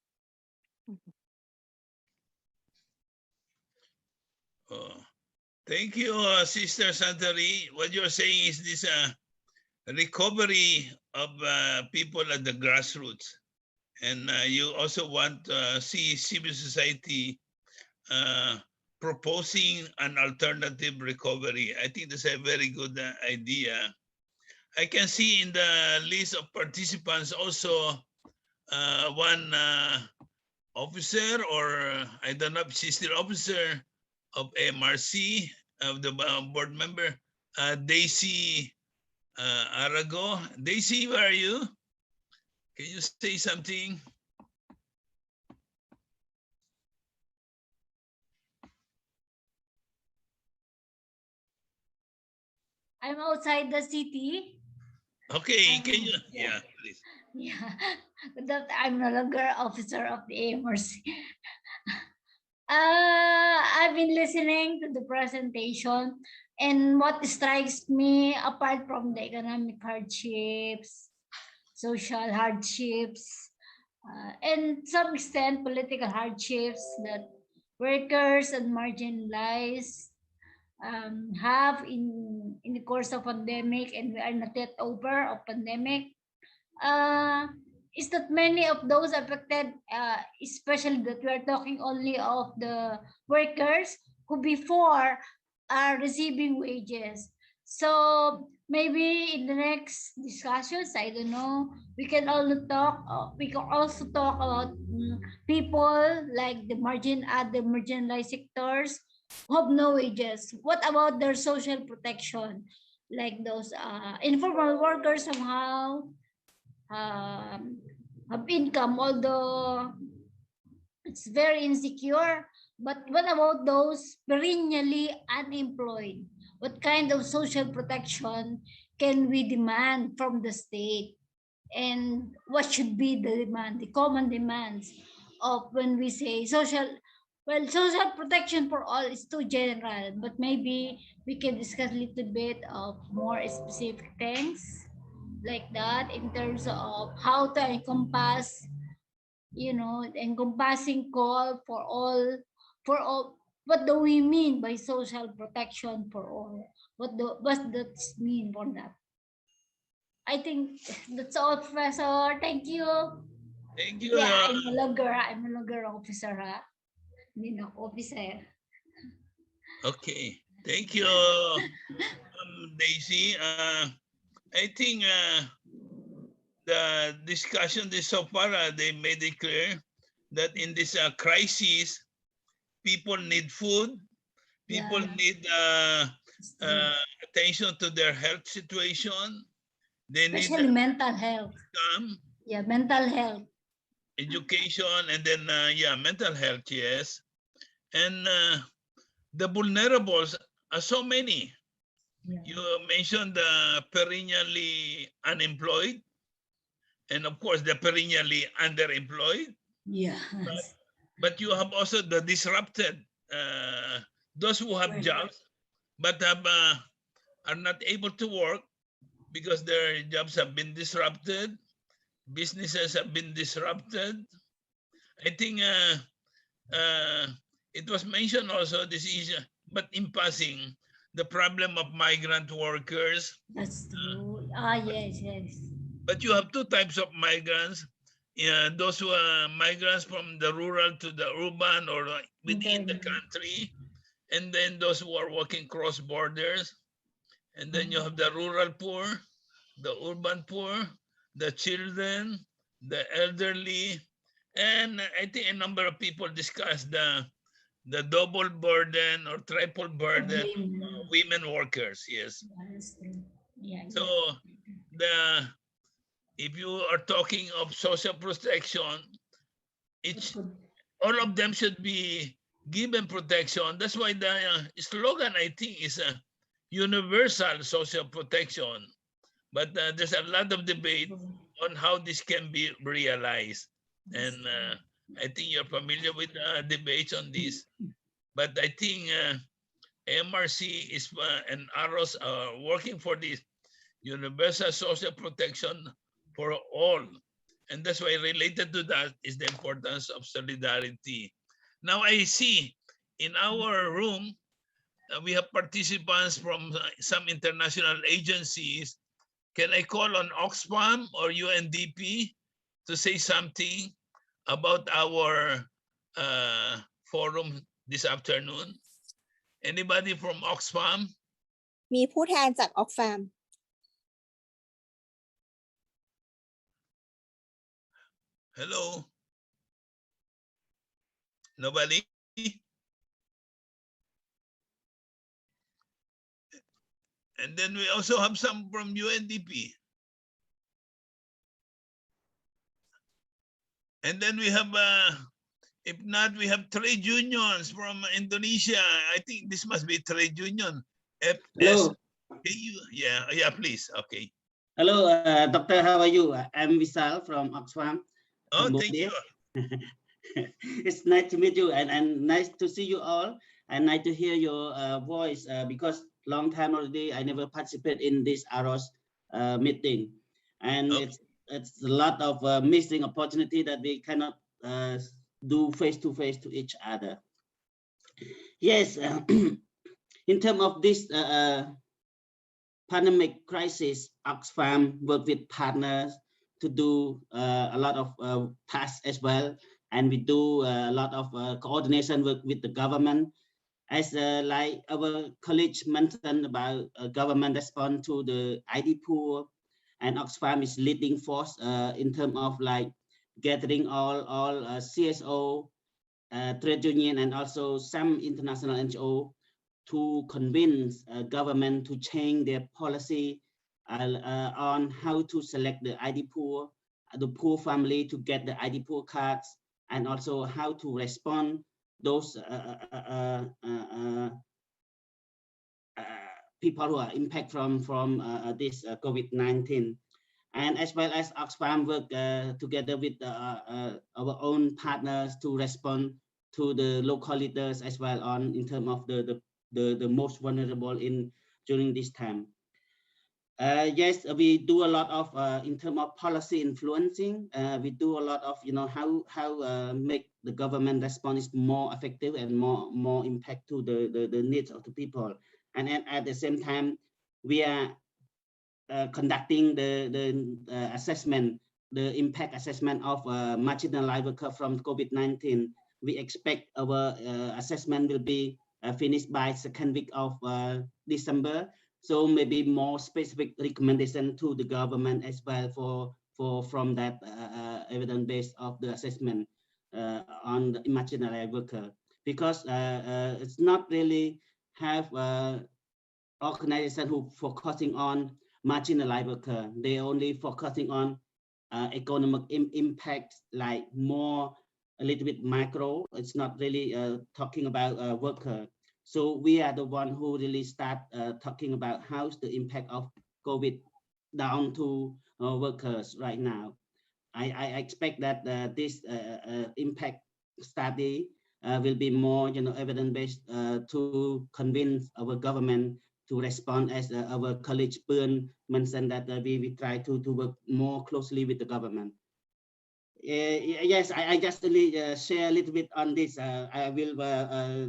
Thank you, Sister Santari. What you're saying is this recovery of people at the grassroots. And you also want to see civil society proposing an alternative recovery. I think that's a very good idea. I can see in the list of participants also one officer, or I don't know if she's still officer of MRC, of the board member, Daisy Arago. Daisy, where are you? Can you say something? I'm outside the city. Okay, can you? Yeah, please. Yeah, that I'm no longer officer of the AMRC. I've been listening to the presentation, and what strikes me, apart from the economic hardships, social hardships, and to some extent political hardships that workers and marginalized have in the course of pandemic, and we are not yet over of pandemic, is that many of those affected, especially that we are talking only of the workers who before are receiving wages. So maybe in the next discussions, I don't know, we can also talk. We can also talk about people like the marginalized sectors who have no wages. What about their social protection? Like those informal workers somehow have income, although it's very insecure. But what about those perennially unemployed? What kind of social protection can we demand from the state? And what should be the demand, the common demands of when we say social? Well, social protection for all is too general, but maybe we can discuss a little bit of more specific things like that in terms of how to encompass, encompassing call for all. What do we mean by social protection for all? What does that mean for that? I think that's all, Professor. Thank you. Thank you. Yeah, I'm no longer officer, officer. Okay, thank you, Daisy. I think the discussion this so far, they made it clear that in this crisis, people need food, people need attention to their health situation. They especially need mental health. Yeah, mental health. Education, and then mental health, yes. And the vulnerables are so many. Yeah. You mentioned the perennially unemployed, and of course the perennially underemployed. Yeah. But you have also the disrupted, those who have jobs but are not able to work because their jobs have been disrupted, businesses have been disrupted. I think it was mentioned also this issue, but in passing, the problem of migrant workers. That's true. Yes. But you have two types of migrants. Those who are migrants from the rural to the urban or within the country, and then those who are working cross borders. And then you have the rural poor, the urban poor, the children, the elderly, and I think a number of people discussed the double burden or triple burden of women workers. Yes. Yeah. So if you are talking of social protection, all of them should be given protection. That's why the slogan, I think, is a universal social protection. But there's a lot of debate on how this can be realized. And I think you're familiar with debates on this. But I think MRC is and AROS are working for this universal social protection for all. And that's why related to that is the importance of solidarity. Now I see in our room, we have participants from some international agencies. Can I call on Oxfam or UNDP to say something about our forum this afternoon? Anybody from Oxfam? มีผู้แทนจากออกฟาร์ม Hello? Nobody? And then we also have some from UNDP. And then we have, if not, we have trade unions from Indonesia. I think this must be trade union. Hello. Yeah, please. Okay. Hello, Doctor. How are you? I'm Visal from Oxfam. Oh, thank you. It's nice to meet you and nice to see you all and nice to hear your voice because long time already I never participate in this AROS meeting, and it's a lot of missing opportunity that we cannot do face to face to each other. Yes, in terms of this pandemic crisis, Oxfam work with partners to do a lot of tasks as well, and we do a lot of coordination work with the government. As like our colleague mentioned about government response to the ID pool, and Oxfam is leading force in terms of like gathering all CSO, trade union, and also some international NGO to convince government to change their policy on how to select the ID pool, the poor family to get the ID pool cards, and also how to respond those people who are impacted from this COVID-19. And as well as Oxfam work together with our own partners to respond to the local leaders as well on in terms of the most vulnerable during this time. Yes, we do a lot of in terms of policy influencing. We do a lot of how make the government response more effective and more impact to the needs of the people. And at the same time, we are conducting the assessment, the impact assessment of marginalized worker from COVID-19. We expect our assessment will be finished by second week of December. So maybe more specific recommendation to the government as well from that evidence base of the assessment on the imaginary worker, because it's not really have organization who focusing on marginalized worker. They only focusing on economic impact, like more a little bit micro. It's not really talking about worker. So we are the one who really start talking about how's the impact of COVID down to workers right now. I expect that this impact study will be more evidence-based to convince our government to respond, as our colleague Burn mentioned, that we try to work more closely with the government. Yes, I just really share a little bit on this. I will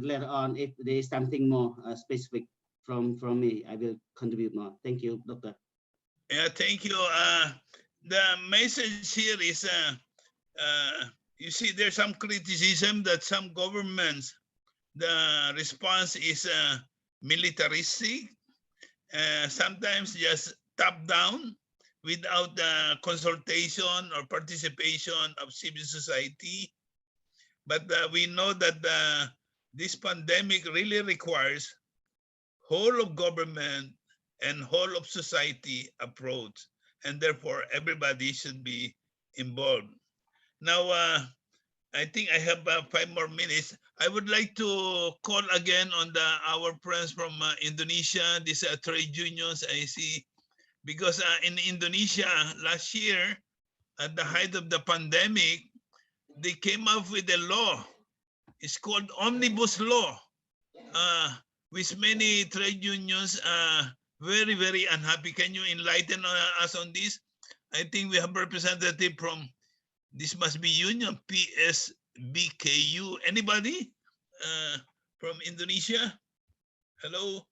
later on, if there is something more specific from me, I will contribute more. Thank you, Doctor. Yeah, thank you. The message here is, you see, there's some criticism that some governments, the response is militaristic, sometimes just top down, without the consultation or participation of civil society. But we know that this pandemic really requires whole of government and whole of society approach, and therefore everybody should be involved. Now, I think I have 5 more minutes. I would like to call again on our friends from Indonesia, these trade unions I see. Because in Indonesia last year, at the height of the pandemic, they came up with a law. It's called Omnibus Law, which many trade unions are very, very unhappy. Can you enlighten us on this? I think we have representative from, this must be union, PSBKU. Anybody from Indonesia? Hello.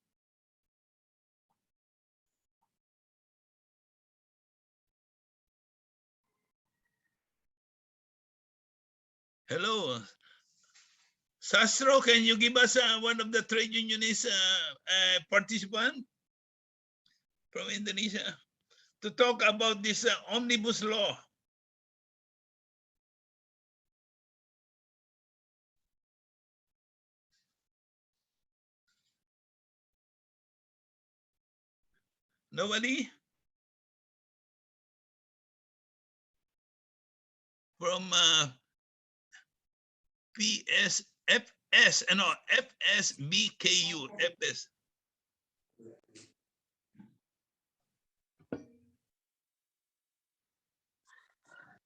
Hello. Sastro, can you give us one of the trade unionist participant from Indonesia to talk about this omnibus law? Nobody? From PSFS, no, FSBKU, FS.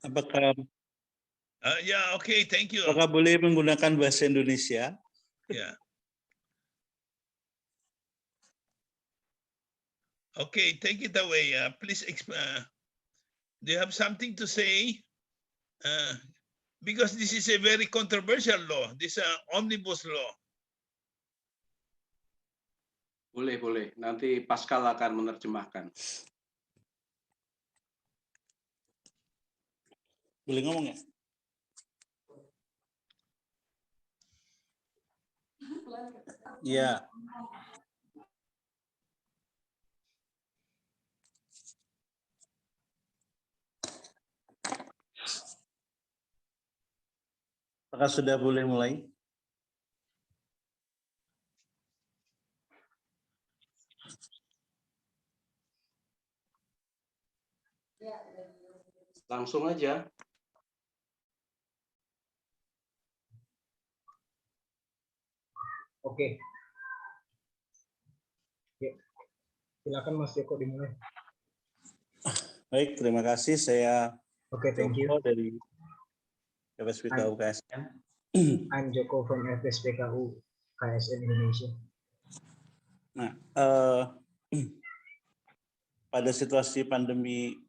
Apakah Yeah, okay, thank you. apakah boleh menggunakan bahasa Indonesia? Yeah. Okay, take it away. Please, do you have something to say? Because this is a very controversial law, this omnibus law. Boleh. Nanti Pascal akan menerjemahkan. Boleh ngomong ya? Ya. Apakah sudah boleh mulai? Langsung aja. Oke. Ya. Silakan Mas Joko dimulai. Baik, terima kasih. Saya Thank you. Joko dari FSBKU KSN. I'm Joko from FSBKU KSN Indonesia. Nah, pada situasi pandemi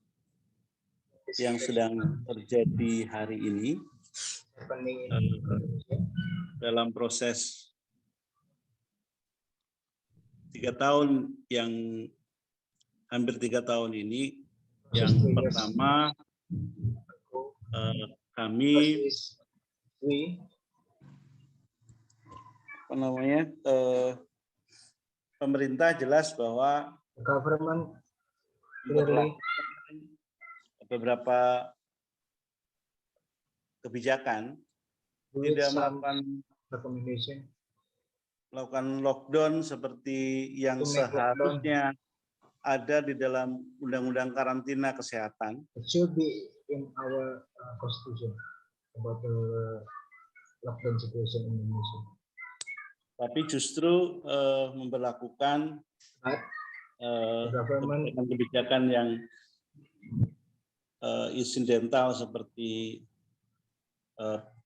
yang sedang terjadi hari ini, dalam proses 3 tahun yang hampir 3 tahun ini, yang pertama kami pemerintah jelas bahwa beberapa kebijakan tidak melakukan lockdown seperti yang seharusnya ada di dalam Undang-Undang Karantina Kesehatan. It should be in our constitution about the lockdown situation in Indonesia. Tapi justru memberlakukan kebijakan yang insidental seperti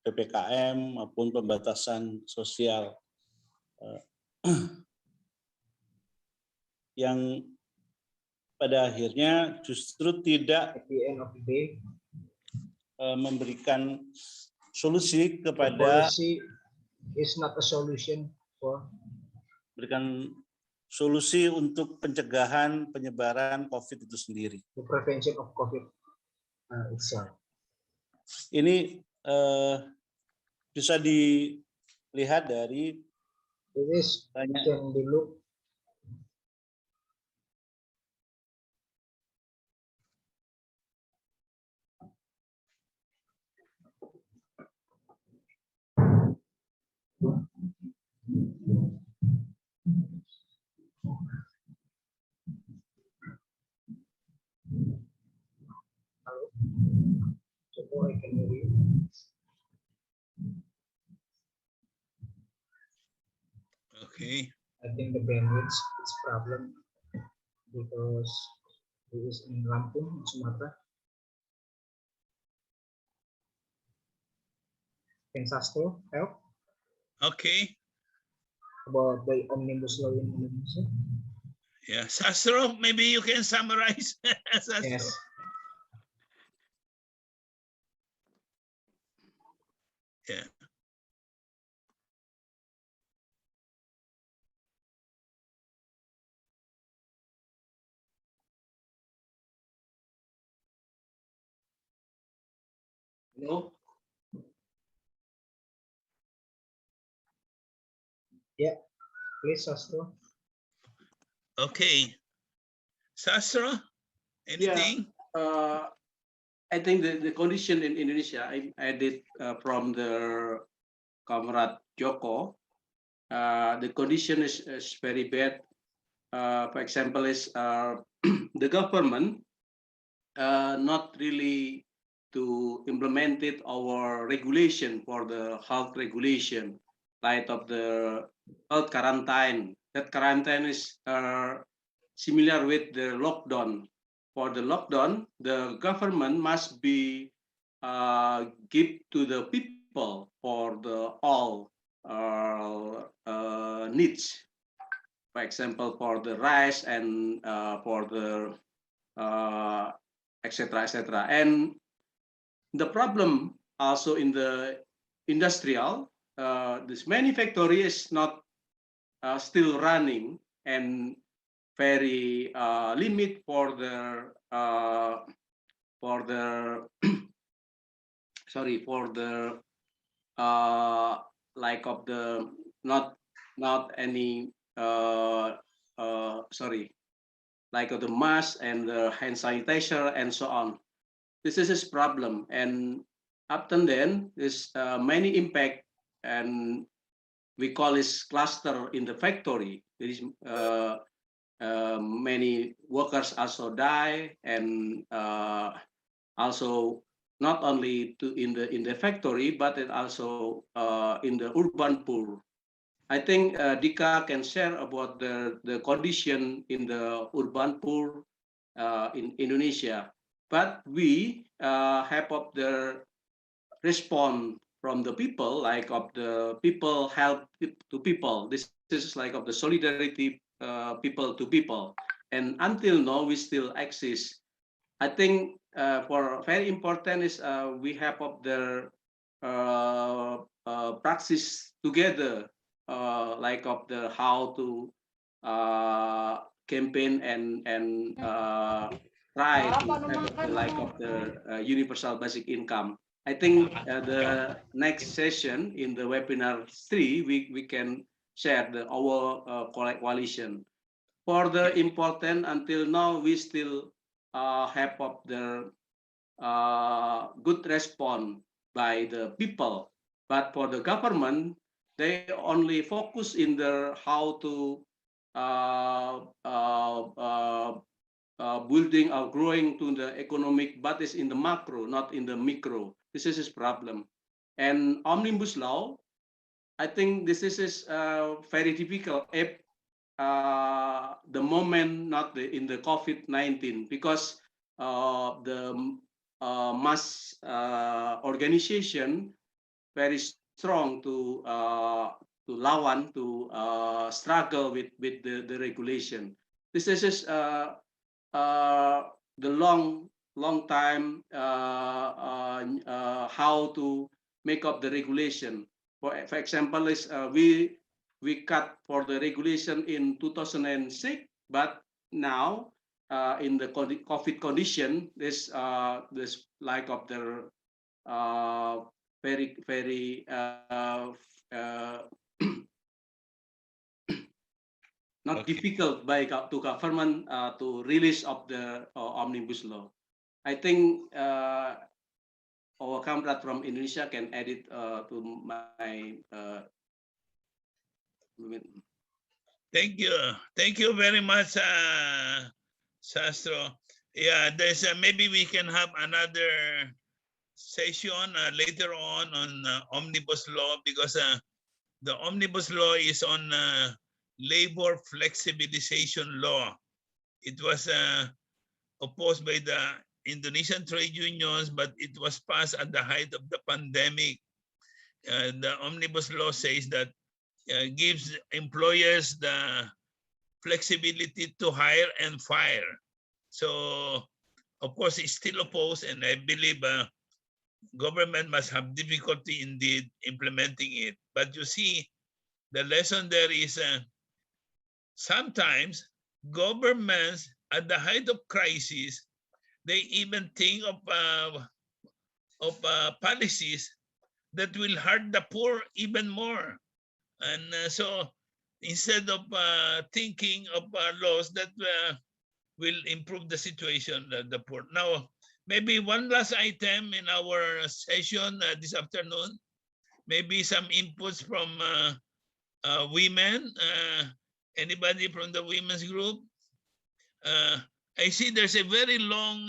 PPKM maupun pembatasan sosial yang pada akhirnya justru tidak memberikan solusi kepada is not a solution for berikan solusi untuk pencegahan penyebaran COVID itu sendiri. The prevention of COVID itself. Ini bisa dilihat dari banyak dulu. Okay. I think the bandwidth is problem because it is in Lampung, Sumatera. Can Sastro help? Okay. About the omnibus law in Indonesia. Yeah, Sastro, maybe you can summarize. Sastro. Yes. Yeah. Hello? Yeah, please, Sastro. Okay. Sastra, anything? Yeah, I think the condition in Indonesia, I added from the comrade Joko, the condition is very bad. For example, is the government not really to implement it our regulation for the health regulation, like of the health quarantine. That quarantine is similar with the lockdown. For the lockdown, the government must be give to the people for the all needs. For example, for the rice and for the etc. etc. And the problem also in the industrial, this manufactory is not still running and very limit for the sorry, for the like of the not any sorry, like of the mask and the hand sanitizer and so on. This is his problem, and often then there's many impact, and we call this cluster in the factory. There is many workers also die, and also not only in the factory, but it also in the urban poor. I think Dika can share about the condition in the urban poor in Indonesia. But we have of the response from the people, like of the people help to people. This is like of the solidarity people to people. And until now, we still exist. I think for very important is we have of the practice together, like of the how to campaign and try to have the like of the universal basic income. I think the next session in the webinar 3, we can share our coalition. For the important, until now, we still have of the good response by the people. But for the government, they only focus in the how to building or growing to the economic, but it's in the macro, not in the micro. This is his problem. And omnibus law, I think this is very difficult if the moment not in the COVID-19, because the mass organization very strong to lawan to struggle with the regulation. This is the long time how to make up the regulation. For example, is we cut for the regulation in 2006, but now in the COVID condition, this like of the very not okay. Difficult by to government to release of the omnibus law. I think our comrade from Indonesia can add it to my. Thank you very much, Sastro. Yeah, there's maybe we can have another session later on omnibus law, because the omnibus law is on labor flexibilization law. It was opposed by the Indonesian trade unions, but it was passed at the height of the pandemic. The omnibus law says that gives employers the flexibility to hire and fire. So, of course, it's still opposed, and I believe government must have difficulty indeed implementing it. But you see, the lesson there is sometimes governments at the height of crisis, they even think of of policies that will hurt the poor even more. And so instead of thinking of laws that will improve the situation of the poor. Now, maybe one last item in our session this afternoon, maybe some inputs from women. Anybody from the women's group? I see there's a very long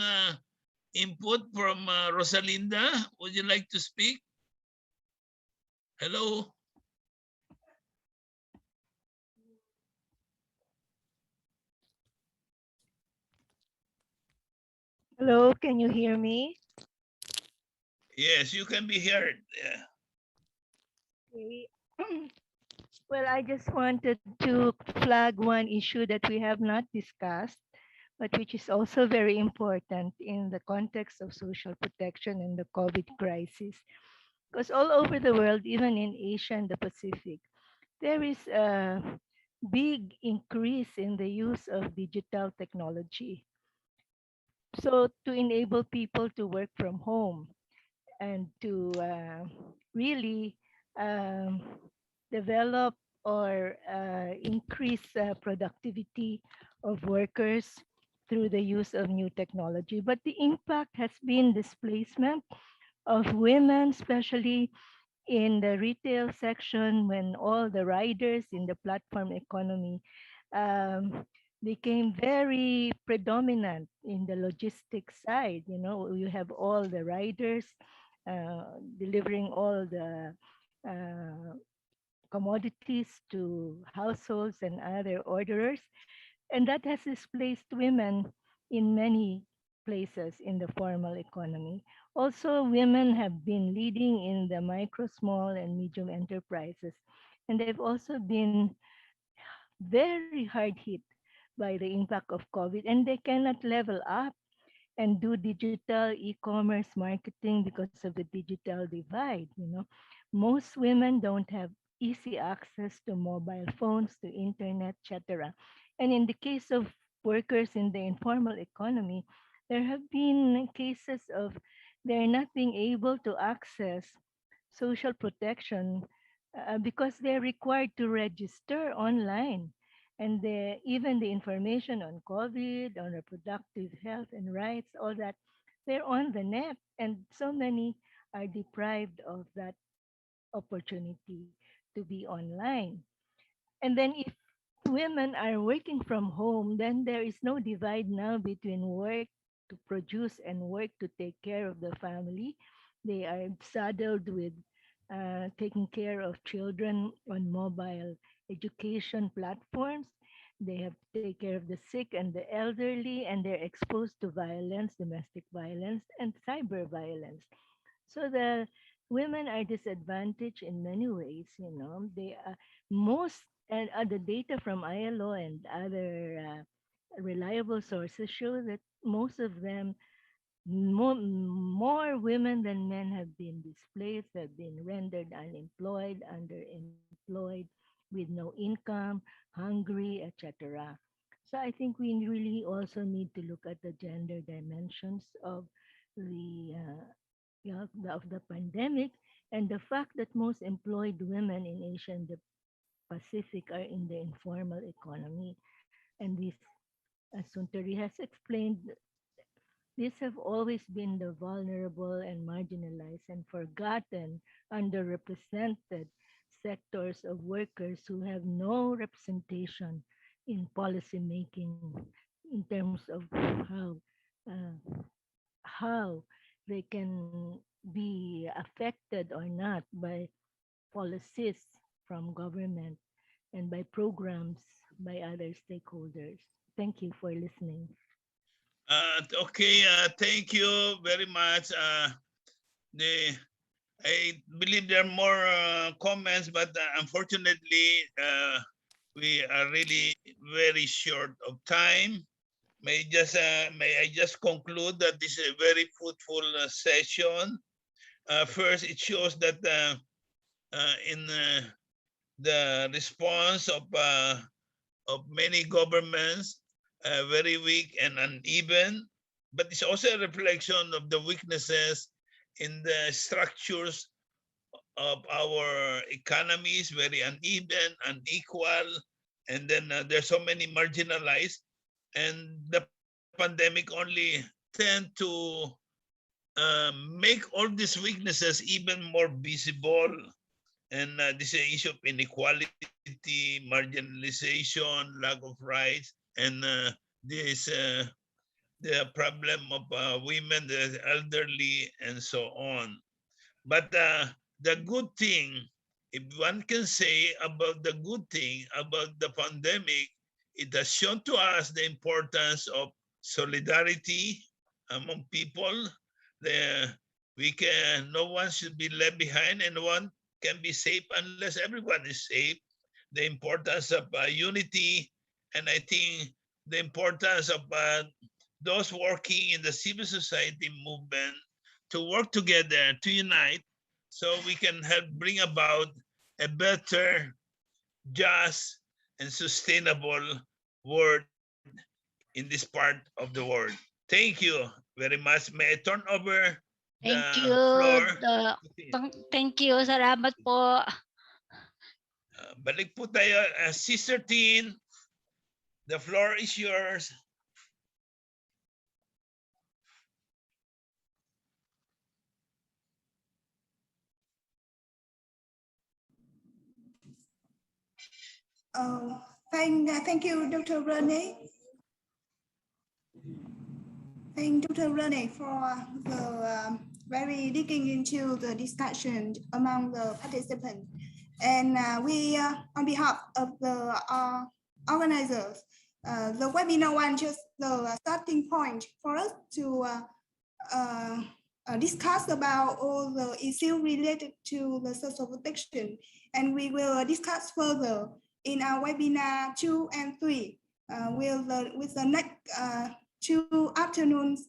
input from Rosalinda. Would you like to speak? Hello? Hello, can you hear me? Yes, you can be heard. Yeah. Okay. Well, I just wanted to flag one issue that we have not discussed, but which is also very important in the context of social protection and the COVID crisis. Because all over the world, even in Asia and the Pacific, there is a big increase in the use of digital technology. So to enable people to work from home and to really um, develop or increase productivity of workers through the use of new technology. But the impact has been displacement of women, especially in the retail section when all the riders in the platform economy um, became very predominant in the logistics side. You know, you have all the riders delivering all the commodities to households and other orderers. And that has displaced women in many places in the formal economy. Also, women have been leading in the micro, small, and medium enterprises. And they've also been very hard hit by the impact of COVID, and they cannot level up and do digital e-commerce marketing because of the digital divide. You know, most women don't have easy access to mobile phones, to internet, etc. And in the case of workers in the informal economy, there have been cases of they're not being able to access social protection because they're required to register online. And even the information on COVID, on reproductive health and rights, all that, they're on the net. And so many are deprived of that opportunity to be online. And then if women are working from home, then there is no divide now between work to produce and work to take care of the family. They are saddled with taking care of children on mobile education platforms. They have to take care of the sick and the elderly, and they're exposed to violence, domestic violence, and cyber violence. So the women are disadvantaged in many ways. You know, they are most and the data from ILO and other reliable sources show that most of them, more women than men, have been displaced, have been rendered unemployed, underemployed, with no income, hungry, etc. So I think we really also need to look at the gender dimensions of the pandemic, and the fact that most employed women in Asia and the Pacific are in the informal economy. And this, as Suntari has explained, these have always been the vulnerable and marginalized and forgotten, underrepresented sectors of workers who have no representation in policy making in terms of uh, how they can be affected or not by policies from government and by programs by other stakeholders. Thank you for listening. Okay, thank you very much. I believe there are more comments, but unfortunately, we are really very short of time. May I just conclude that this is a very fruitful session. First, it shows that in the response of many governments, very weak and uneven, but it's also a reflection of the weaknesses in the structures of our economy is very uneven, unequal, and then there's so many marginalized, and the pandemic only tend to make all these weaknesses even more visible. And this is an issue of inequality, marginalization, lack of rights, and this the problem of women, the elderly, and so on. But the good thing, if one can say about the good thing about the pandemic, it has shown to us the importance of solidarity among people. No one should be left behind, and no one can be safe unless everyone is safe. The importance of unity, and I think the importance of those working in the civil society movement to work together, to unite, so we can help bring about a better, just, and sustainable world in this part of the world. Thank you very much. May I turn over the floor? Thank you. Salamat po. Balik po tayo. Sister Tin, the floor is yours. Thank you, Dr. Rene. Thank Dr. Rene for the very digging into the discussion among the participants. And we, on behalf of the organizers, the webinar one just the starting point for us to discuss about all the issues related to the social protection. And we will discuss further in our webinar 2 and 3 with the next 2 afternoons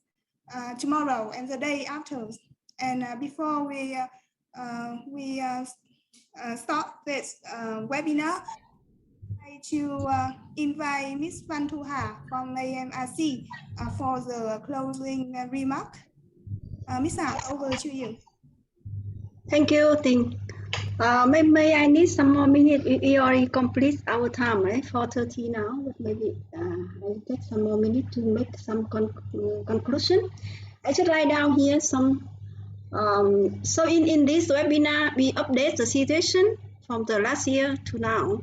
tomorrow and the day after. And before we start this webinar, I to invite Ms. Van Thu Ha from AMRC for the closing remark. Ms. Ha, over to you. Thank you, Ting. Maybe I need some more minutes. We already complete our time, right? 4:30 now, but maybe I'll take some more minutes to make some conclusion. I should write down here some. So in this webinar, we update the situation from the last year to now.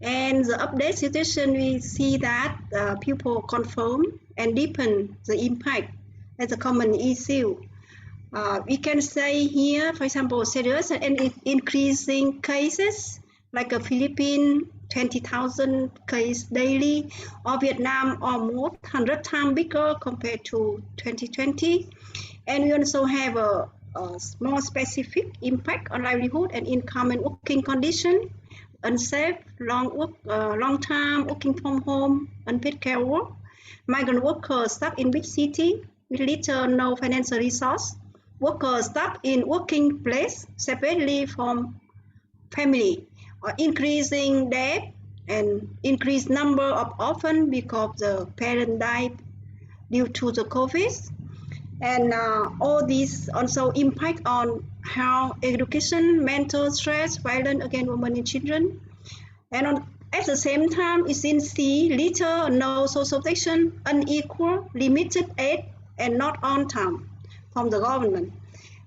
And the update situation, we see that people confirm and deepen the impact as a common issue. We can say here, for example, serious and increasing cases, like a Philippines, 20,000 cases daily, or Vietnam almost 100 times bigger compared to 2020. And we also have a more specific impact on livelihood and income and working condition, unsafe, long time working from home, unpaid care work, migrant workers stuck in big city with little or no financial resource, workers stuck in working place separately from family, or increasing debt and increased number of orphans because the parent died due to the COVID. And all these also impact on health, education, mental stress, violence against women and children. And at the same time, it's in C, little or no social protection, unequal, limited aid, and not on time from the government.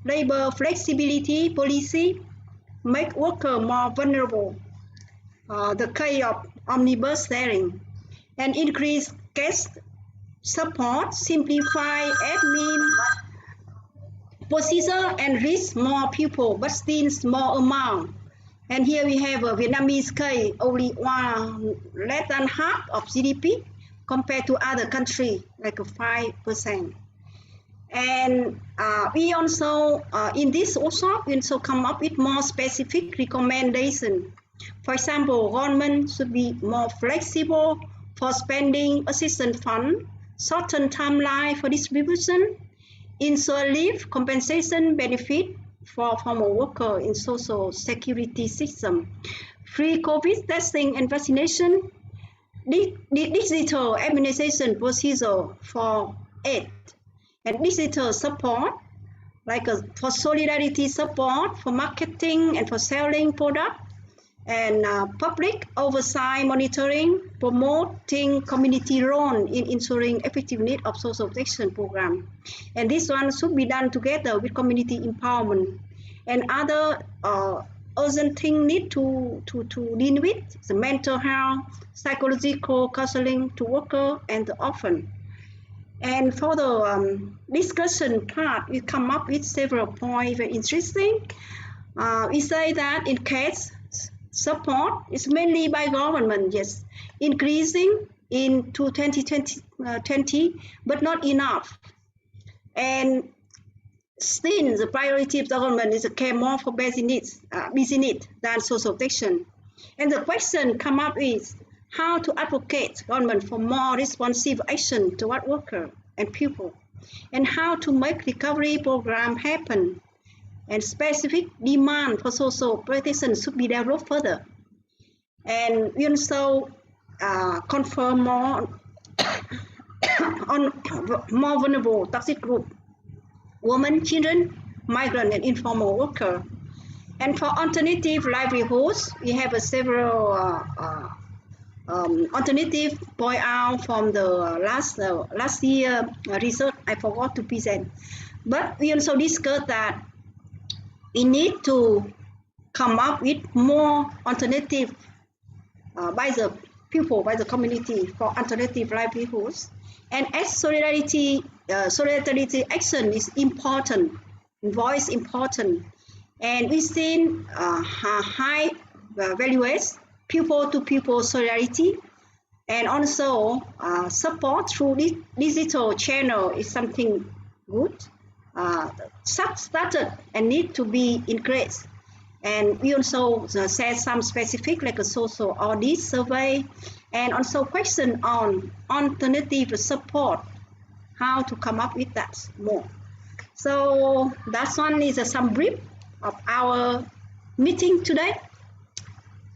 Labor flexibility policy make workers more vulnerable. The case of omnibus sharing and increase guest support, simplify admin procedure and reach more people, but still small amount. And here we have a Vietnamese case, only less than half of GDP compared to other countries, like 5%. And we also, in this workshop, we also come up with more specific recommendations. For example, government should be more flexible for spending assistance fund, shorten timeline for distribution, ensure leave compensation benefit for former workers in social security system, free COVID testing and vaccination, digital immunization procedure for AIDS, and digital support, like for solidarity support, for marketing and for selling product, and public oversight monitoring, promoting community role in ensuring effectiveness of social protection program. And this one should be done together with community empowerment and other urgent things need to deal with the mental health, psychological counseling to worker and the orphan. And for the discussion part, we come up with several points very interesting. We say that in case support is mainly by government, yes, increasing into 2020, but not enough. And still, the priority of the government is to care more for basic needs than social protection. And the question come up is how to advocate government for more responsive action toward workers and people, and how to make recovery program happen. And specific demand for social protection should be developed further. And we also confirm more on more vulnerable toxic group, women, children, migrant, and informal worker. And for alternative livelihoods, we have several alternative point out from the last year research. I forgot to present, but we also discussed that we need to come up with more alternative by the people, by the community for alternative livelihoods. And as solidarity action is important, voice important, and we've seen high values people-to-people solidarity, and also support through digital channel is something good. Started and need to be increased. And we also said some specific like a social audit survey, and also question on alternative support, how to come up with that more. So that one is some brief of our meeting today.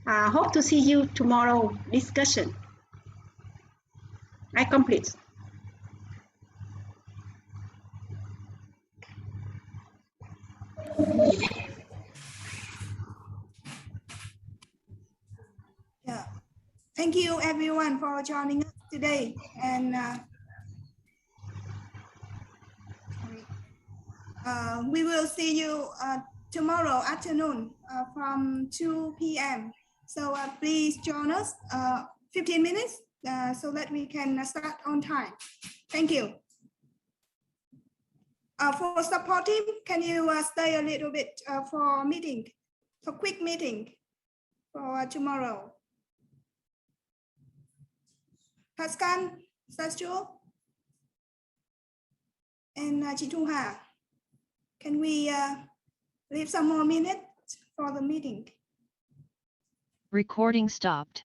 Hope to see you tomorrow discussion. I complete. Yeah. Thank you everyone for joining us today. And we will see you tomorrow afternoon from 2 p.m. So please join us 15 minutes so that we can start on time. Thank you. For support team, can you stay a little bit for meeting, for quick meeting for tomorrow? Pascal, Sacho, and chị Thu Hà, can we leave some more minutes for the meeting? Recording stopped.